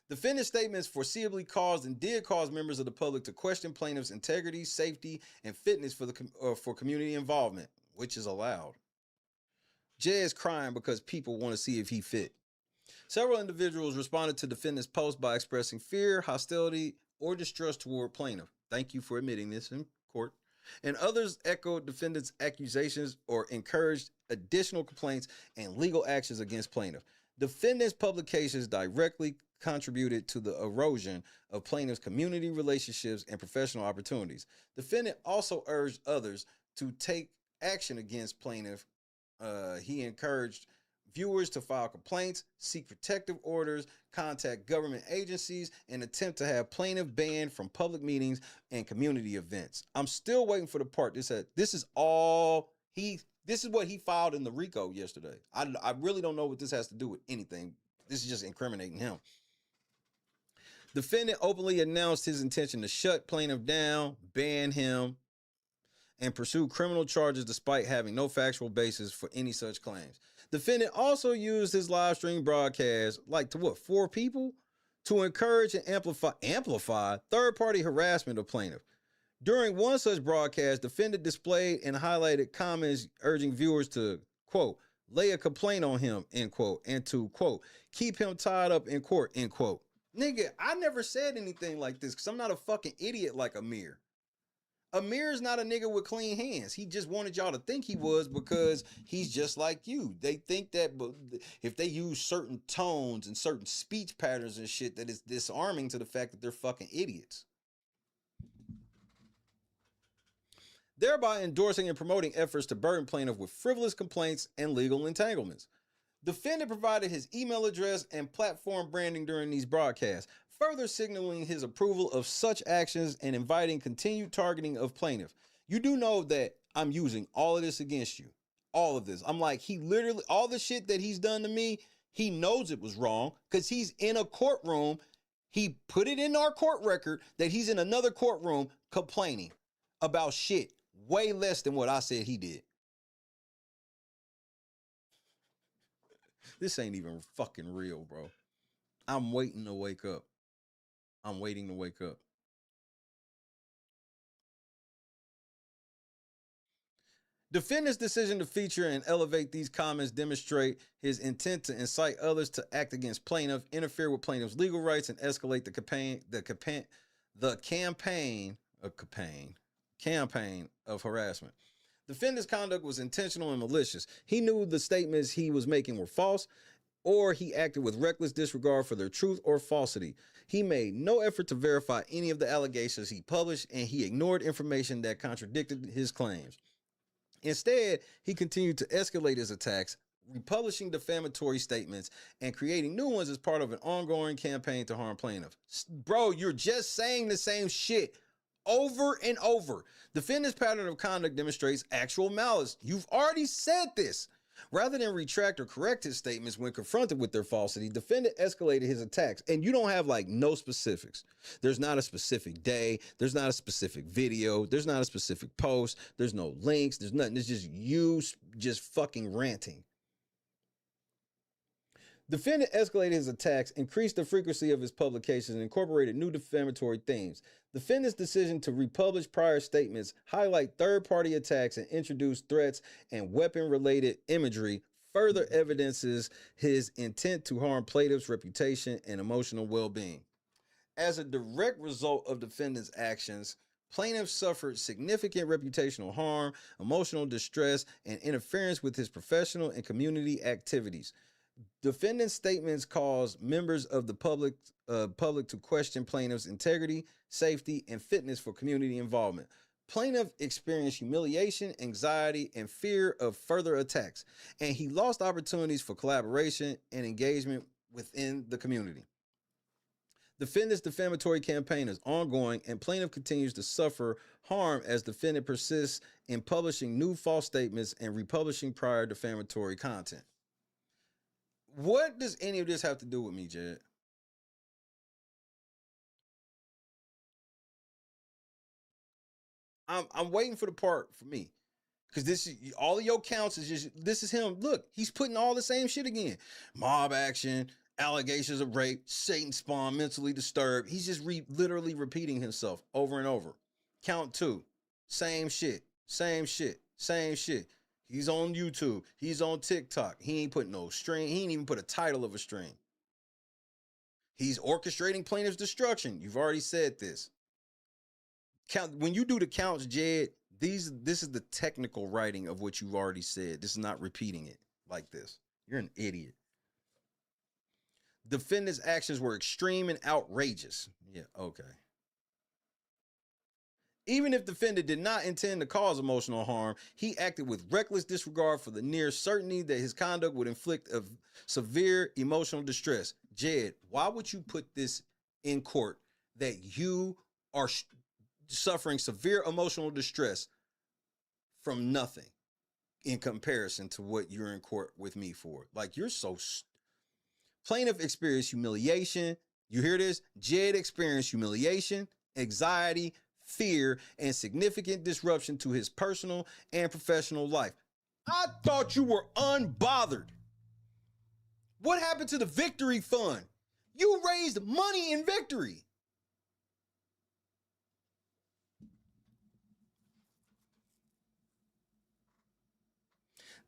Defendant's statements foreseeably caused and did cause members of the public to question plaintiff's integrity, safety, and fitness for community involvement, which is allowed. Jed's crying because people want to see if he fit. Several individuals responded to defendant's post by expressing fear, hostility, or distrust toward plaintiff. Thank you for admitting this in court. And others echoed defendant's accusations or encouraged additional complaints and legal actions against plaintiff. Defendant's publications directly contributed to the erosion of plaintiff's community relationships and professional opportunities. Defendant also urged others to take action against plaintiff. He encouraged viewers to file complaints, seek protective orders, contact government agencies, and attempt to have plaintiff banned from public meetings and community events. I'm still waiting for the part that said this is what he filed in the RICO yesterday. I really don't know what this has to do with anything. This is just incriminating him. Defendant openly announced his intention to shut plaintiff down, ban him, and pursue criminal charges despite having no factual basis for any such claims. Defendant also used his live stream broadcast, like to what, 4 people, to encourage and amplify third-party harassment of plaintiff. During one such broadcast, defendant displayed and highlighted comments urging viewers to, quote, lay a complaint on him, end quote, and to, quote, keep him tied up in court, end quote. Nigga, I never said anything like this because I'm not a fucking idiot like Amir. Amir's not a nigga with clean hands. He just wanted y'all to think he was because he's just like you. They think that if they use certain tones and certain speech patterns and shit, that it's disarming to the fact that they're fucking idiots. Thereby endorsing and promoting efforts to burden plaintiff with frivolous complaints and legal entanglements. Defendant provided his email address and platform branding during these broadcasts, further signaling his approval of such actions and inviting continued targeting of plaintiff. You do know that I'm using all of this against you. All of this. I'm like, he literally, all the shit that he's done to me, he knows it was wrong because he's in a courtroom. He put it in our court record that he's in another courtroom complaining about shit way less than what I said he did. This ain't even fucking real, bro. I'm waiting to wake up. I'm waiting to wake up. Defendant's decision to feature and elevate these comments demonstrate his intent to incite others to act against plaintiff, interfere with plaintiff's legal rights, and escalate the campaign of harassment. Defendant's conduct was intentional and malicious. He knew the statements he was making were false, or he acted with reckless disregard for their truth or falsity. He made no effort to verify any of the allegations he published, and he ignored information that contradicted his claims. Instead, he continued to escalate his attacks, republishing defamatory statements and creating new ones as part of an ongoing campaign to harm plaintiff. Bro, you're just saying the same shit over and over. Defendant's pattern of conduct demonstrates actual malice. You've already said this. Rather than retract or correct his statements when confronted with their falsity, defendant escalated his attacks. And you don't have like no specifics. There's not a specific day. There's not a specific video. There's not a specific post. There's no links. There's nothing. It's just you just fucking ranting. Defendant escalated his attacks, increased the frequency of his publications, and incorporated new defamatory themes. Defendant's decision to republish prior statements, highlight third-party attacks, and introduce threats and weapon-related imagery further evidences his intent to harm plaintiff's reputation and emotional well-being. As a direct result of defendant's actions, plaintiff suffered significant reputational harm, emotional distress, and interference with his professional and community activities. Defendant's statements caused members of the public to question plaintiff's integrity, safety, and fitness for community involvement. Plaintiff experienced humiliation, anxiety, and fear of further attacks, and he lost opportunities for collaboration and engagement within the community. Defendant's defamatory campaign is ongoing, and plaintiff continues to suffer harm as defendant persists in publishing new false statements and republishing prior defamatory content. What does any of this have to do with me, Jed? I'm waiting for the part for me. Because this is all of your counts is just this is him. Look, he's putting all the same shit again. Mob action, allegations of rape, Satan spawn, mentally disturbed. He's just literally repeating himself over and over. Count 2. Same shit. Same shit. Same shit. He's on YouTube. He's on TikTok. He ain't put no string. He ain't even put a title of a string. He's orchestrating plaintiff's destruction. You've already said this. When you do the counts, Jed, this is the technical writing of what you've already said. This is not repeating it like this. You're an idiot. Defendant's actions were extreme and outrageous. Yeah, okay. Even if defendant did not intend to cause emotional harm, he acted with reckless disregard for the near certainty that his conduct would inflict a severe emotional distress. Jed, why would you put this in court that you are suffering severe emotional distress from nothing in comparison to what you're in court with me for? Like, you're so... Plaintiff experienced humiliation. You hear this? Jed experienced humiliation, anxiety, fear, and significant disruption to his personal and professional life. I thought you were unbothered. What happened to the victory fund? You raised money in victory.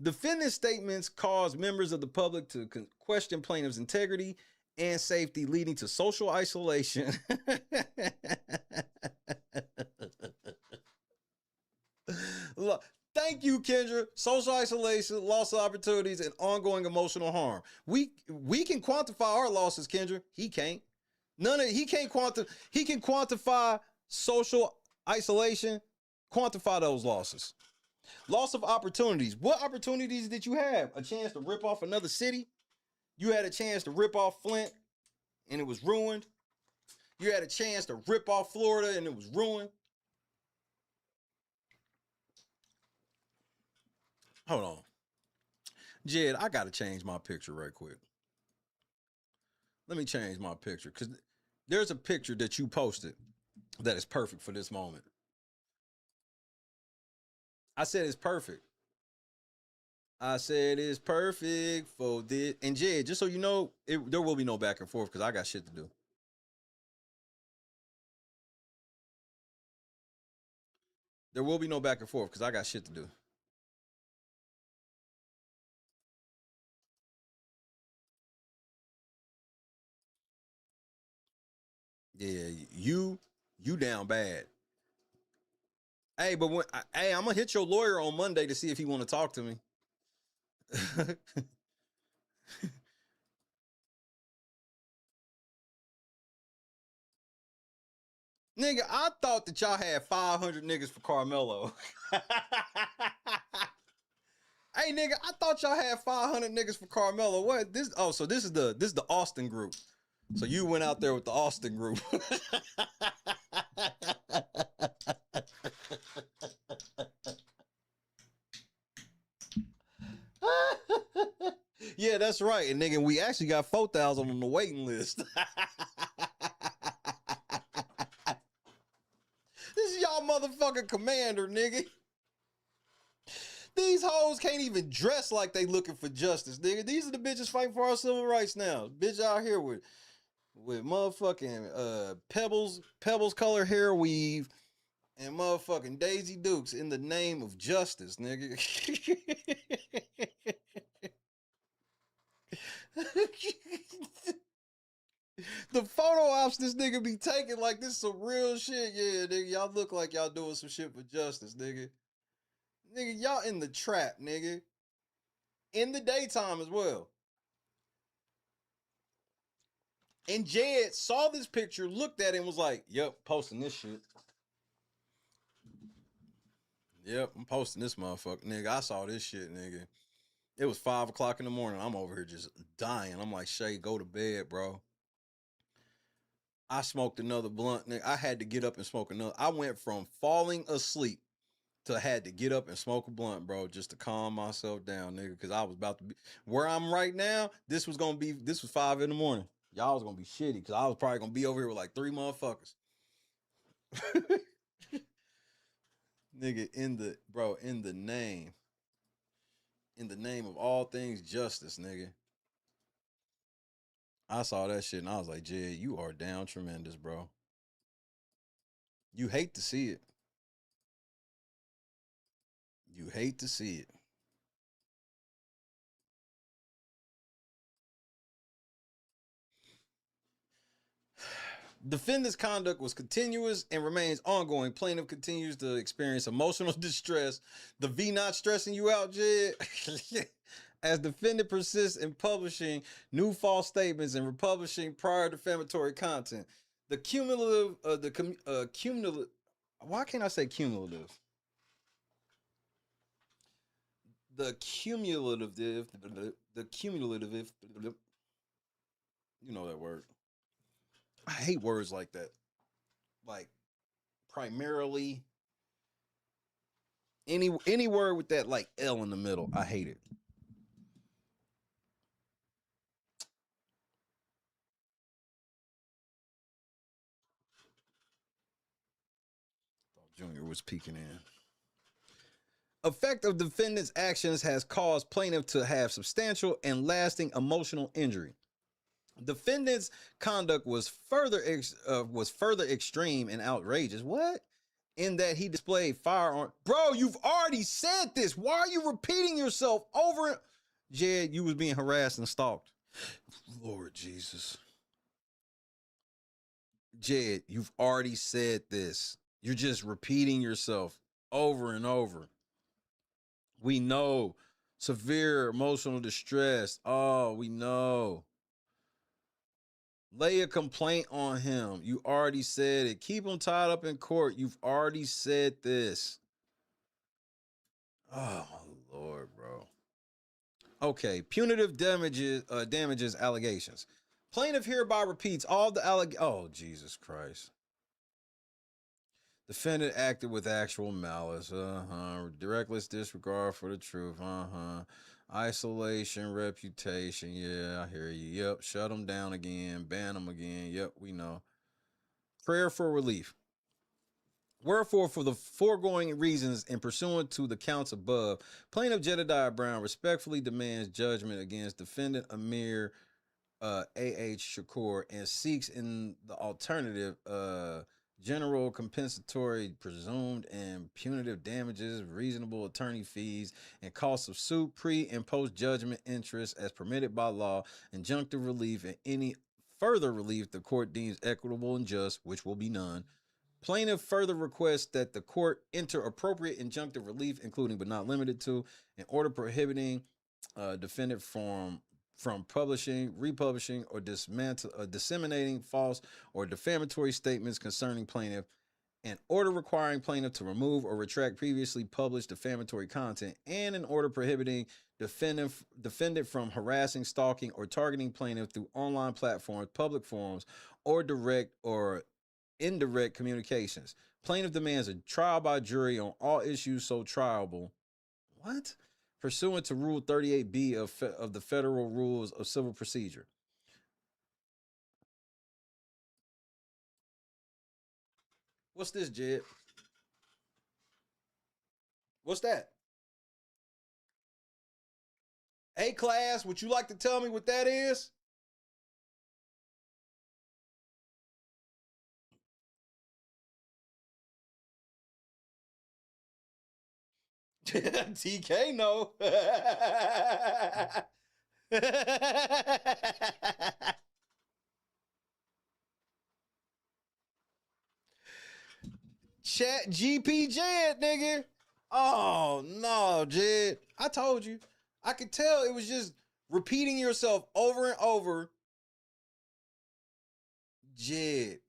Defendant's statements caused members of the public to question plaintiff's integrity and safety, leading to social isolation. Look, thank you, Kendra. Social isolation, loss of opportunities, and ongoing emotional harm. We can quantify our losses, Kendra. He can't. He can quantify social isolation, quantify those losses. Loss of opportunities. What opportunities did you have? A chance to rip off another city? You had a chance to rip off Flint and it was ruined. You had a chance to rip off Florida and it was ruined. Hold on. Jed, I got to change my picture right quick. Let me change my picture because there's a picture that you posted that is perfect for this moment. I said it's perfect. I said it's perfect for this. And Jed, just so you know, there will be no back and forth because I got shit to do. There will be no back and forth because I got shit to do. Yeah, you down bad. Hey, but I'm gonna hit your lawyer on Monday to see if he want to talk to me. Nigga, I thought that y'all had 500 niggas for Carmelo. Hey, nigga, I thought y'all had 500 niggas for Carmelo. What? So this is the Austin group. So you went out there with the Austin group. Yeah, that's right. And nigga, we actually got 4,000 on the waiting list. This is y'all motherfucking commander, nigga. These hoes can't even dress like they looking for justice, nigga. These are the bitches fighting for our civil rights now. Bitch out here with motherfucking pebbles color hair weave and motherfucking Daisy Dukes in the name of justice, nigga. The photo ops this nigga be taking like this some real shit. Yeah, nigga, y'all look like y'all doing some shit for justice, nigga. Nigga, y'all in the trap, nigga. In the daytime as well. And Jed saw this picture, looked at it, and was like, yep, posting this shit. Yep, I'm posting this motherfucker. Nigga, I saw this shit, nigga. It was 5 o'clock in the morning. I'm over here just dying. I'm like, Shay, go to bed, bro. I smoked another blunt, nigga. I had to get up and smoke another. I went from falling asleep to had to get up and smoke a blunt, bro, just to calm myself down, nigga, because I was about to be where I'm right now. This was 5 in the morning. Y'all was gonna be shitty because I was probably gonna be over here with like 3 motherfuckers. Nigga, in the name of all things justice, nigga. I saw that shit and I was like, Jed, you are down tremendous, bro. You hate to see it. You hate to see it. Defendant's conduct was continuous and remains ongoing. Plaintiff continues to experience emotional distress. The V not stressing you out, Jed? As defendant persists in publishing new false statements and republishing prior defamatory content. The cumulative, cumulative, why can't I say cumulative? The cumulative, you know that word. I hate words like that. Like primarily, any word with that like L in the middle, I hate it. Thought Junior was peeking in. Effect of defendant's actions has caused plaintiff to have substantial and lasting emotional injury. Defendant's conduct was further extreme and outrageous. What? In that he displayed firearm. Bro, you've already said this. Why are you repeating yourself over? Jed, you was being harassed and stalked. Lord Jesus. Jed, you've already said this. You're just repeating yourself over and over. We know. Severe emotional distress. Oh, we know. Lay a complaint on him. You already said it. Keep him tied up in court. You've already said this. Oh, my Lord, bro. Okay, punitive damages allegations. Plaintiff hereby repeats all the oh, Jesus Christ. Defendant acted with actual malice. Reckless disregard for the truth. Isolation, reputation. Yeah, I hear you. Yep. Shut them down again. Ban them again. Yep, we know. Prayer for relief. Wherefore, for the foregoing reasons and pursuant to the counts above, plaintiff Jedidiah Brown respectfully demands judgment against defendant Amir A.H. Shakur and seeks in the alternative general compensatory presumed and punitive damages, reasonable attorney fees, and costs of suit, pre- and post-judgment interest as permitted by law, injunctive relief, and any further relief the court deems equitable and just, which will be none. Plaintiff further requests that the court enter appropriate injunctive relief, including but not limited to, an order prohibiting defendant from publishing, republishing, or disseminating false or defamatory statements concerning plaintiff, an order requiring plaintiff to remove or retract previously published defamatory content, and an order prohibiting defendant from harassing, stalking, or targeting plaintiff through online platforms, public forums, or direct or indirect communications. Plaintiff demands a trial by jury on all issues so triable. What? Pursuant to Rule 38B of the Federal Rules of Civil Procedure. What's this, Jed? What's that? A-class, would you like to tell me what that is? TK, no. Chat GP Jed, nigga. Oh, no, Jed. I told you. I could tell it was just repeating yourself over and over. Jed,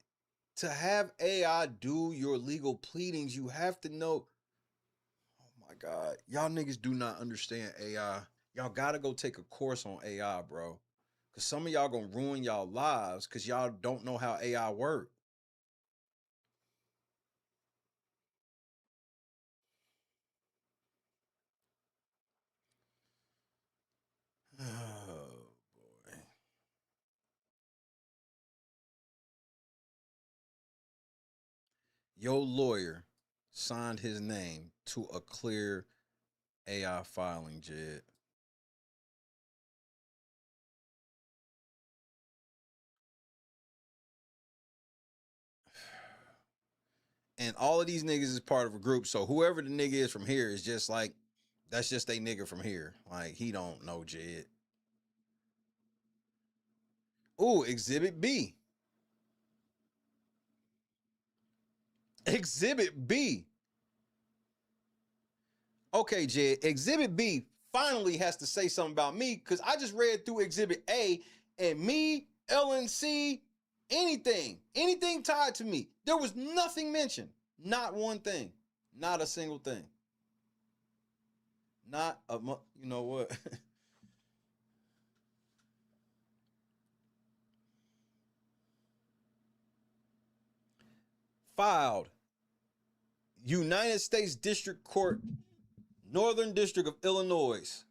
to have AI do your legal pleadings, you have to know. Oh, my God. Y'all niggas do not understand AI. Y'all got to go take a course on AI, bro. Because some of y'all going to ruin y'all lives because y'all don't know how AI works. Oh, boy. Your lawyer signed his name to a clear AI filing, Jed. And all of these niggas is part of a group. So whoever the nigga is from here is just like, that's just a nigga from here. Like, he don't know Jed. Ooh, Exhibit B. Exhibit B. Okay, Jed, Exhibit B finally has to say something about me because I just read through Exhibit A and me, LNC, anything tied to me. There was nothing mentioned. Not one thing. Not a single thing. Not a, you know what? Filed. United States District Court, Northern District of Illinois.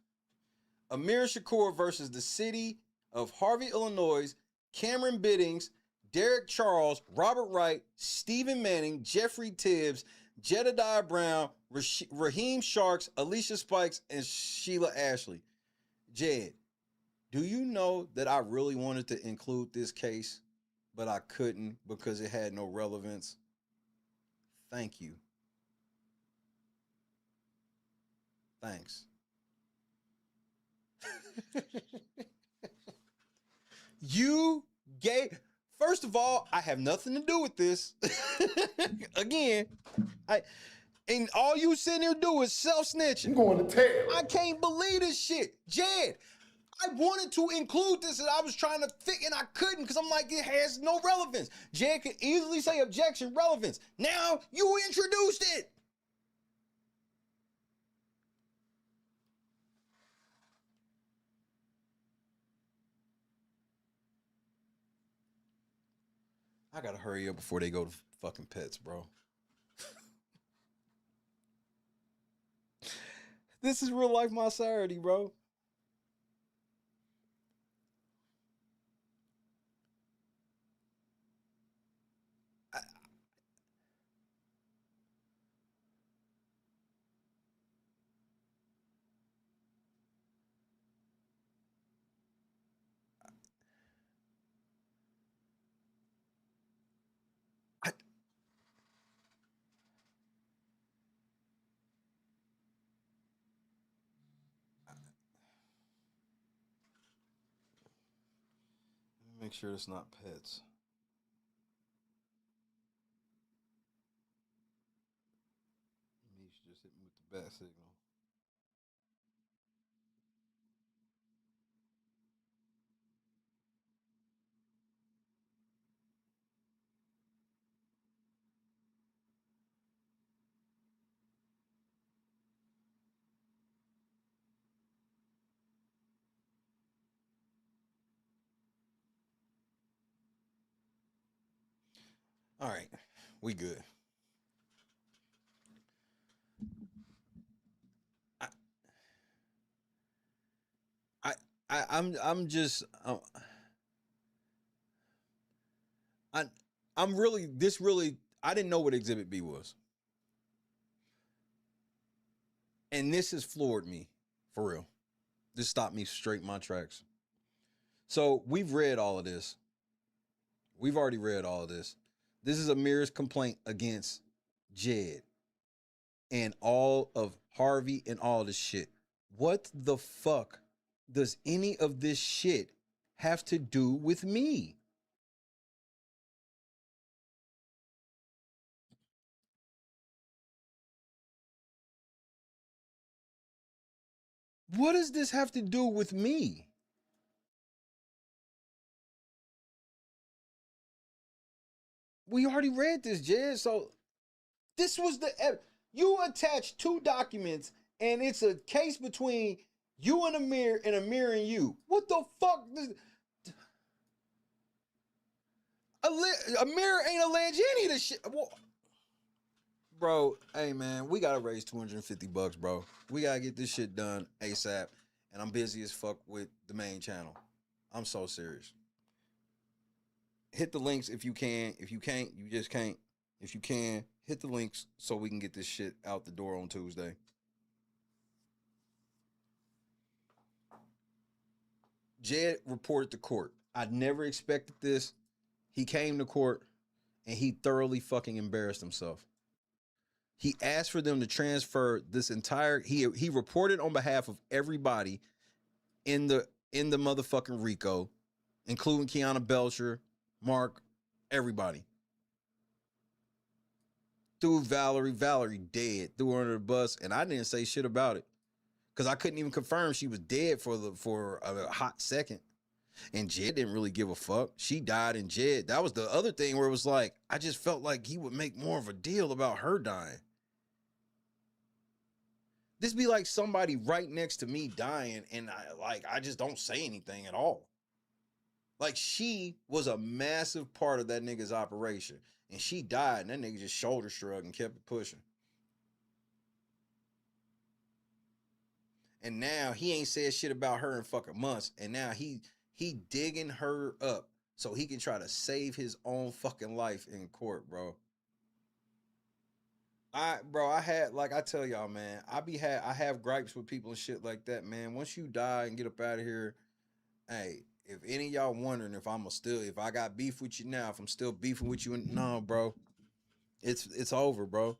Amir Shakur versus the city of Harvey, Illinois. Cameron Biddings, Derek Charles, Robert Wright, Stephen Manning, Jeffrey Tibbs, Jedidiah Brown, Raheem Sharks, Alicia Spikes, and Sheila Ashley. Jed, do you know that I really wanted to include this case, but I couldn't because it had no relevance? Thank you. Thanks. You gave, first of all, I have nothing to do with this. Again, and all you sitting here do is self-snitching. I'm going to tell. I can't believe this shit. Jed, I wanted to include this and I was trying to think and I couldn't because I'm like, it has no relevance. Jed could easily say objection, relevance. Now you introduced it. I gotta hurry up before they go to fucking pets, bro. This is real life my Saturday, bro. Make sure it's not pets. Mish just hit me with the bat signal. All right, we good. I'm just I'm really I didn't know what Exhibit B was. And this has floored me, for real. This stopped me straight in my tracks. So we've read all of this. We've already read all of this. This is Amir's complaint against Jed and all of Harvey and all this shit. What the fuck does any of this shit have to do with me? What does this have to do with me? We already read this, Jed. So this was you attached 2 documents and it's a case between you and Amir and you. What the fuck? Amir ain't alleged any of this shit. Bro, hey man, we gotta raise $250, bro. We gotta get this shit done ASAP. And I'm busy as fuck with the main channel. I'm so serious. Hit the links if you can. If you can't, you just can't. If you can, hit the links so we can get this shit out the door on Tuesday. Jed reported to court. I never expected this. He came to court and he thoroughly fucking embarrassed himself. He asked for them to transfer this entire, he reported on behalf of everybody in the motherfucking RICO, including Kiana Belcher, Mark, everybody. threw Valerie dead, threw her under the bus, and I didn't say shit about it because I couldn't even confirm she was dead for a hot second. And Jed didn't really give a fuck. She died in Jed. That was the other thing where it was like, I just felt like he would make more of a deal about her dying. This be like somebody right next to me dying, and I just don't say anything at all. Like, she was a massive part of that nigga's operation, and she died, and that nigga just shoulder shrugged and kept it pushing. And now he ain't said shit about her in fucking months, and now he digging her up so he can try to save his own fucking life in court, bro. I had, like I tell y'all, man, I have gripes with people and shit like that, man. Once you die and get up out of here, hey, if any of y'all wondering if if I got beef with you now, if I'm still beefing with you, no, bro, it's over, bro.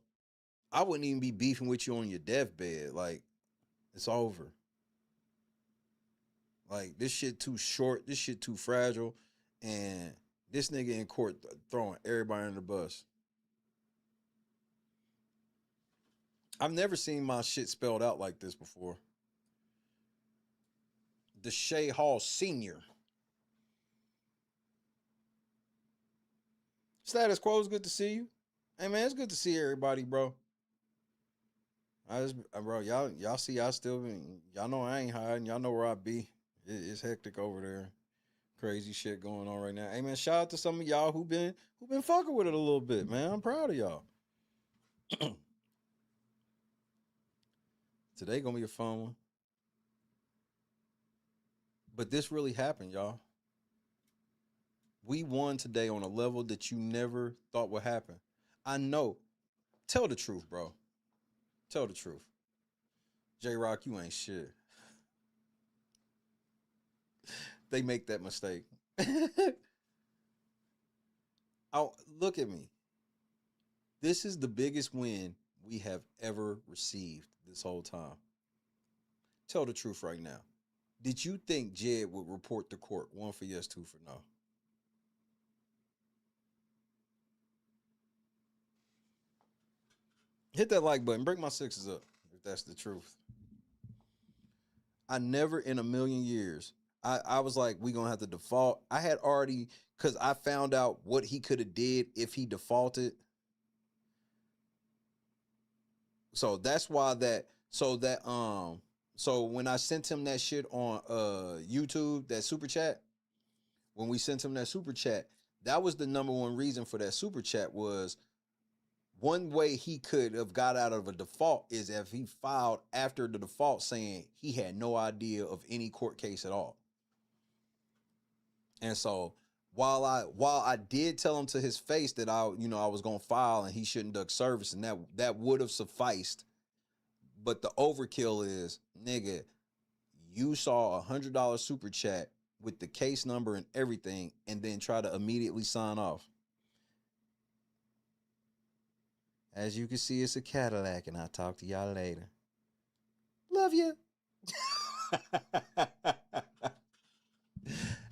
I wouldn't even be beefing with you on your deathbed. Like, it's over. Like, this shit too short, this shit too fragile, and this nigga in court throwing everybody under the bus. I've never seen my shit spelled out like this before. The Shay Hall Senior. Status Quo, it's good to see you. Hey man, it's good to see everybody, bro. Bro, y'all see I still been, y'all know I ain't hiding. Y'all know where I be. It's hectic over there. Crazy shit going on right now. Hey man, shout out to some of y'all who been fucking with it a little bit, man. I'm proud of y'all. Today gonna be a fun one. But this really happened, y'all. We won today on a level that you never thought would happen. I know. Tell the truth, bro. Tell the truth. J-Rock, you ain't shit. They make that mistake. Oh, look at me. This is the biggest win we have ever received this whole time. Tell the truth right now. Did you think Jed would report to court? 1 for yes, 2 for no. Hit that like button. Break my sixes up, if that's the truth. I never in a million years, I was like, we going to have to default. I had already, because I found out what he could have did if he defaulted. So that's why so when I sent him that shit on YouTube, that super chat, when we sent him that super chat, that was the number one reason for that super chat was one way he could have got out of a default is if he filed after the default saying he had no idea of any court case at all. And so while I did tell him to his face that I was going to file and he shouldn't duck service, and that would have sufficed. But the overkill is, nigga, you saw $100 super chat with the case number and everything, and then try to immediately sign off. As you can see, it's a Cadillac, and I'll talk to y'all later. Love you.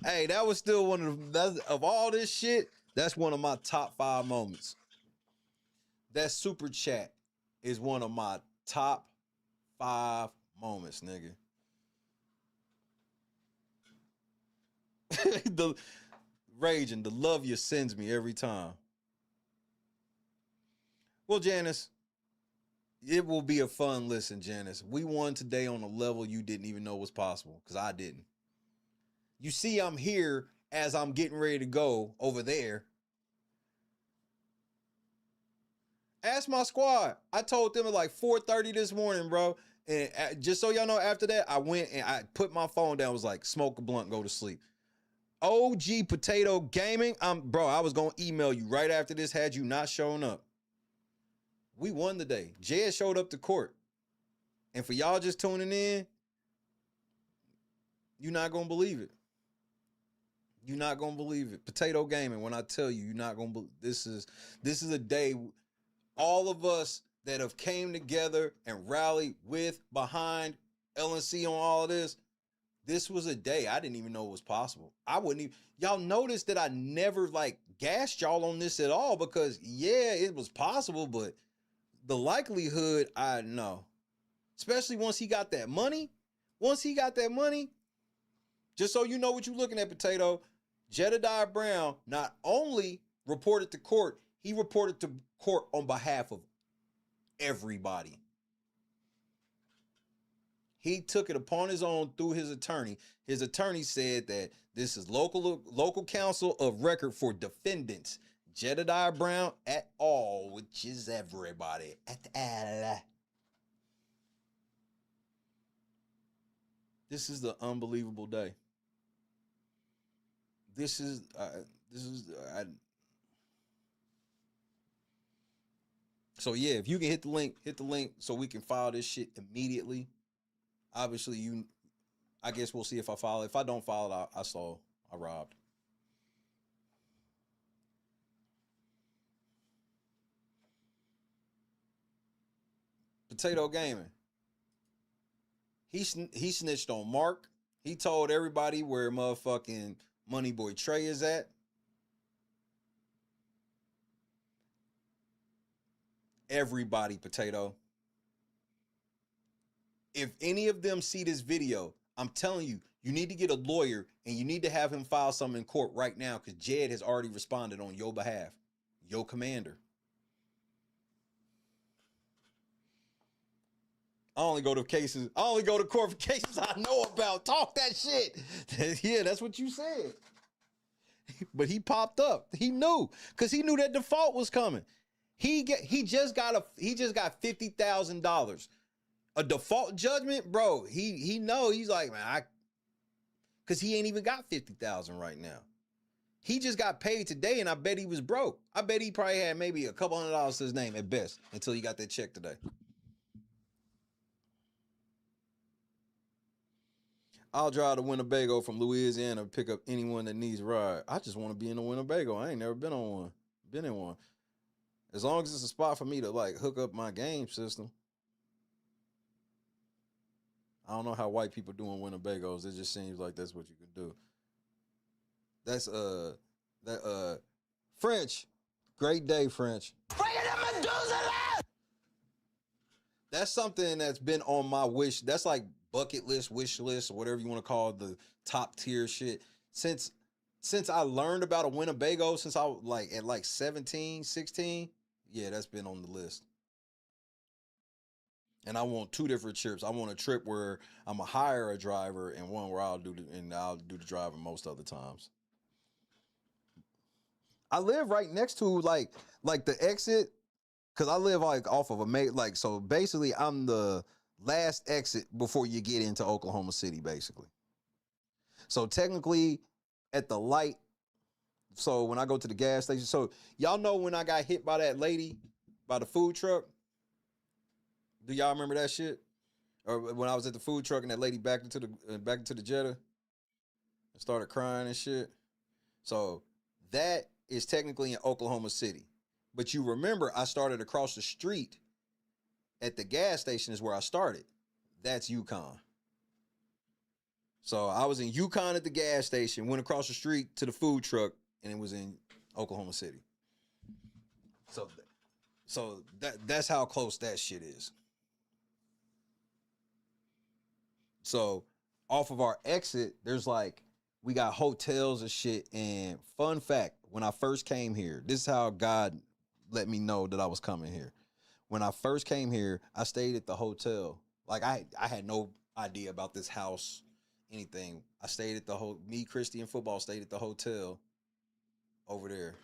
Hey, that was still one of all this shit, that's one of my top 5 moments. That super chat is one of my top 5 moments, nigga. The raging, the love you sends me every time. Well, Janice, it will be a fun listen, Janice. We won today on a level you didn't even know was possible, because I didn't. You see, I'm here as I'm getting ready to go over there. Ask my squad. I told them at like 4:30 this morning, bro. And just so y'all know, after that, I went and I put my phone down. Was like, smoke a blunt, go to sleep. OG Potato Gaming. Bro, I was going to email you right after this had you not shown up. We won today. Jed showed up to court. And for y'all just tuning in, you're not going to believe it. You're not going to believe it. Potato Gaming, when I tell you, you're not going to believe it. This is a day all of us that have came together and rallied behind LNC on all of this, This was a day I didn't even know it was possible. I wouldn't even, y'all notice that I never like gassed y'all on this at all because yeah, it was possible, but the likelihood, I know. Especially once he got that money. Once he got that money, just so you know what you're looking at, Potato, Jedidiah Brown not only reported to court, he reported to court on behalf of everybody. He took it upon his own through his attorney. His attorney said that this is local counsel of record for defendants, Jedidiah Brown et al., which is everybody. Et al. This is the unbelievable day. So yeah, if you can hit the link so we can file this shit immediately. Obviously, I guess we'll see if I file it. If I don't file it, I robbed. Potato Gaming. He snitched on Mark. He told everybody where motherfucking Money Boy Trey is at. Everybody, Potato. If any of them see this video, I'm telling you, you need to get a lawyer and you need to have him file something in court right now because Jed has already responded on your behalf. Your commander. I only go to court for cases I know about. Talk that shit. Yeah, that's what you said. But he popped up. He knew because he knew that default was coming. He just got $50,000. A default judgment, bro. He know. He's like, man, because he ain't even got 50,000 right now. He just got paid today, and I bet he was broke. I bet he probably had maybe a couple $100 to his name at best until he got that check today. I'll drive to Winnebago from Louisiana and pick up anyone that needs a ride. I just want to be in a Winnebago. I ain't never been on one. Been in one. As long as it's a spot for me to like hook up my game system. I don't know how white people do in Winnebagos. It just seems like that's what you can do. That's French. Great day, French. That's something that's been on my wish. That's like bucket list, wish list, or whatever you want to call it, the top tier shit. Since I learned about a Winnebago, since I was at 17, 16, yeah, that's been on the list. And I want two different trips. I want a trip where I'm gonna hire a driver and one where I'll do the driving most other times. I live right next to like the exit, cause I live like off of so basically I'm the last exit before you get into Oklahoma City, basically. So technically at the light, so when I go to the gas station, so y'all know when I got hit by that lady by the food truck? Do y'all remember that shit? Or when I was at the food truck and that lady backed into the Jetta and started crying and shit. So that is technically in Oklahoma City. But you remember I started across the street at the gas station is where I started. That's Yukon. So I was in Yukon at the gas station, went across the street to the food truck, and it was in Oklahoma City. So that's how close that shit is. So off of our exit, there's we got hotels and shit. And fun fact, when I first came here, this is how God let me know that I was coming here. When I first came here, I stayed at the hotel. I had no idea about this house, anything. I stayed at me, Christy, and football stayed at the hotel over there.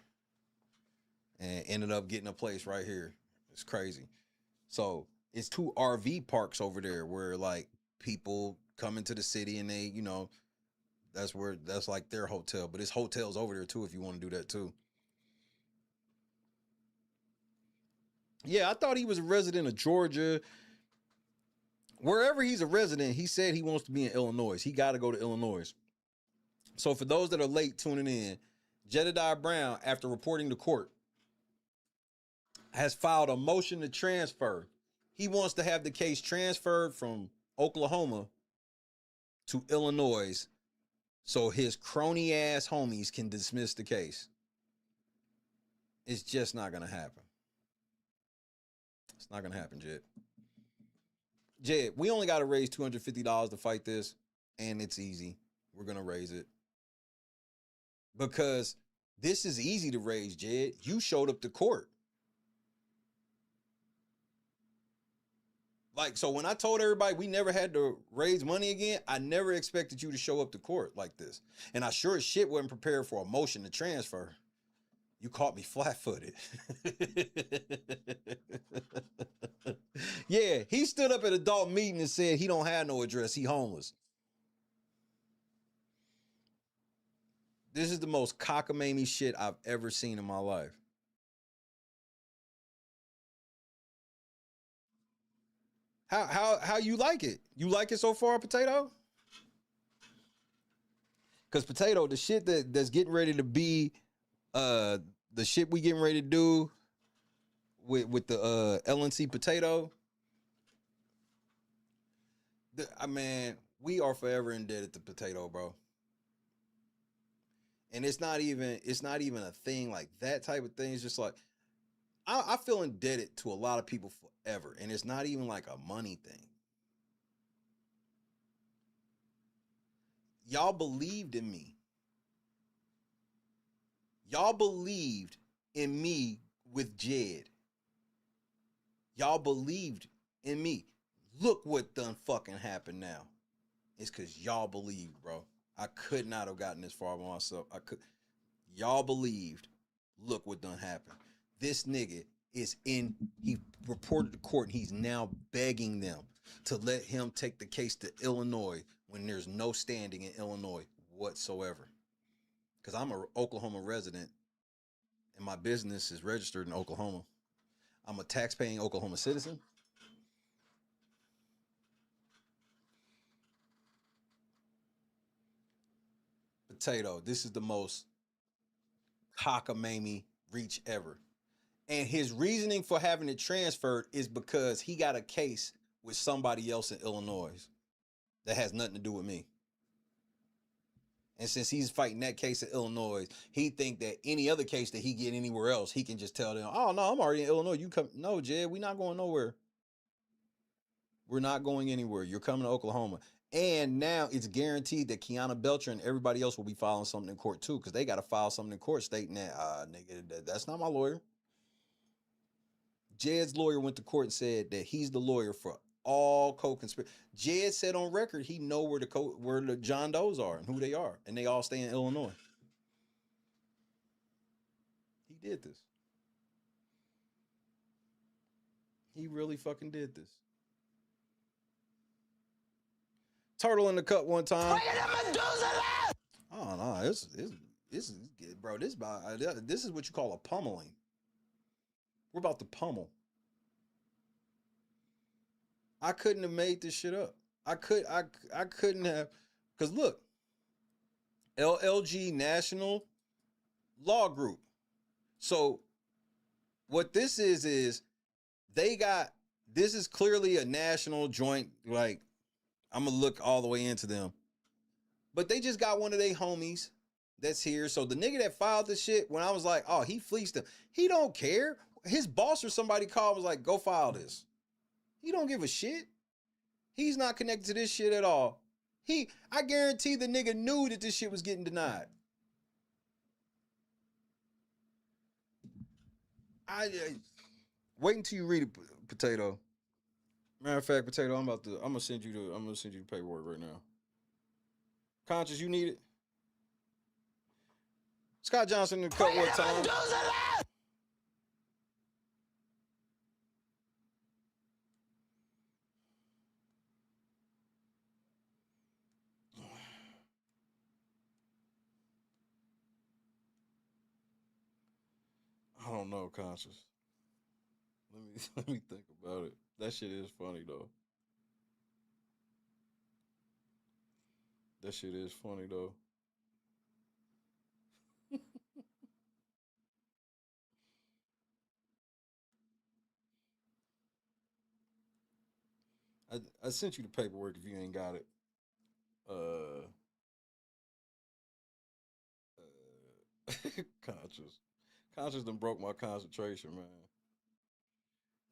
And ended up getting a place right here. It's crazy. So it's 2 RV parks over there where people come into the city and they, that's their hotel. But it's hotels over there too if you want to do that too. Yeah, I thought he was a resident of Georgia. Wherever he's a resident, he said he wants to be in Illinois. He got to go to Illinois. So for those that are late tuning in, Jedidiah Brown, after reporting to court, has filed a motion to transfer. He wants to have the case transferred from Oklahoma to Illinois so his crony ass homies can dismiss the case. It's just not gonna happen. It's not gonna happen, Jed. Jed, we only gotta raise $250 to fight this, and it's easy. We're gonna raise it. Because this is easy to raise, Jed. You showed up to court. Like, so when I told everybody we never had to raise money again, I never expected you to show up to court like this. And I sure as shit wasn't prepared for a motion to transfer. You caught me flat-footed. Yeah, he stood up at adult meeting and said he don't have no address. He homeless. This is the most cockamamie shit I've ever seen in my life. How you like it? You like it so far, Potato? Because Potato, the shit that's getting ready to be the shit we getting ready to do with the LNC Potato. Man, we are forever indebted to Potato, bro. And it's not even a thing like that type of thing. It's just like I feel indebted to a lot of people forever, and it's not even like a money thing. Y'all believed in me. Y'all believed in me with Jed. Y'all believed in me. Look what done fucking happened now. It's because y'all believed, bro. I could not have gotten this far by myself. Y'all believed. Look what done happened. This nigga he reported to court and he's now begging them to let him take the case to Illinois when there's no standing in Illinois whatsoever. Because I'm an Oklahoma resident and my business is registered in Oklahoma. I'm a tax-paying Oklahoma citizen. Potato, this is the most cockamamie reach ever. And his reasoning for having it transferred is because he got a case with somebody else in Illinois that has nothing to do with me. And since he's fighting that case in Illinois, he think that any other case that he get anywhere else, he can just tell them, oh, no, I'm already in Illinois. You come. No, Jed, we're not going nowhere. We're not going anywhere. You're coming to Oklahoma. And now it's guaranteed that Kiana Belcher and everybody else will be filing something in court too, because they got to file something in court stating that, nigga, that's not my lawyer. Jed's lawyer went to court and said that he's the lawyer for all co-conspirators. Jed said on record he know where the John Does are and who they are, and they all stay in Illinois. He did this. He really fucking did this. Turtle in the cup one time. Oh no, this is bro. This is what you call a pummeling. We're about to pummel. I couldn't have made this shit up. I couldn't have, because look, LLG National Law Group. So what this is this is clearly a national joint, like, I'm gonna look all the way into them. But they just got one of their homies that's here. So the nigga that filed this shit, when I was like, oh, he fleeced him. He don't care. His boss or somebody called, was like, go file this. He don't give a shit. He's not connected to this shit at all. I guarantee the nigga knew that this shit was getting denied. Wait until you read it, Potato. Matter of fact, Potato, I'm gonna send you the paperwork right now. Conscious, you need it. Scott Johnson in the cut one time. I don't know, Conscious. Let me think about it. That shit is funny though. That shit is funny though. I sent you the paperwork if you ain't got it. Conscious done broke my concentration, man.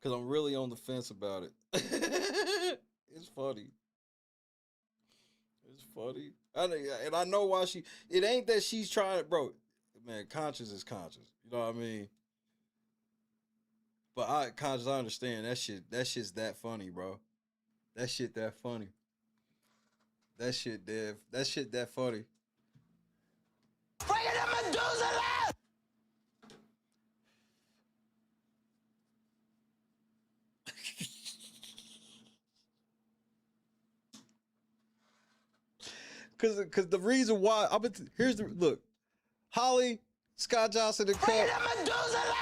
Cause I'm really on the fence about it. It's funny. It's funny. And I know why it ain't that she's trying to, bro. Man, conscious is conscious. You know what I mean? But I understand that shit's that funny, bro. That shit that funny. That shit that funny. Bring it to Methuselah! Cause the reason why here's the look. Holly, Scott Johnson, and Cup.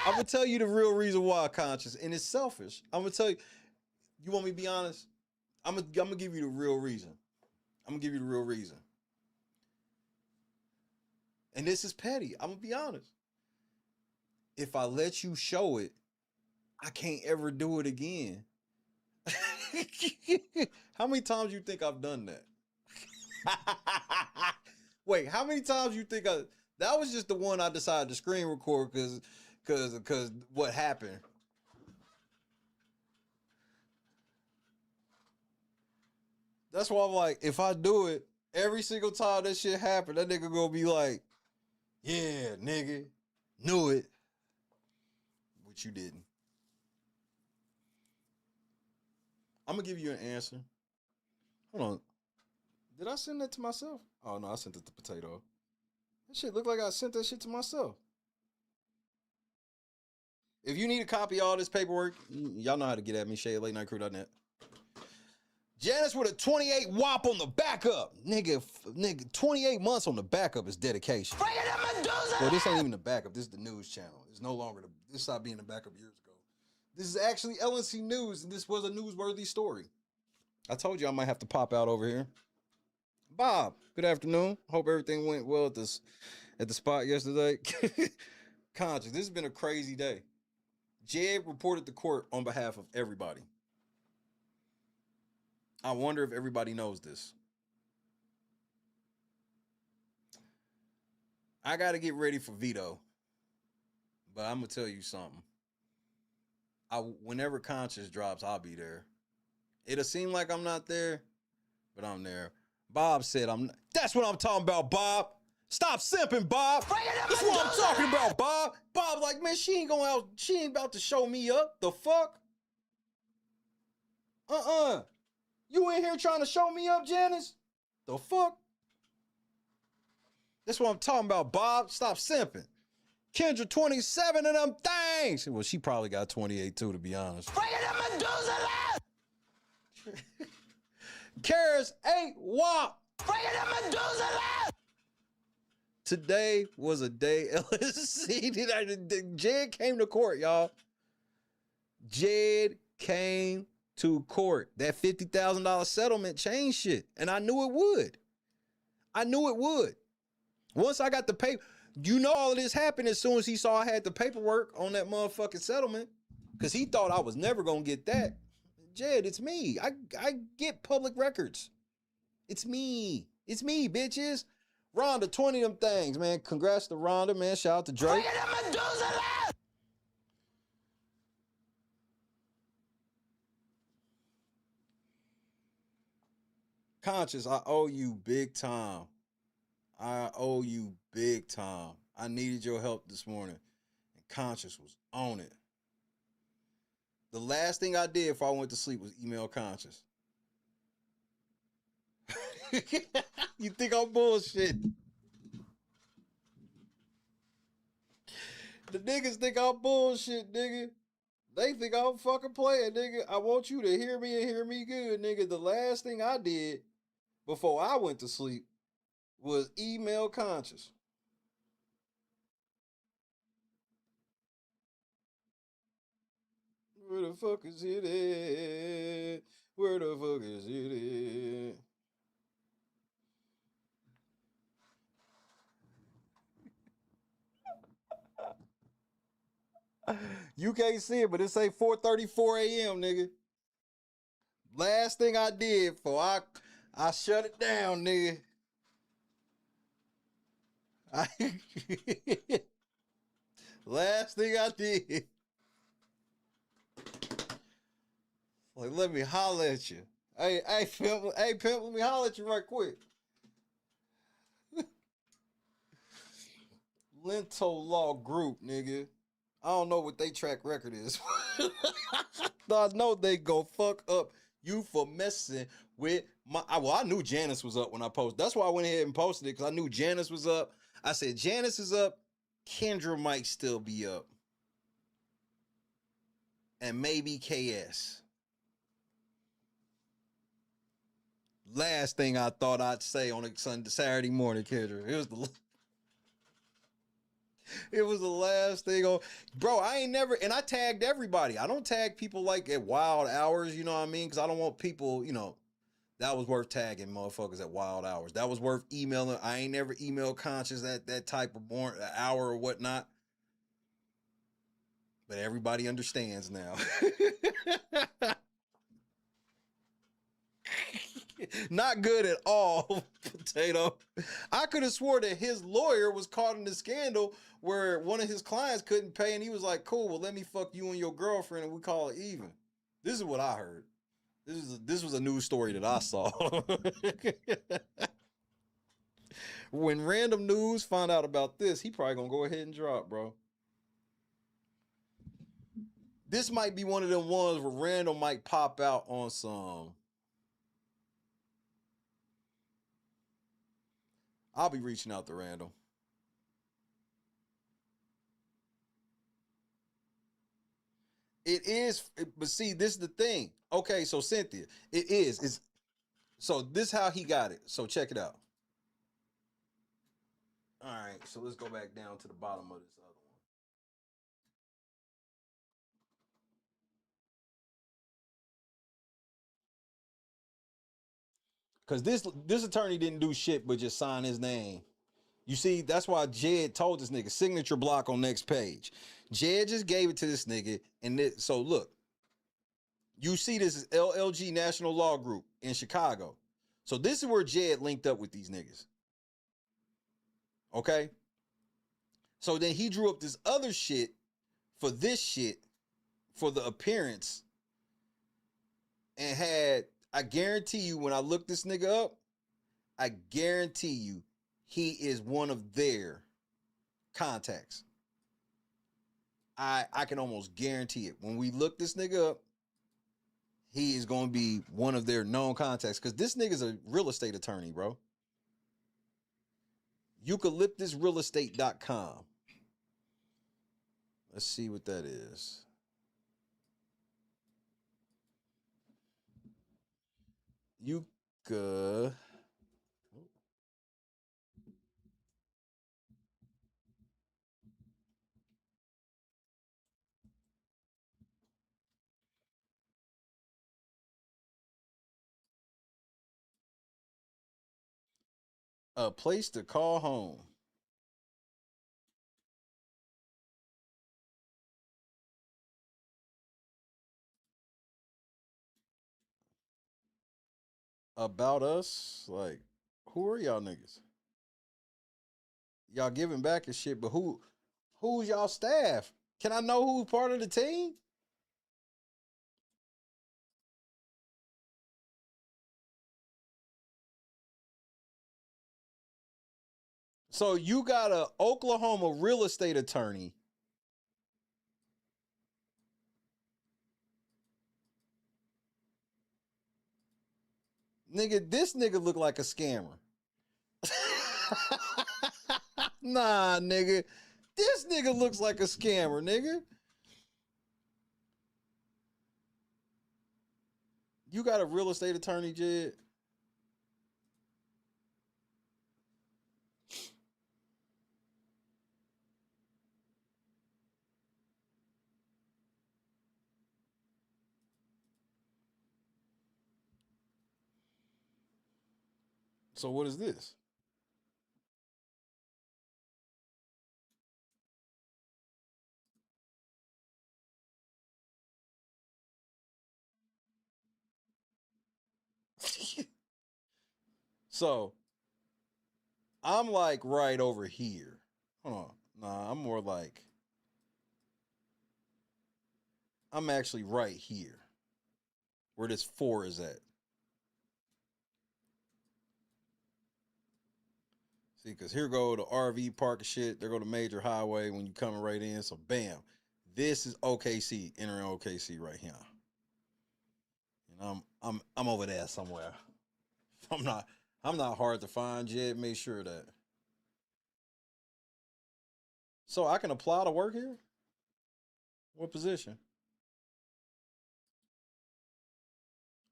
I'm gonna tell you the real reason why, conscious, and it's selfish. I'm gonna tell you. You want me to be honest? I'm gonna give you the real reason. I'm gonna give you the real reason. And this is petty. I'm gonna be honest. If I let you show it, I can't ever do it again. How many times you think I've done that? Wait, how many times you think that was just the one I decided to screen record because what happened? That's why I'm like, if I do it, every single time that shit happen, that nigga gonna be like, yeah, nigga, knew it. Which you didn't. I'm gonna give you an answer. Hold on. Did I send that to myself? Oh no, I sent it to Potato. That shit looked like I sent that shit to myself. If you need a copy of all this paperwork, y'all know how to get at me, shay@latenightcrew.net. Janice with a 28 WAP on the backup. Nigga, 28 months on the backup is dedication. Well, this ain't even the backup. This is the news channel. It's no longer this stopped being the backup years ago. This is actually LNC News, and this was a newsworthy story. I told you I might have to pop out over here. Bob, good afternoon. Hope everything went well at the spot yesterday. Conscious, this has been a crazy day. Jed reported to court on behalf of everybody. I wonder if everybody knows this. I got to get ready for veto, but I'm going to tell you something. Whenever Conscious drops, I'll be there. It'll seem like I'm not there, but I'm there. Bob said that's what I'm talking about, Bob. Stop simping, Bob. That's what I'm talking about, Bob. Bob like, man, she ain't about to show me up. The fuck? You in here trying to show me up, Janice? The fuck? That's what I'm talking about, Bob. Stop simping. Kendra, 27 of them things. Well, she probably got 28 too, to be honest. Bring it to Methuselah! Karis 8 WAP. Bring it to Methuselah! Today was a day LSC. Jed came to court, y'all. Jed came to court. That $50,000 settlement changed shit. And I knew it would. Once I got the paper, all of this happened as soon as he saw I had the paperwork on that motherfucking settlement. Because he thought I was never going to get that. Jed, it's me. I get public records. It's me. It's me, bitches. Rhonda, 20 of them things, man. Congrats to Rhonda, man. Shout out to Drake. Bring it to Methuselah! Conscious, I owe you big time. I needed your help this morning. And Conscious was on it. The last thing I did before I went to sleep was email Conscious. You think I'm bullshit? The niggas think I'm bullshit, nigga. They think I'm fucking playing, nigga. I want you to hear me and hear me good, nigga. The last thing I did before I went to sleep was email Conscious. Where the fuck is it at? Where the fuck is it at? You can't see it, but it say 4:34 a.m., nigga. Last thing I did before I shut it down, nigga. Last thing I did. Like, let me holler at you. Hey, pimp, let me holler at you right quick. Lento Law Group, nigga. I don't know what they track record is. I know they go fuck up you for messing with my. Well, I knew Janice was up when I posted. That's why I went ahead and posted it, because I knew Janice was up. I said, Janice is up. Kendra might still be up. And maybe KS. Last thing I thought I'd say on a Saturday morning, Kendra. It was the last thing on. Bro, I ain't never, and I tagged everybody. I don't tag people like at wild hours, you know what I mean? Because I don't want people, you know, that was worth tagging motherfuckers at wild hours. That was worth emailing. I ain't never email conscious at that type of hour or whatnot. But everybody understands now. Not good at all, Potato. I could have swore that his lawyer was caught in the scandal where one of his clients couldn't pay, and he was like, cool, well, let me fuck you and your girlfriend and we call it even. This is what I heard. This was a news story that I saw. When Random News find out about this, he probably gonna go ahead and drop, bro. This might be one of them ones where Random might pop out on some. I'll be reaching out to Randall. It is, but see, this is the thing. Okay, so Cynthia, it's so this how he got it. So check it out. All right, so let's go back down to the bottom of this other one. Because this attorney didn't do shit but just sign his name. You see, that's why Jed told this nigga, signature block on next page. Jed just gave it to this nigga. And so look, you see this is LLG National Law Group in Chicago. So this is where Jed linked up with these niggas. Okay? So then he drew up this other shit for this shit for the appearance and had, I guarantee you when I look this nigga up, I guarantee you he is one of their contacts. I can almost guarantee it. When we look this nigga up, he is going to be one of their known contacts because this nigga's a real estate attorney, bro. Eucalyptusrealestate.com. Let's see what that is. Euca. A place to call home. About us, like, who are y'all niggas? Y'all giving back and shit, but who's y'all staff? Can I know who's part of the team? So you got a Oklahoma real estate attorney. Nigga, this nigga look like a scammer. Nah, nigga. This nigga looks like a scammer, nigga. You got a real estate attorney, Jed? So what is this? So I'm like right over here. Hold on. Nah, I'm more like, I'm actually right here where this 4 is at. See, because here go the RV park and shit. There go the major highway when you coming right in. So bam, this is OKC, entering OKC right here. And I'm over there somewhere. I'm not hard to find yet. Make sure that. So I can apply to work here? What position?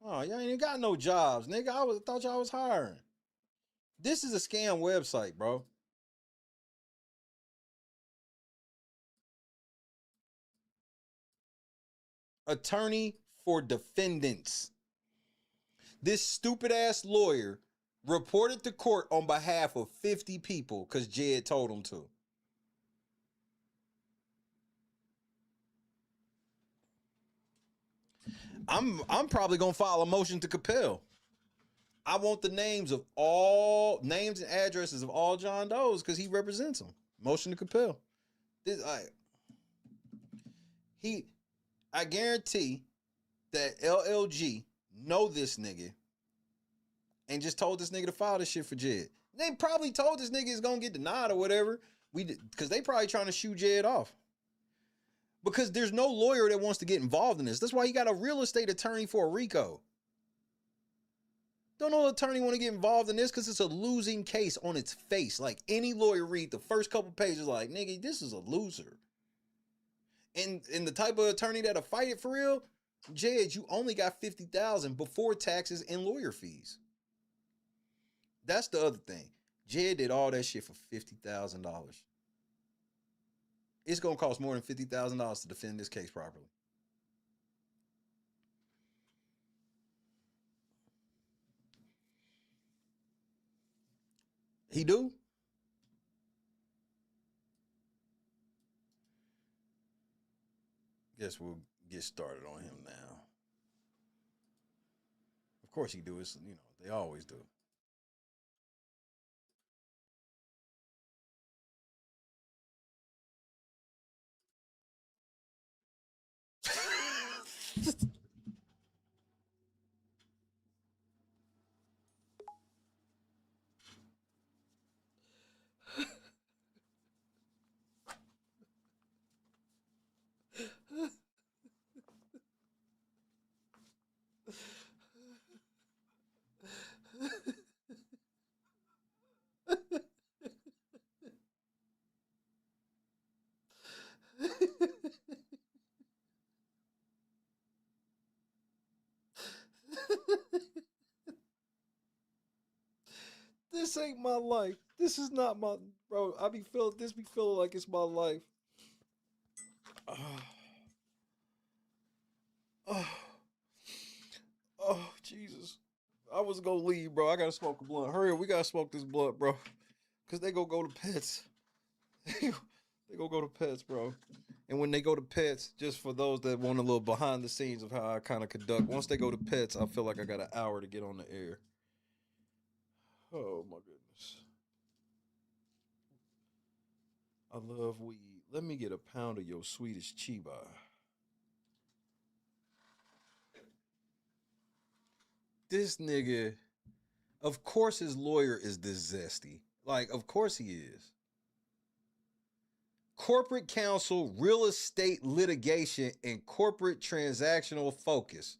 Oh, y'all ain't got no jobs, nigga. I thought y'all was hiring. This is a scam website, bro. Attorney for defendants. This stupid ass lawyer reported to court on behalf of 50 people because Jed told him to. I'm probably gonna file a motion to compel. I want the names and addresses of all John Does because he represents them. Motion to compel. I guarantee that LLG know this nigga and just told this nigga to file this shit for Jed. They probably told this nigga it's gonna get denied or whatever. Because they probably trying to shoot Jed off. Because there's no lawyer that wants to get involved in this. That's why he got a real estate attorney for a RICO. Don't no attorney want to get involved in this because it's a losing case on its face. Like any lawyer read the first couple pages like, nigga, this is a loser. And the type of attorney that'll fight it for real, Jed, you only got $50,000 before taxes and lawyer fees. That's the other thing. Jed did all that shit for $50,000. It's gonna cost more than $50,000 to defend this case properly. He do? Guess we'll get started on him now. Of course he do. It's, they always do. This ain't my life. This is not my, bro. Be feeling like it's my life. Oh, Jesus. I was gonna leave, bro. I gotta smoke a blunt. Hurry up, we gotta smoke this blunt, bro. Cause they gonna go to Pets. They gonna go to Pets, bro. And when they go to Pets, just for those that want a little behind the scenes of how I kind of conduct, once they go to Pets, I feel like I got an hour to get on the air. Oh my goodness. I love weed. Let me get a pound of your Swedish Chiba. This nigga, of course his lawyer is this zesty. Like, of course he is. Corporate counsel, real estate litigation, and corporate transactional focus.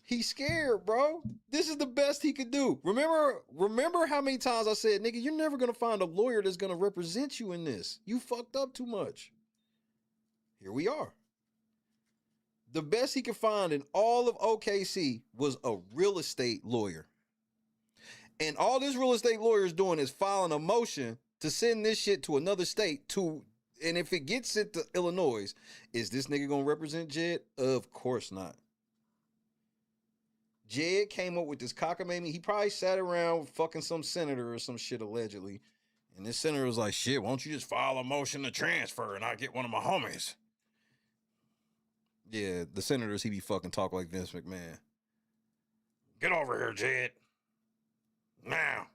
He's scared, bro. This is the best he could do. Remember how many times I said, nigga, you're never going to find a lawyer that's going to represent you in this. You fucked up too much. Here we are. The best he could find in all of OKC was a real estate lawyer. And all this real estate lawyer is doing is filing a motion to send this shit to another state and if it gets sent to Illinois, is this nigga going to represent Jed? Of course not. Jed came up with this cockamamie. He probably sat around fucking some senator or some shit allegedly And this senator was like, shit, why don't you just file a motion to transfer and I get one of my homies? Yeah, the senators, he be fucking talk like Vince McMahon. Get over here, Jed. Now.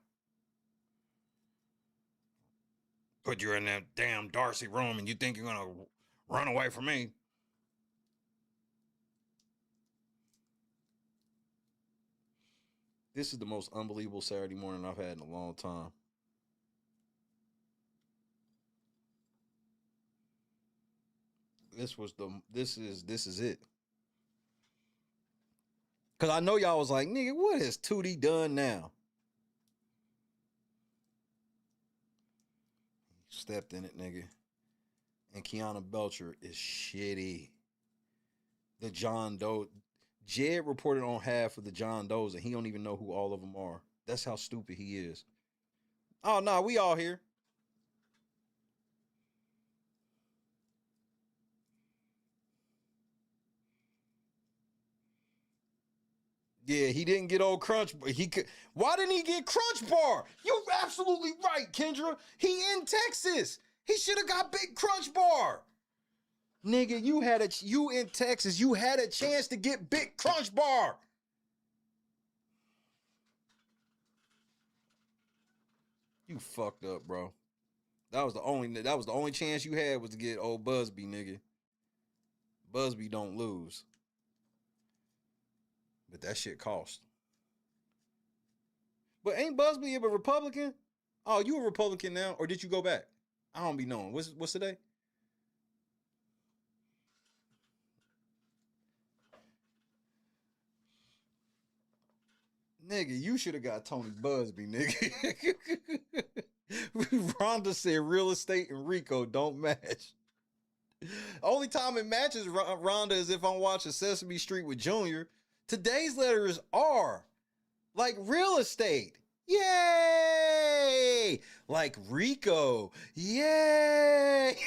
Put you in that damn Darcy room and you think you're gonna run away from me. This is the most unbelievable Saturday morning I've had in a long time. This is it. Cause I know y'all was like, nigga, what has Tootie done now? Stepped in it, nigga. And Kiana Belcher is shitty. The John Doe. Jed reported on half of the John Does, and he don't even know who all of them are. That's how stupid he is. Oh, no, we all here. Yeah, he didn't get old Crunch. He could. Why didn't he get Crunch Bar? You're absolutely right, Kendra. He in Texas. He should have got Big Crunch Bar. Nigga, you in Texas. You had a chance to get Big Crunch Bar. You fucked up, bro. That was the only chance you had was to get old Busby, nigga. Busby don't lose. But that shit cost. But ain't Busby a Republican? Oh, you a Republican now? Or did you go back? I don't be knowing. What's today? Nigga, you should have got Tony Busby, nigga. Rhonda said real estate and Rico don't match. Only time it matches Rhonda is if I'm watching Sesame Street with Junior. Today's letters are like real estate. Yay! Like Rico. Yay!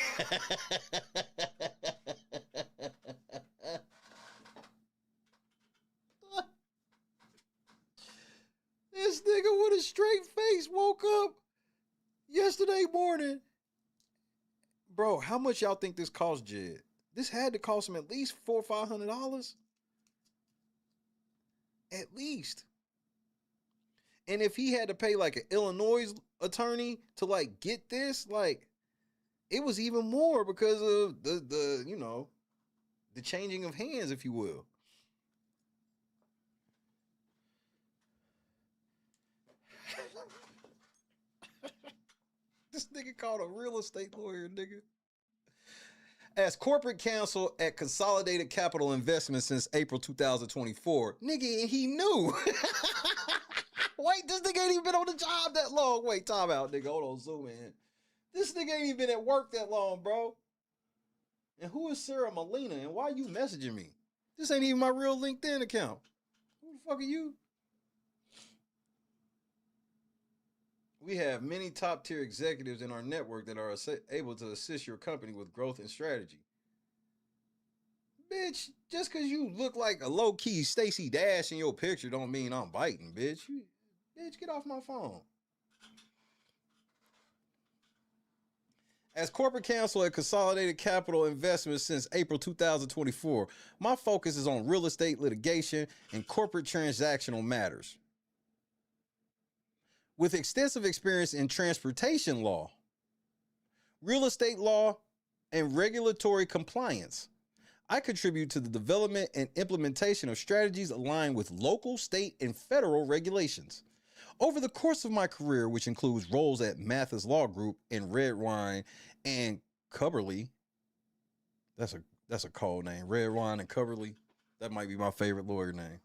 This nigga with a straight face woke up yesterday morning. Bro, how much y'all think this cost Jed? This had to cost him at least $400 or $500. At least. And if he had to pay like an Illinois attorney to like get this, like it was even more because of the you know, the changing of hands, if you will. This nigga called a real estate lawyer, nigga. As corporate counsel at Consolidated Capital Investments since April 2024. Nigga, he knew. Wait, this nigga ain't even been on the job that long. Wait, time out, nigga. Hold on, zoom in. This nigga ain't even been at work that long, bro. And who is Sarah Molina? And why you messaging me? This ain't even my real LinkedIn account. Who the fuck are you? We have many top-tier executives in our network that are able to assist your company with growth and strategy. Bitch, just because you look like a low-key Stacey Dash in your picture don't mean I'm biting, bitch. Bitch, get off my phone. As corporate counsel at Consolidated Capital Investments since April 2024, my focus is on real estate litigation and corporate transactional matters. With extensive experience in transportation law, real estate law, and regulatory compliance, I contribute to the development and implementation of strategies aligned with local, state, and federal regulations. Over the course of my career, which includes roles at Mathis Law Group and Redwine and Cubberly, that's a cold name, Redwine and Cubberly, that might be my favorite lawyer name.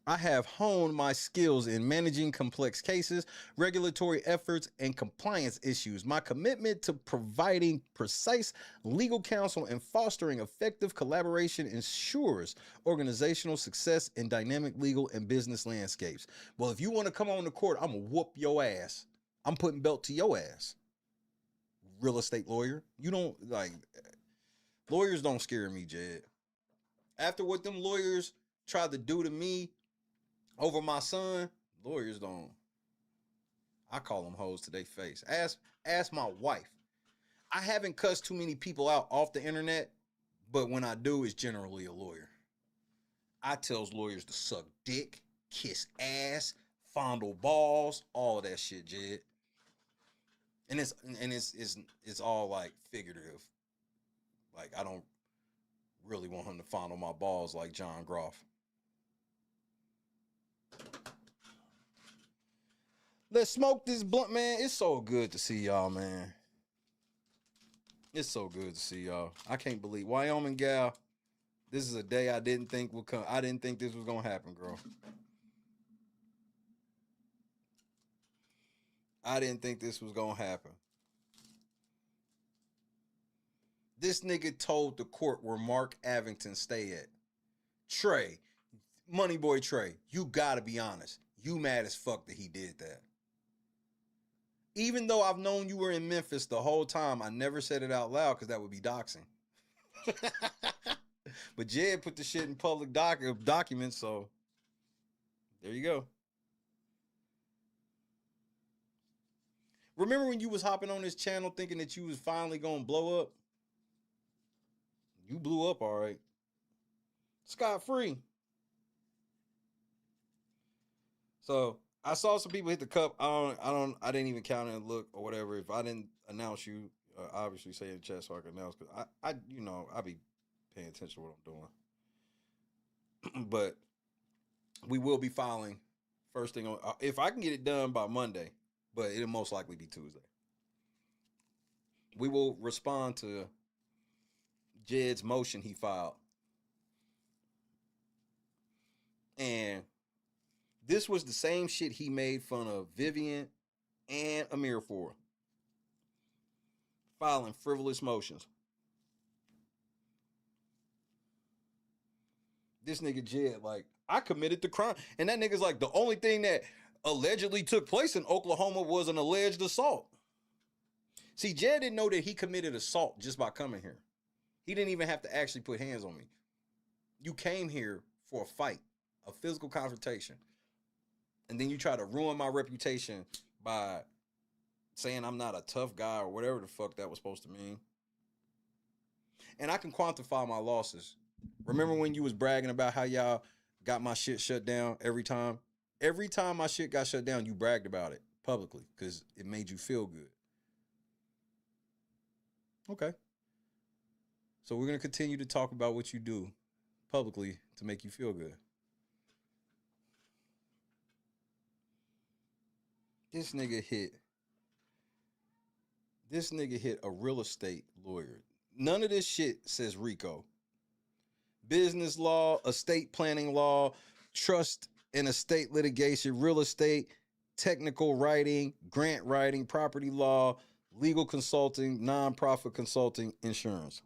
I have honed my skills in managing complex cases, regulatory efforts, and compliance issues. My commitment to providing precise legal counsel and fostering effective collaboration ensures organizational success in dynamic legal and business landscapes. Well, if you want to come on the court, I'm going to whoop your ass. I'm putting belt to your ass. Real estate lawyer. You don't, like, lawyers don't scare me, Jed. After what them lawyers tried to do to me over my son, lawyers don't. I call them hoes to their face. Ask my wife. I haven't cussed too many people out off the internet, but when I do, it's generally a lawyer. I tells lawyers to suck dick, kiss ass, fondle balls, all of that shit, Jed. And it's all like figurative. Like I don't really want him to fondle my balls like John Groff. Let's smoke this blunt, man. It's so good to see y'all, man. It's so good to see y'all. I can't believe Wyoming gal. This is a day I didn't think would come. I didn't think this was gonna happen, girl. I didn't think this was gonna happen. This nigga told the court where Mark Avington stay at. Trey, Money Boy Trey, you gotta be honest. You mad as fuck that he did that. Even though I've known you were in Memphis the whole time, I never said it out loud because that would be doxing. But Jed put the shit in public documents, so there you go. Remember when you was hopping on this channel thinking that you was finally gonna blow up? You blew up, all right. Scot-free. So I saw some people hit the cup. I didn't even count and look or whatever. If I didn't announce you, obviously say in the chat so I can announce. Because I be paying attention to what I'm doing. But we will be filing first thing on. If I can get it done by Monday, but it'll most likely be Tuesday. We will respond to Jed's motion he filed. And this was the same shit he made fun of Vivian and Amir for. Filing frivolous motions. This nigga Jed, like, I committed the crime. And that nigga's like, the only thing that allegedly took place in Oklahoma was an alleged assault. See, Jed didn't know that he committed assault just by coming here. He didn't even have to actually put hands on me. You came here for a fight, a physical confrontation. And then you try to ruin my reputation by saying I'm not a tough guy or whatever the fuck that was supposed to mean. And I can quantify my losses. Remember when you was bragging about how y'all got my shit shut down every time? Every time my shit got shut down, you bragged about it publicly because it made you feel good. Okay. So we're going to continue to talk about what you do publicly to make you feel good. This nigga hit a real estate lawyer. None of this shit says RICO. Business law, estate planning law, trust and estate litigation, real estate, technical writing, grant writing, property law, legal consulting, nonprofit consulting, insurance.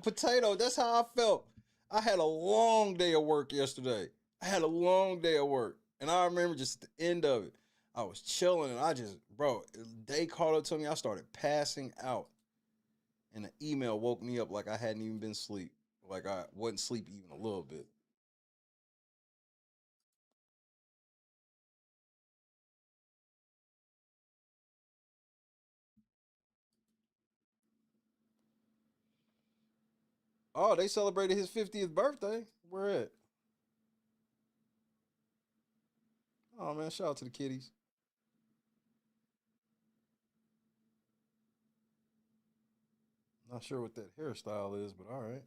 Potato, that's how I felt. I had a long day of work yesterday. And I remember just at the end of it, I was chilling and they called up to me. I started passing out. And the email woke me up like I hadn't even been asleep. Like I wasn't asleep even a little bit. Oh, they celebrated his 50th birthday. Where at? Oh, man, shout out to the kiddies. Not sure what that hairstyle is, but all right.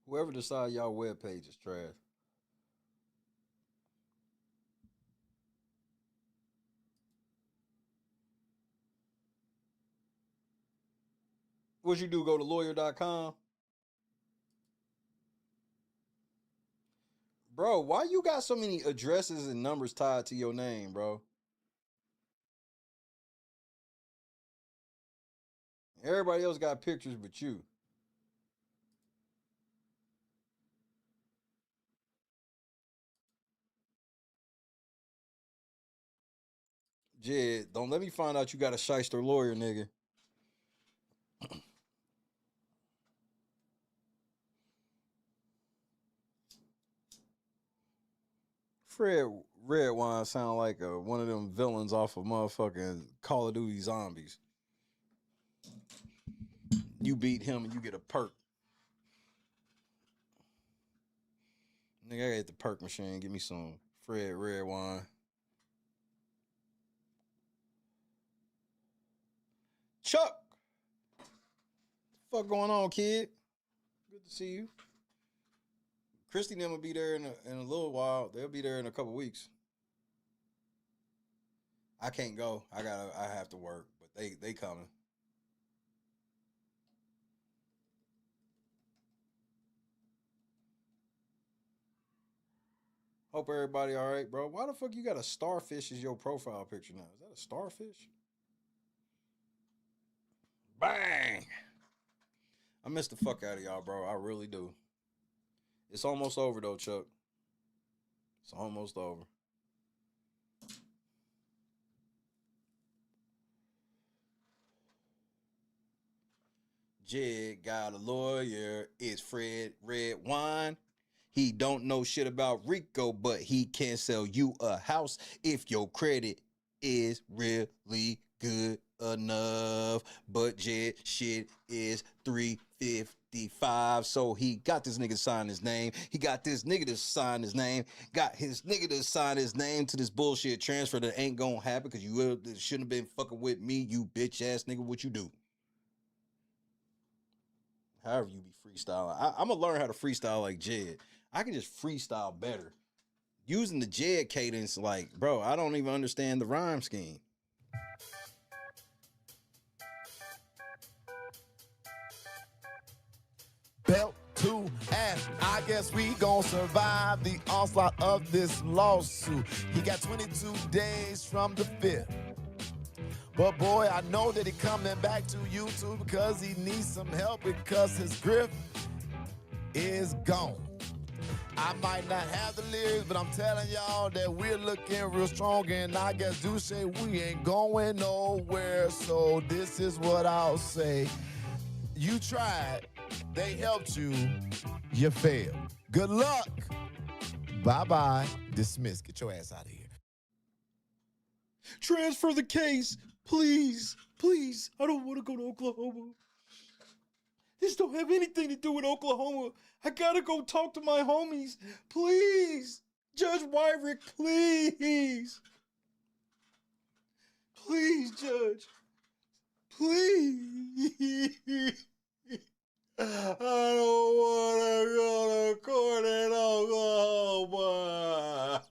Whoever decide y'all webpage is trash. What you do, go to lawyer.com? Bro, why you got so many addresses and numbers tied to your name, bro? Everybody else got pictures but you. Jed, don't let me find out you got a shyster lawyer, nigga. Fred Redwine sound like one of them villains off of motherfucking Call of Duty Zombies. You beat him and you get a perk. Nigga, I got the perk machine. Give me some Fred Redwine. Chuck! Fuck going on, kid? Good to see you. Christy and them will be there in a little while. They'll be there in a couple weeks. I can't go. I have to work, but they coming. Hope everybody all right, bro. Why the fuck you got a starfish as your profile picture now? Is that a starfish? Bang! I miss the fuck out of y'all, bro. I really do. It's almost over, though, Chuck. It's almost over. Jed got a lawyer. It's Fred Redwine. He don't know shit about Rico, but he can sell you a house if your credit is really good enough. But Jed shit is 355. So he got this nigga to sign his name. He got this nigga to sign his name. Got his nigga to sign his name to this bullshit transfer that ain't gonna happen because you shouldn't have been fucking with me, you bitch ass nigga. What you do? However you be freestyling. I'm gonna learn how to freestyle like Jed. I can just freestyle better. Using the Jed cadence, like, bro, I don't even understand the rhyme scheme. Belt to ass. I guess we gon' survive the onslaught of this lawsuit. He got 22 days from the 5th. But boy, I know that he coming back to YouTube because he needs some help because his grip is gone. I might not have the lyrics, but I'm telling y'all that we're looking real strong. And I guess do say we ain't going nowhere. So this is what I'll say. You tried, they helped you, you failed. Good luck. Bye-bye. Dismiss. Get your ass out of here. Transfer the case, please. Please. I don't want to go to Oklahoma. This don't have anything to do with Oklahoma. I gotta go talk to my homies. Please. Judge Wyrick, please. Please, Judge. Please. I don't want to go to court in Oklahoma.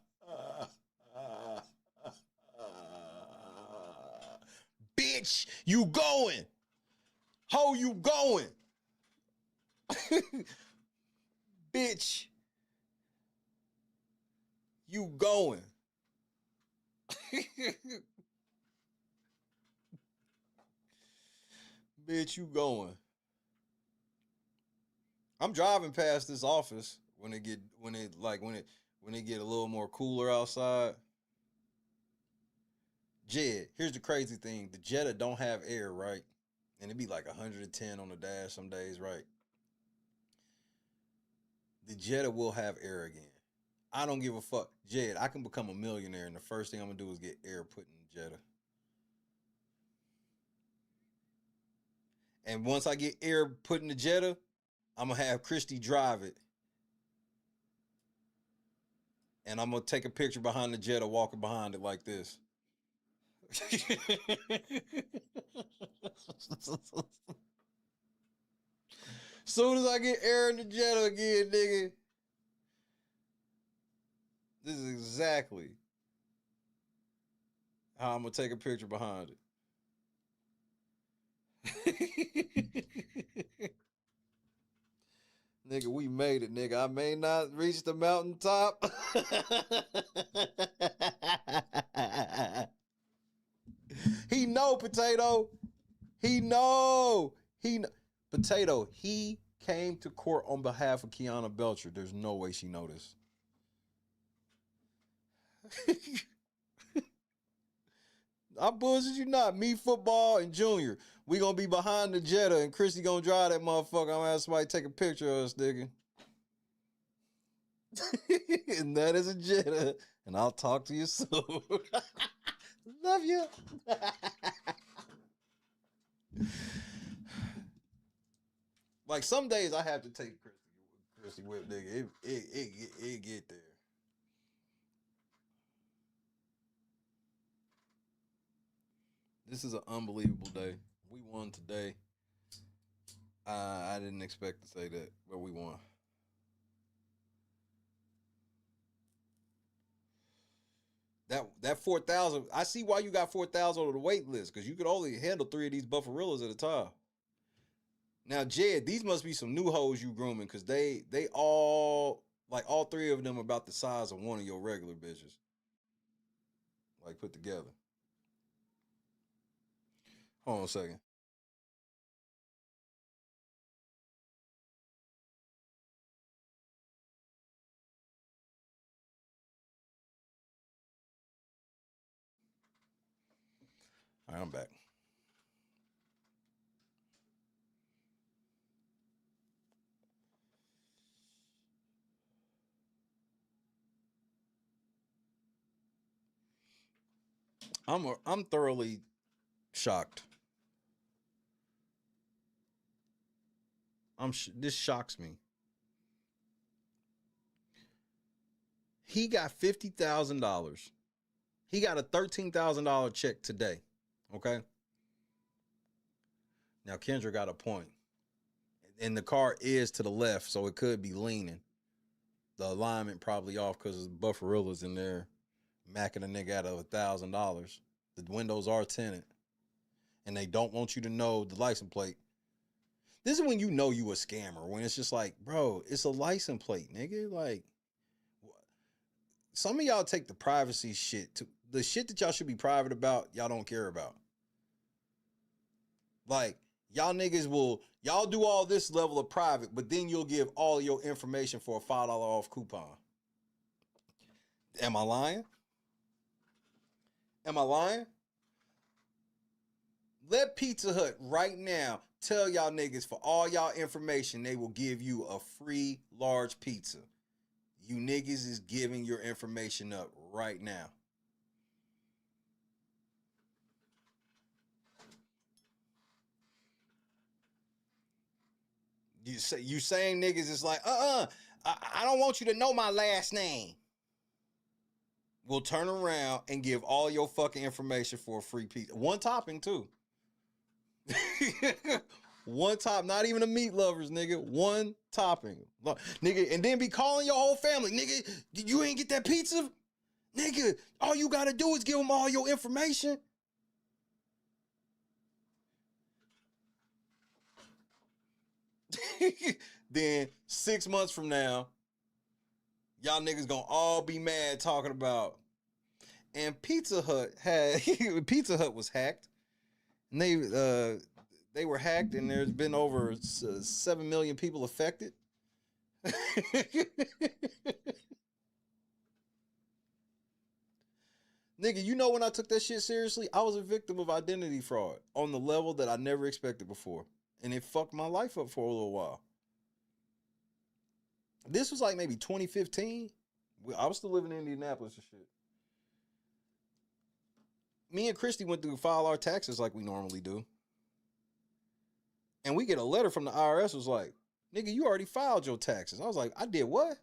Bitch, you going? How you going? Bitch, you going? Bitch, you going? I'm driving past this office when it get a little more cooler outside. Jed, here's the crazy thing: the Jetta don't have air, right? And it'd be like 110 on the dash some days, right? The Jetta will have air again. I don't give a fuck. Jed, I can become a millionaire, and the first thing I'm gonna do is get air put in the Jetta. And once I get air put in the Jetta, I'm gonna have Christy drive it. And I'm gonna take a picture behind the Jetta, walking behind it like this. Soon as I get air in the Jetta again, nigga. This is exactly how I'm gonna take a picture behind it. Nigga, we made it, nigga. I may not reach the mountaintop. He know, Potato. He know. Potato, he came to court on behalf of Kiana Belcher. There's no way she noticed. I bullshit you not. Me, football, and Junior. We gonna be behind the Jetta, and Chrissy gonna drive that motherfucker. I'm gonna have somebody take a picture of us, nigga. And that is a Jetta. And I'll talk to you soon. Love you. Like some days I have to take Chrissy with, nigga. It get there. This is an unbelievable day. We won today. I didn't expect to say that, but we won. That 4,000, I see why you got 4,000 on the wait list, because you could only handle 3 of these buffarillas at a time. Now, Jed, these must be some new hoes you grooming, because they all, like all 3 of them about the size of one of your regular bitches. Like put together. Hold on a second. All right, I'm back. I'm thoroughly shocked. This shocks me. He got $50,000. He got a $13,000 check today. Okay. Now Kendra got a point. And the car is to the left, so it could be leaning. The alignment probably off because the buffarilla's in there macking a nigga out of $1,000. The windows are tinted. And they don't want you to know the license plate. This is when you know you a scammer. When it's just like, bro, it's a license plate, nigga. Like, some of y'all take the privacy shit to the shit that y'all should be private about, y'all don't care about. Like, y'all niggas y'all do all this level of private, but then you'll give all your information for a $5 off coupon. Am I lying? Am I lying? Let Pizza Hut right now tell y'all niggas for all y'all information, they will give you a free large pizza. You niggas is giving your information up right now. You saying niggas is like, I don't want you to know my last name. We'll turn around and give all your fucking information for a free pizza. One topping too. One top, not even a meat lovers, nigga. One topping. Nigga, and then be calling your whole family. Nigga, you ain't get that pizza? Nigga, all you gotta do is give them all your information. Then 6 months from now, y'all niggas gonna all be mad talking about. And Pizza Hut was hacked. And they were hacked, and there's been over 7 million people affected. Nigga, you know when I took that shit seriously? I was a victim of identity fraud on the level that I never expected before. And it fucked my life up for a little while. This was like maybe 2015. I was still living in Indianapolis and shit. Me and Christy went to file our taxes like we normally do. And we get a letter from the IRS was like, nigga, you already filed your taxes. I was like, I did what?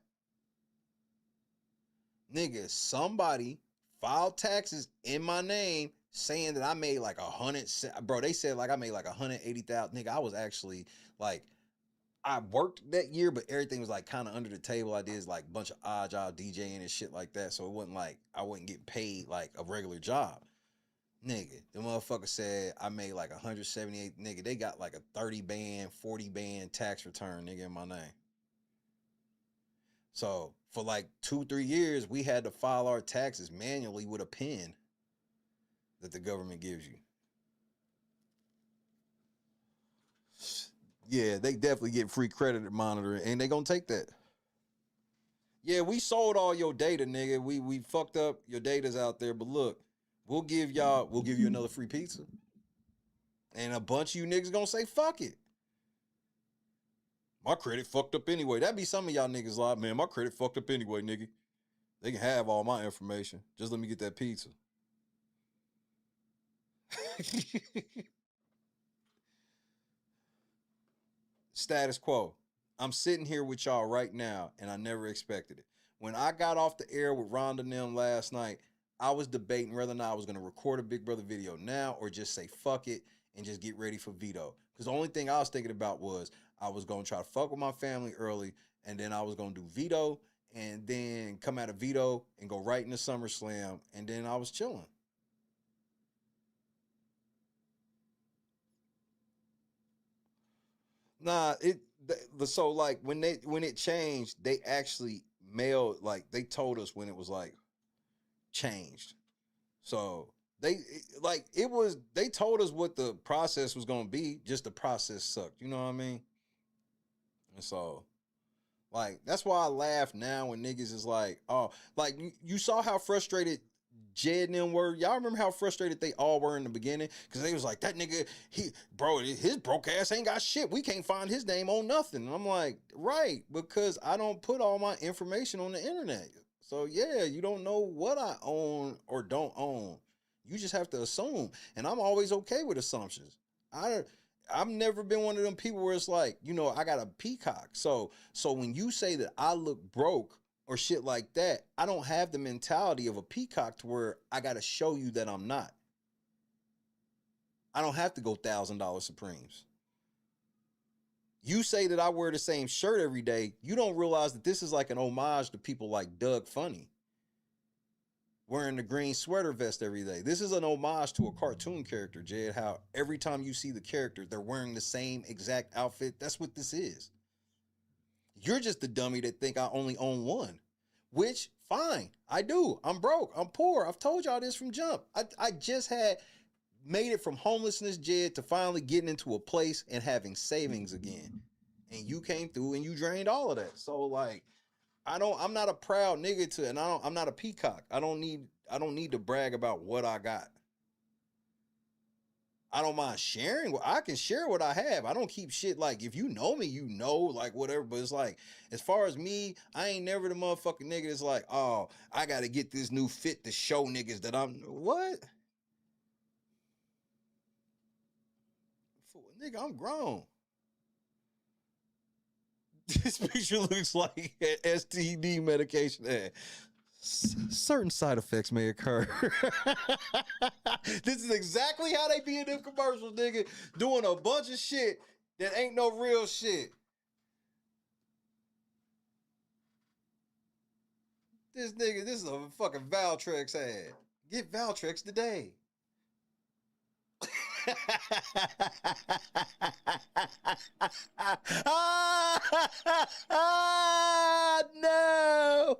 Nigga, somebody filed taxes in my name saying that I made like bro, they said like I made like 180,000. Nigga, I was actually like, I worked that year, but everything was like kind of under the table. I did like a bunch of odd job DJing and shit like that. So it wasn't like I wouldn't get paid like a regular job. Nigga, the motherfucker said I made like 178. Nigga, they got like a 30 band, 40 band tax return, nigga, in my name. So for like 2-3 years, we had to file our taxes manually with a pen that the government gives you. Yeah, they definitely get free credit monitoring, and they gonna take that. Yeah, we sold all your data, nigga. We fucked up. Your data's out there, but look, we'll give you another free pizza. And a bunch of you niggas gonna say, fuck it. My credit fucked up anyway. That'd be some of y'all niggas like, man, my credit fucked up anyway, nigga. They can have all my information. Just let me get that pizza. Status quo. I'm sitting here with y'all right now, and I never expected it. When I got off the air with Rhonda and them last night, I was debating whether or not I was going to record a Big Brother video now or just say fuck it and just get ready for veto. Because the only thing I was thinking about was I was going to try to fuck with my family early, and then I was going to do veto, and then come out of veto and go right into SummerSlam, and then I was chilling. Nah, so like when it changed, they actually mailed, like they told us when it was like changed. So they told us what the process was gonna be, just the process sucked. You know what I mean? And so like that's why I laugh now when niggas is like, oh, like you saw how frustrated Jed and them were. Y'all remember how frustrated they all were in the beginning? Because they was like, that nigga, his broke ass ain't got shit. We can't find his name on nothing. And I'm like, right, because I don't put all my information on the internet. So yeah, you don't know what I own or don't own. You just have to assume. And I'm always okay with assumptions. I've never been one of them people where it's like, you know, I got a peacock. So when you say that I look broke or shit like that, I don't have the mentality of a peacock to where I got to show you that I'm not. I don't have to go $1,000 Supremes. You say that I wear the same shirt every day. You don't realize that this is like an homage to people like Doug Funny wearing the green sweater vest every day. This is an homage to a cartoon character, Jed, how every time you see the character, they're wearing the same exact outfit. That's what this is. You're just the dummy that think I only own one, which, fine, I do. I'm broke. I'm poor. I've told y'all this from jump. I just had made it from homelessness, Jed, to finally getting into a place and having savings again. And you came through and you drained all of that. So, like, I'm not a proud nigga I'm not a peacock. I don't need to brag about what I got. I don't mind sharing. I can share what I have. I don't keep shit like, if you know me, you know, like whatever. But it's like, as far as me, I ain't never the motherfucking nigga that's like, oh, I got to get this new fit to show niggas that I'm, what? Nigga, I'm grown. This picture looks like an STD medication. Certain side effects may occur. This is exactly how they be in them commercials, nigga. Doing a bunch of shit that ain't no real shit. This is a fucking Valtrex ad. Get Valtrex today. No.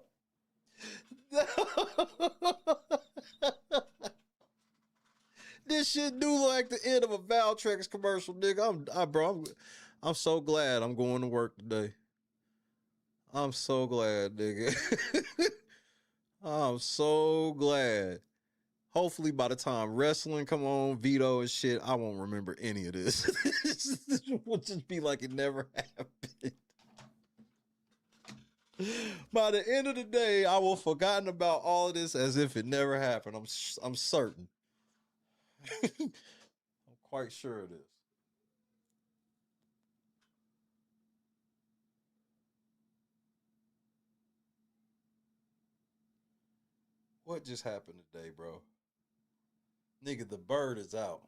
This shit do look like the end of a Valtrex commercial, nigga. I'm so glad I'm going to work today. I'm so glad, nigga. I'm so glad. Hopefully by the time wrestling come on, veto and shit, I won't remember any of this. This will just be like it never happened. By the end of the day, I will have forgotten about all of this as if it never happened. I'm certain. I'm quite sure it is. What just happened today, bro? Nigga, the bird is out.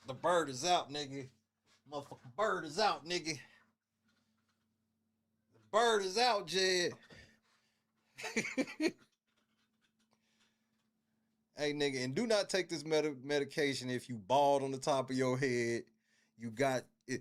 The bird is out, nigga. Motherfucking bird is out, nigga. The bird is out, Jed. Hey, nigga, and do not take this medication if you bald on the top of your head. You got it.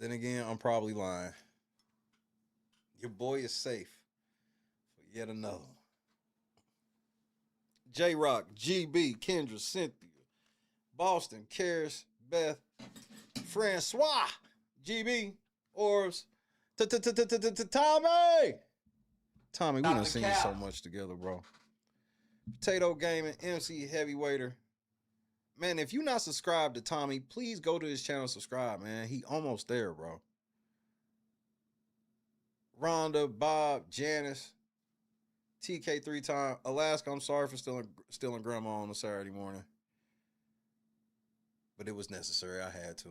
Then again, I'm probably lying. Your boy is safe for yet another one. J-Rock, GB, Kendra, Cynthia, Boston, Karis, Beth, Francois, GB, Orbs, Tommy. Tommy, we done seen so much together, bro. Potato Gaming, MC Heavyweighter. Man, if you not subscribed to Tommy, please go to his channel and subscribe, man. He almost there, bro. Rhonda, Bob, Janice, TK 3-time. Alaska, I'm sorry for stealing grandma on a Saturday morning. But it was necessary. I had to.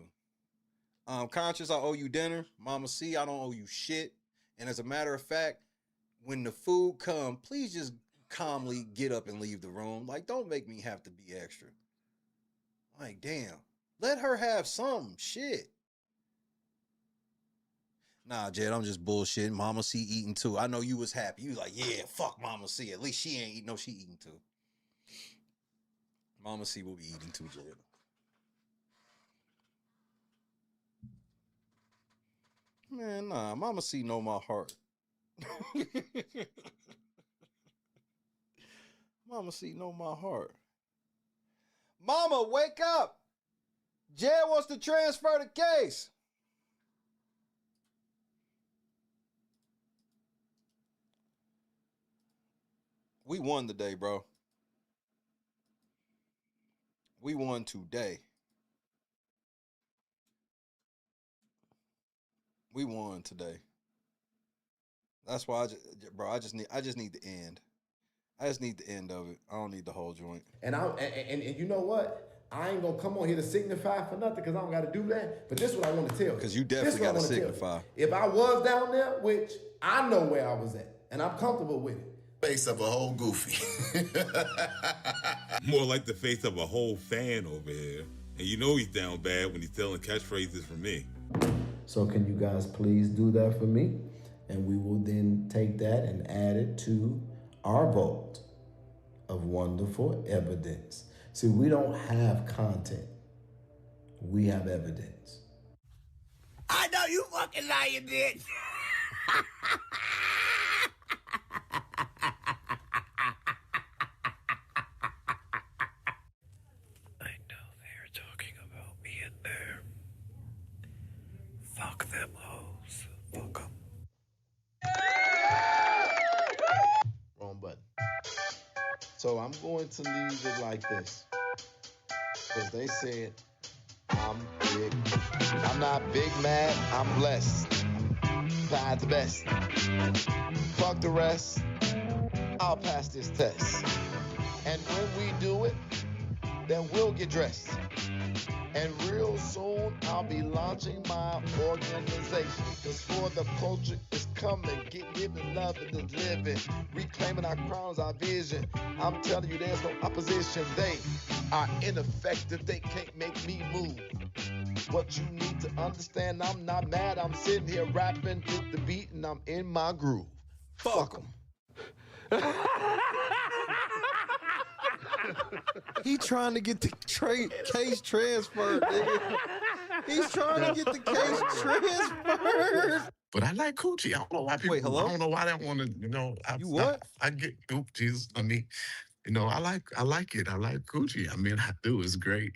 Conscious, I owe you dinner. Mama C, I don't owe you shit. And as a matter of fact, when the food come, please just calmly get up and leave the room. Like, don't make me have to be extra. Like, damn. Let her have some shit. Nah, Jed, I'm just bullshitting. Mama C eating too. I know you was happy. You was like, yeah, fuck Mama C. At least she ain't eating. No, she eating too. Mama C will be eating too, Jed. Man, nah. Mama C know my heart. Mama C know my heart. Mama, wake up. Jed wants to transfer the case. We won today, bro. We won today. We won today. That's why I just need the end. I just need the end of it. I don't need the whole joint. And you know what? I ain't gonna come on here to signify for nothing because I don't gotta do that. But this is what I want to tell you. Because you definitely gotta signify. If I was down there, which I know where I was at, and I'm comfortable with it. Face of a whole goofy. More like the face of a whole fan over here. And you know he's down bad when he's telling catchphrases from me. So can you guys please do that for me? And we will then take that and add it to our vault of wonderful evidence. See, we don't have content. We have evidence. I know you fucking lying, bitch. I know they're talking about me in there. Fuck them hoes. Fuck them. Wrong button. So I'm going to leave it like this. Because they said, I'm big. I'm not big mad, I'm blessed. God's the best. Fuck the rest. I'll pass this test. And when we do it, then we'll get dressed. And real soon, I'll be launching my organization. Cause for the culture is coming. Get living, loving, and living. Reclaiming our crowns, our vision. I'm telling you, there's no opposition. They are ineffective. They can't make me move. What you need to understand, I'm not mad. I'm sitting here rapping with the beat and I'm in my groove. Fuck them. He trying to get the case transferred, nigga. He's trying to get the case transferred. But I like coochie. I don't know why people. Wait, hello? I don't know why they want to. You know. What? I get coochies. I mean, you know, I like it. I like coochie. I mean, I do. It's great.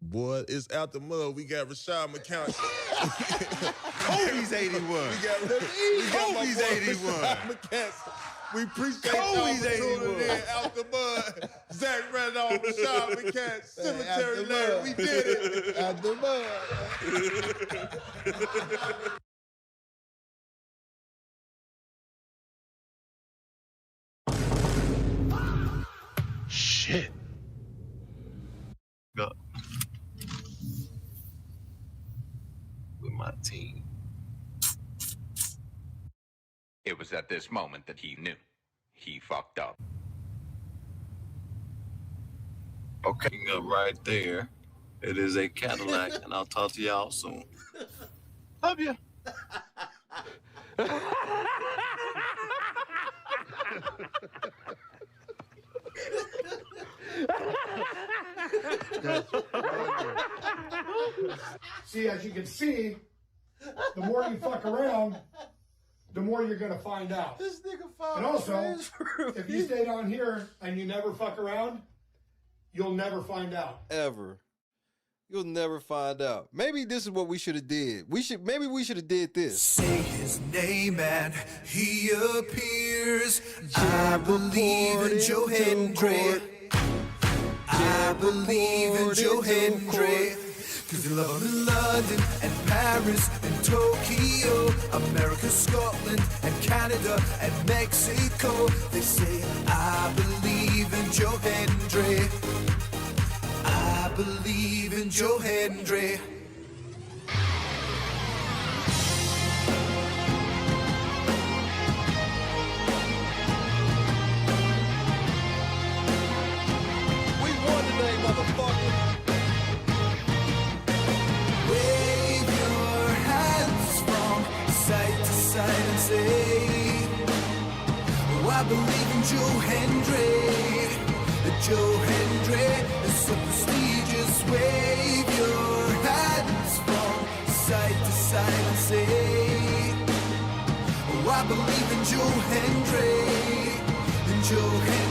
Boy, it's out the mud. We got Rashad McCown. Kobe's 81. We got Kobe's 81. We appreciate y'all for tuning in out the mud. Zach Randolph, Rashad McCown, Cemetery Lane. We did it. Out the mud. Shit. Up with my team. It was at this moment that he knew. He fucked up. Okay, up right there. It is a Cadillac, and I'll talk to y'all soon. Love you. See, as you can see, the more you fuck around, the more you're gonna find out. This nigga found And also, if you stay down here and you never fuck around, you'll never find out. Ever. You'll never find out. Maybe this is what we should have did. Maybe we should have did this. Say his name and he appears. I believe in Joe Hendry. I believe in Joe Hendry. Cause they love him in London and Paris and Tokyo, America, Scotland and Canada and Mexico. They say, I believe in Joe Hendry. I believe in Joe Hendry. We won today, motherfucker. Wave your hands from side to side and say, oh, I believe in Joe Hendry. Joe Hendry is so prestigious. Wave your hands from side to side and say, oh, I believe in Joe Hendry. In Joe Hendry.